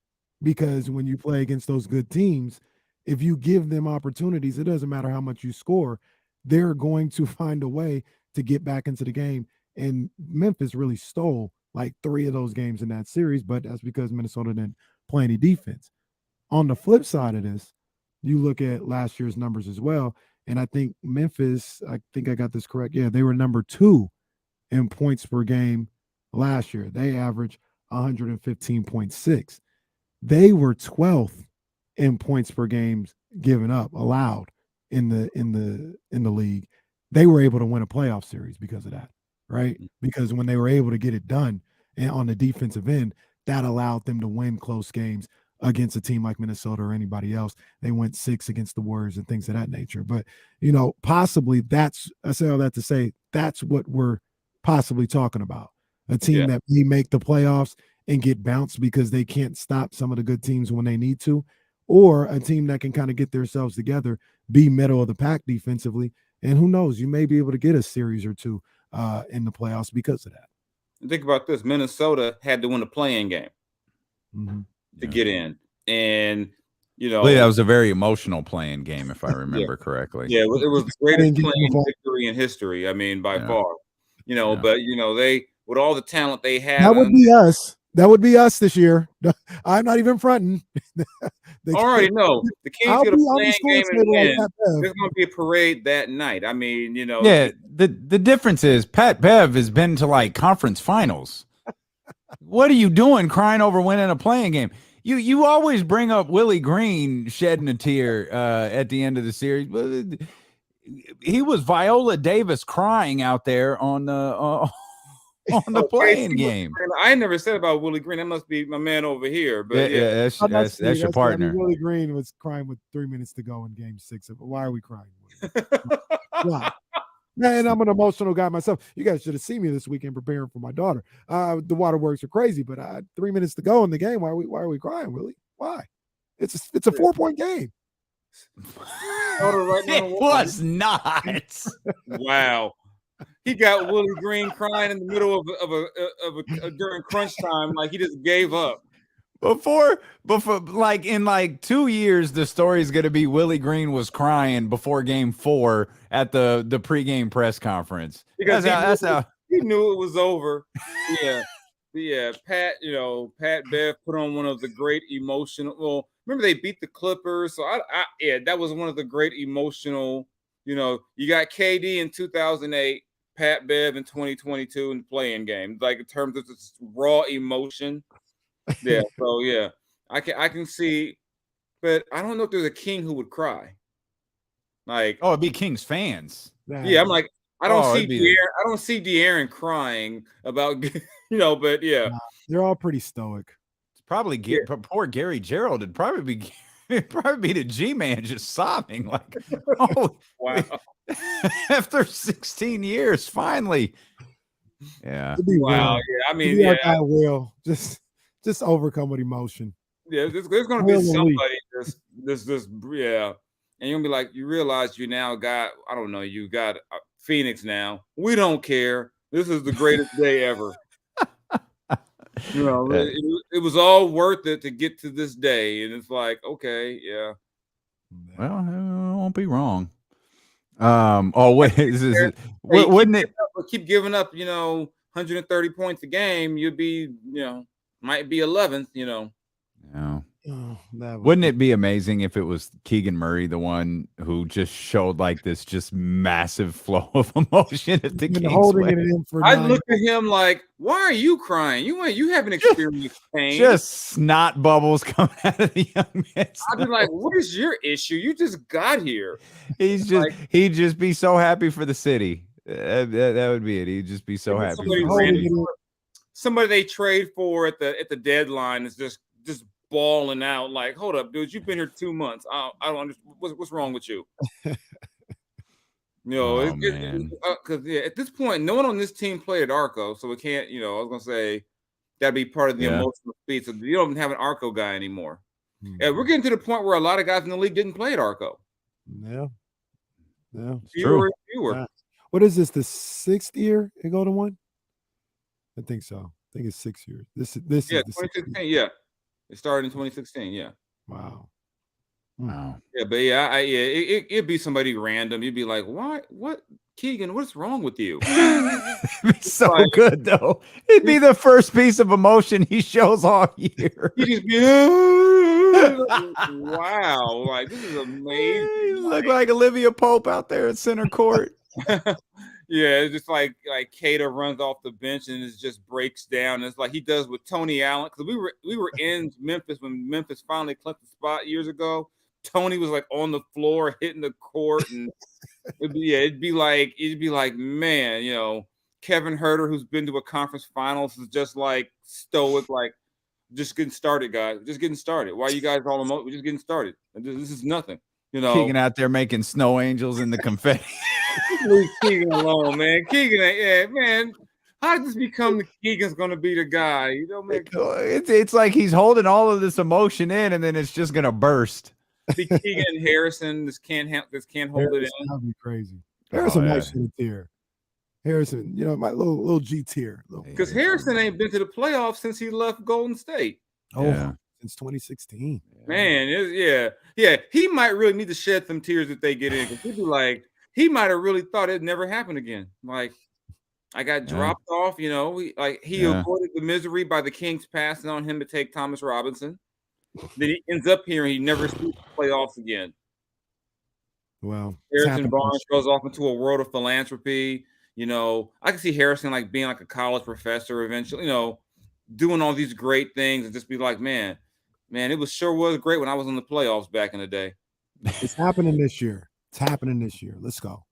Because when you play against those good teams, if you give them opportunities, it doesn't matter how much you score, they're going to find a way to get back into the game. And Memphis really stole 3 of those games in that series, but that's because Minnesota didn't play any defense. On the flip side of this, you look at last year's numbers as well, and I think Memphis, I think I got this correct. Yeah, they were number 2 in points per game last year. They averaged 115.6. They were 12th in points per game given up, allowed in the league. They were able to win a playoff series because of that, right? Because when they were able to get it done and on the defensive end, that allowed them to win close games against a team like Minnesota or anybody else. They went 6 against the Warriors and things of that nature. But, possibly I say all that to say that's what we're possibly talking about. A team that may make the playoffs and get bounced because they can't stop some of the good teams when they need to, or a team that can kind of get themselves together, be middle of the pack defensively, and who knows, you may be able to get a series or two in the playoffs because of that. Think about this: Minnesota had to win a play-in game to get in, and I believe that was a very emotional playing game, if I remember correctly. Yeah, it was the greatest playing victory in history. I mean, by far. But they, with all the talent they have, that would be us. That would be us this year. I'm not even fronting. I already know the Kings get a playing game and win. There's going to be a parade that night. I mean, Yeah, the difference is Pat Bev has been to like conference finals. What are you doing crying over winning a playing game? You always bring up Willie Green shedding a tear at the end of the series. He was Viola Davis crying out there on the playing game. I never said about Willie Green. That must be my man over here. But that's your partner. Willie Green was crying with 3 minutes to go in Game 6. Why are we crying? Why? Man, I'm an emotional guy myself. You guys should have seen me this weekend preparing for my daughter. The waterworks are crazy, but 3 minutes to go in the game. Why are we crying, Willie? Why? It's a 4-point game. It was not. Wow. He got Willie Green crying in the middle of during crunch time, like he just gave up. Before, like in like 2 years, the story is going to be Willie Green was crying before Game 4 at the pregame press conference because he knew it was over. Yeah, Pat. Pat Bev put on one of the great emotional. Well, remember they beat the Clippers, so that was one of the great emotional. You got KD in 2008, Pat Bev in 2022 in the playing game. Like in terms of this raw emotion. Yeah, so yeah, I can see, but I don't know if there's a King who would cry. Like, it'd be Kings fans. Yeah, I'm like, I don't see De'Aaron crying about, but yeah, they're all pretty stoic. It's probably poor Gary Gerald. It'd probably be the G-man just sobbing like, oh wow, after 16 years, finally. Yeah. Wow. Yeah, I mean, I will just overcome with emotion. Yeah, there's going to be somebody this yeah, and you're gonna be like, you realize you now got, I don't know, you got Phoenix now. We don't care. This is the greatest day ever. It was all worth it to get to this day, and it's like, okay, yeah. Well, it won't be wrong. Wait, wouldn't it keep giving up? 130 points a game, you'd be, might be 11th. Yeah. Wouldn't it be amazing if it was Keegan Murray, the one who just showed like this just massive flow of emotion at the Kings? I look at him like, why are you crying? You haven't experienced pain. Just snot bubbles coming out of the young man's. I'd be like, what is your issue? You just got here. He'd just be so happy for the city. That would be it. He'd just be so happy. Somebody they trade for at the deadline is just balling out like, hold up, dude, you've been here 2 months. I don't understand what's wrong with you. Because at this point, no one on this team played at Arco, so we can't. I was gonna say that'd be part of the emotional speed. So you don't have an Arco guy anymore. We're getting to the point where a lot of guys in the league didn't play at Arco. Yeah. Fewer. What is this? The 6th year in Golden One? I think so. I think it's 6 years. This is 2016. Yeah. It started in 2016. Yeah. Wow. Yeah, but it'd be somebody random. You'd be like, what, Keegan? What's wrong with you? It'd be so good though. It'd be the first piece of emotion he shows all year. He'd just be, wow, like this is amazing. You look like Olivia Pope out there at center court. Yeah, it's just like Cater runs off the bench and it just breaks down. It's like he does with Tony Allen, because we were in Memphis when Memphis finally clinched the spot years ago. Tony was like on the floor hitting the court, and it'd be like man, Kevin Herter, who's been to a conference finals, is just like stoic, like just getting started, guys. Just getting started. Why are you guys all emotional? We're just getting started. This is nothing. Keegan out there making snow angels in the confetti. Leave Keegan alone, man. Keegan, yeah, man. how did this become the Keegan's going to be the guy? You know, man. It's like he's holding all of this emotion in, and then it's just gonna burst. Be Keegan and Harrison. This can't hold it in. That'd be crazy. Harrison yeah. might shed a tear. Harrison, you know, my little G tier. Because Harrison ain't been to the playoffs since he left Golden State. Oh, since 2016. Man, yeah. He might really need to shed some tears if they get in. Because he'd be like, he might have really thought it never happened again. Like, I got dropped off, you know. He avoided the misery by the Kings passing on him to take Thomas Robinson. Then he ends up here and he never sees the playoffs again. Well, Harrison Barnes goes off into a world of philanthropy. You know, I can see Harrison like being like a college professor eventually, you know, doing all these great things and just be like, man, it was great when I was in the playoffs back in the day. It's happening this year. Let's go.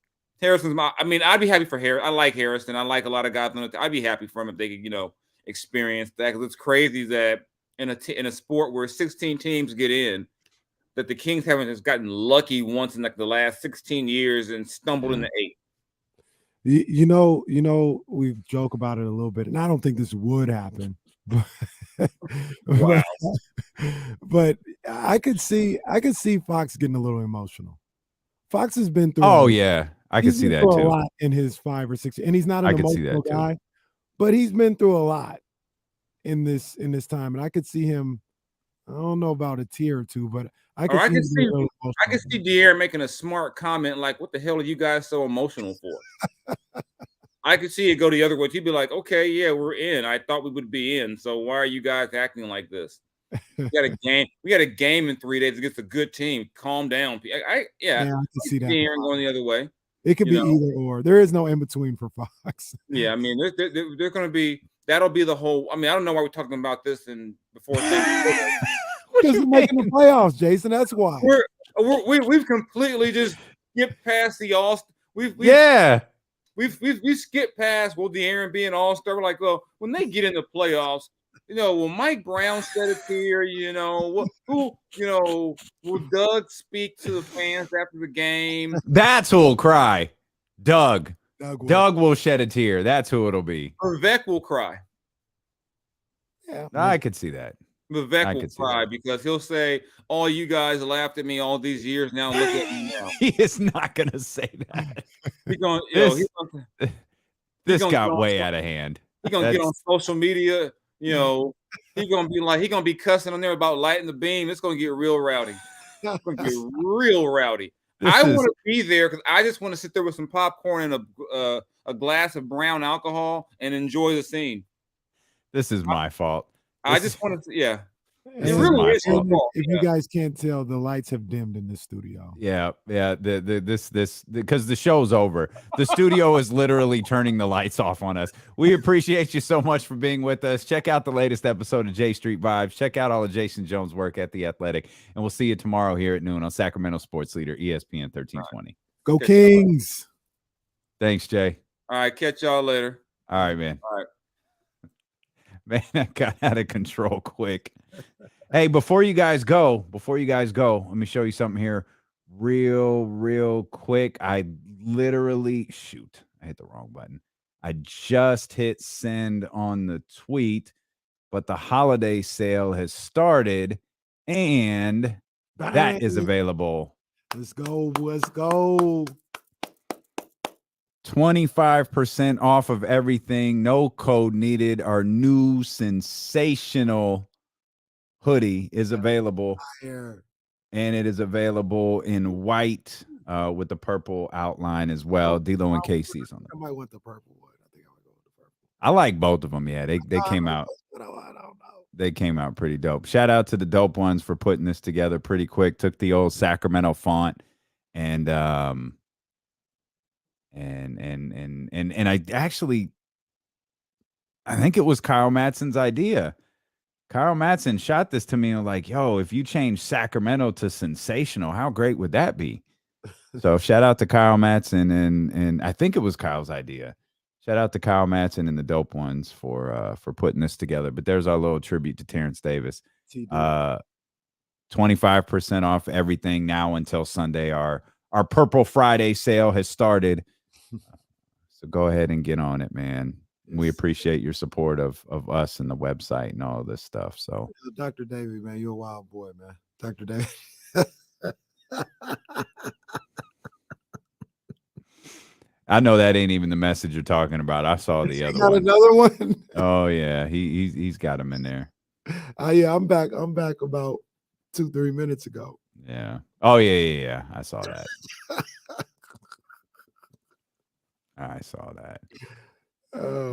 Harrison's I'd be happy for Harrison. I like Harrison. I like a lot of guys on it. I'd be happy for him if they could, you know, experience that. Because it's crazy that in a sport where 16 teams get in, that the Kings haven't just gotten lucky once in like the last 16 years and stumbled into 8. You know, we joke about it a little bit, and I don't think this would happen. Wow. But I could see Fox getting a little emotional. Fox has been through. Oh yeah, I can see that too. A lot in his 5 or 6, and he's not an emotional guy, but he's been through a lot in this time, and I could see him. I don't know about a tear or two, but I can see De'Aaron making a smart comment like, "What the hell are you guys so emotional for?" I could see it go the other way. He'd be like, "Okay, yeah, we're in. I thought we would be in. So why are you guys acting like this? We got a game. We got a game in 3 days against a good team. Calm down." I can see that. De'Aaron going the other way. It could be either or. There is no in between for Fox. Yeah, I mean, they're going to be. That'll be the whole. I mean, I don't know why we're talking about this and before things. Because we're making the playoffs, Jason. That's why. We've completely just skipped past the All-Star. We've skipped past De'Aaron being an All-Star. We're like, well, when they get in the playoffs, you know, will Mike Brown shed a tear? You know, will Doug speak to the fans after the game? That's who'll cry. Doug will shed a tear. That's who it'll be. Vivek will cry. Yeah, I could see that. Vivek will cry because he'll say, "All you guys laughed at me all these years. Now look at me now." He is not going to say that. This got way out of hand. He's going to get on social media. You know, he's going to be cussing on there about lighting the beam. It's going to get real rowdy. It's going to get real rowdy. I want to be there because I just want to sit there with some popcorn and a glass of brown alcohol and enjoy the scene. This is my fault. I just want to, yeah. It really is my fault. If you guys can't tell, the lights have dimmed in the studio. Yeah. This because the show's over. The studio is literally turning the lights off on us. We appreciate you so much for being with us. Check out the latest episode of J Street Vibes. Check out all of Jason Jones' work at The Athletic, and we'll see you tomorrow here at noon on Sacramento Sports Leader ESPN 1320. Go Kings! Thanks, Jay. All right, catch y'all later. All right, man. All right. Man, that got out of control quick. Hey, before you guys go, let me show you something here real quick. I literally, I hit the wrong button. I just hit send on the tweet, but the holiday sale has started and that is available. Let's go. 25% off of everything. No code needed. Our new sensational hoodie is available. And it is available in white with the purple outline as well. D-Lo and Casey's on I might want the purple one. I think I would go with the purple. I like both of them. Yeah, they came out. I don't know. They came out pretty dope. Shout out to the dope ones for putting this together pretty quick. Took the old Sacramento font and I think it was Kyle Matson's idea. Kyle Matson shot this to me and was like, yo, if you change Sacramento to sensational, how great would that be? So shout out to Kyle Matson and I think it was Kyle's idea. Shout out to Kyle Matson and the dope ones for putting this together. But there's our little tribute to Terrence Davis. 25% off everything now until Sunday. Our Purple Friday sale has started. So go ahead and get on it, man. We appreciate your support of us and the website and all of this stuff. So, Dr. Davey, man, you're a wild boy, man. Dr. Davey. I know that ain't even the message you're talking about. I saw the other one. Another one. Oh yeah, he's got him in there. Yeah, I'm back about 2-3 minutes ago. Yeah. Oh yeah. I saw that. I saw that.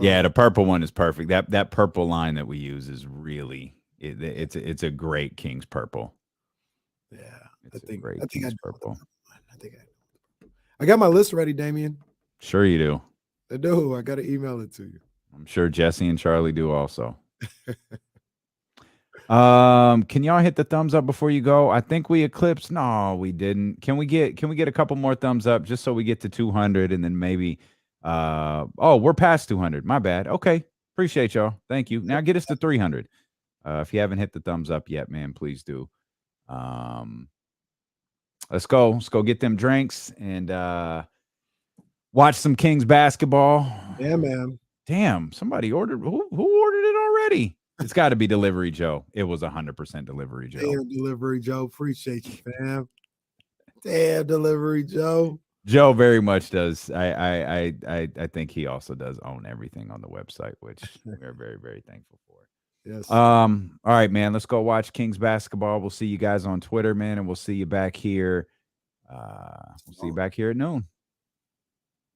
Yeah, the purple one is perfect. That purple line that we use is really it's a great King's purple. Yeah, It's a great King's purple. I got my list ready, Damien. Sure you do. I do. I got to email it to you. I'm sure Jesse and Charlie do also. Can y'all hit the thumbs up before you go? I think we eclipsed. No, we didn't. Can we get a couple more thumbs up just so we get to 200 and then maybe we're past 200. My bad. Okay. Appreciate y'all. Thank you. Now get us to 300. If you haven't hit the thumbs up yet, man, please do. Let's go get them drinks and watch some Kings basketball. Yeah, man. Damn, somebody ordered. Who ordered it already? It's got to be Delivery Joe. It was 100% Delivery Joe. Damn, Delivery Joe. Appreciate you, fam. Damn, Delivery Joe. Joe very much does. I think he also does own everything on the website, which we're very, very thankful for. Yes. All right, man. Let's go watch Kings basketball. We'll see you guys on Twitter, man, and we'll see you back here. We'll see you back here at noon.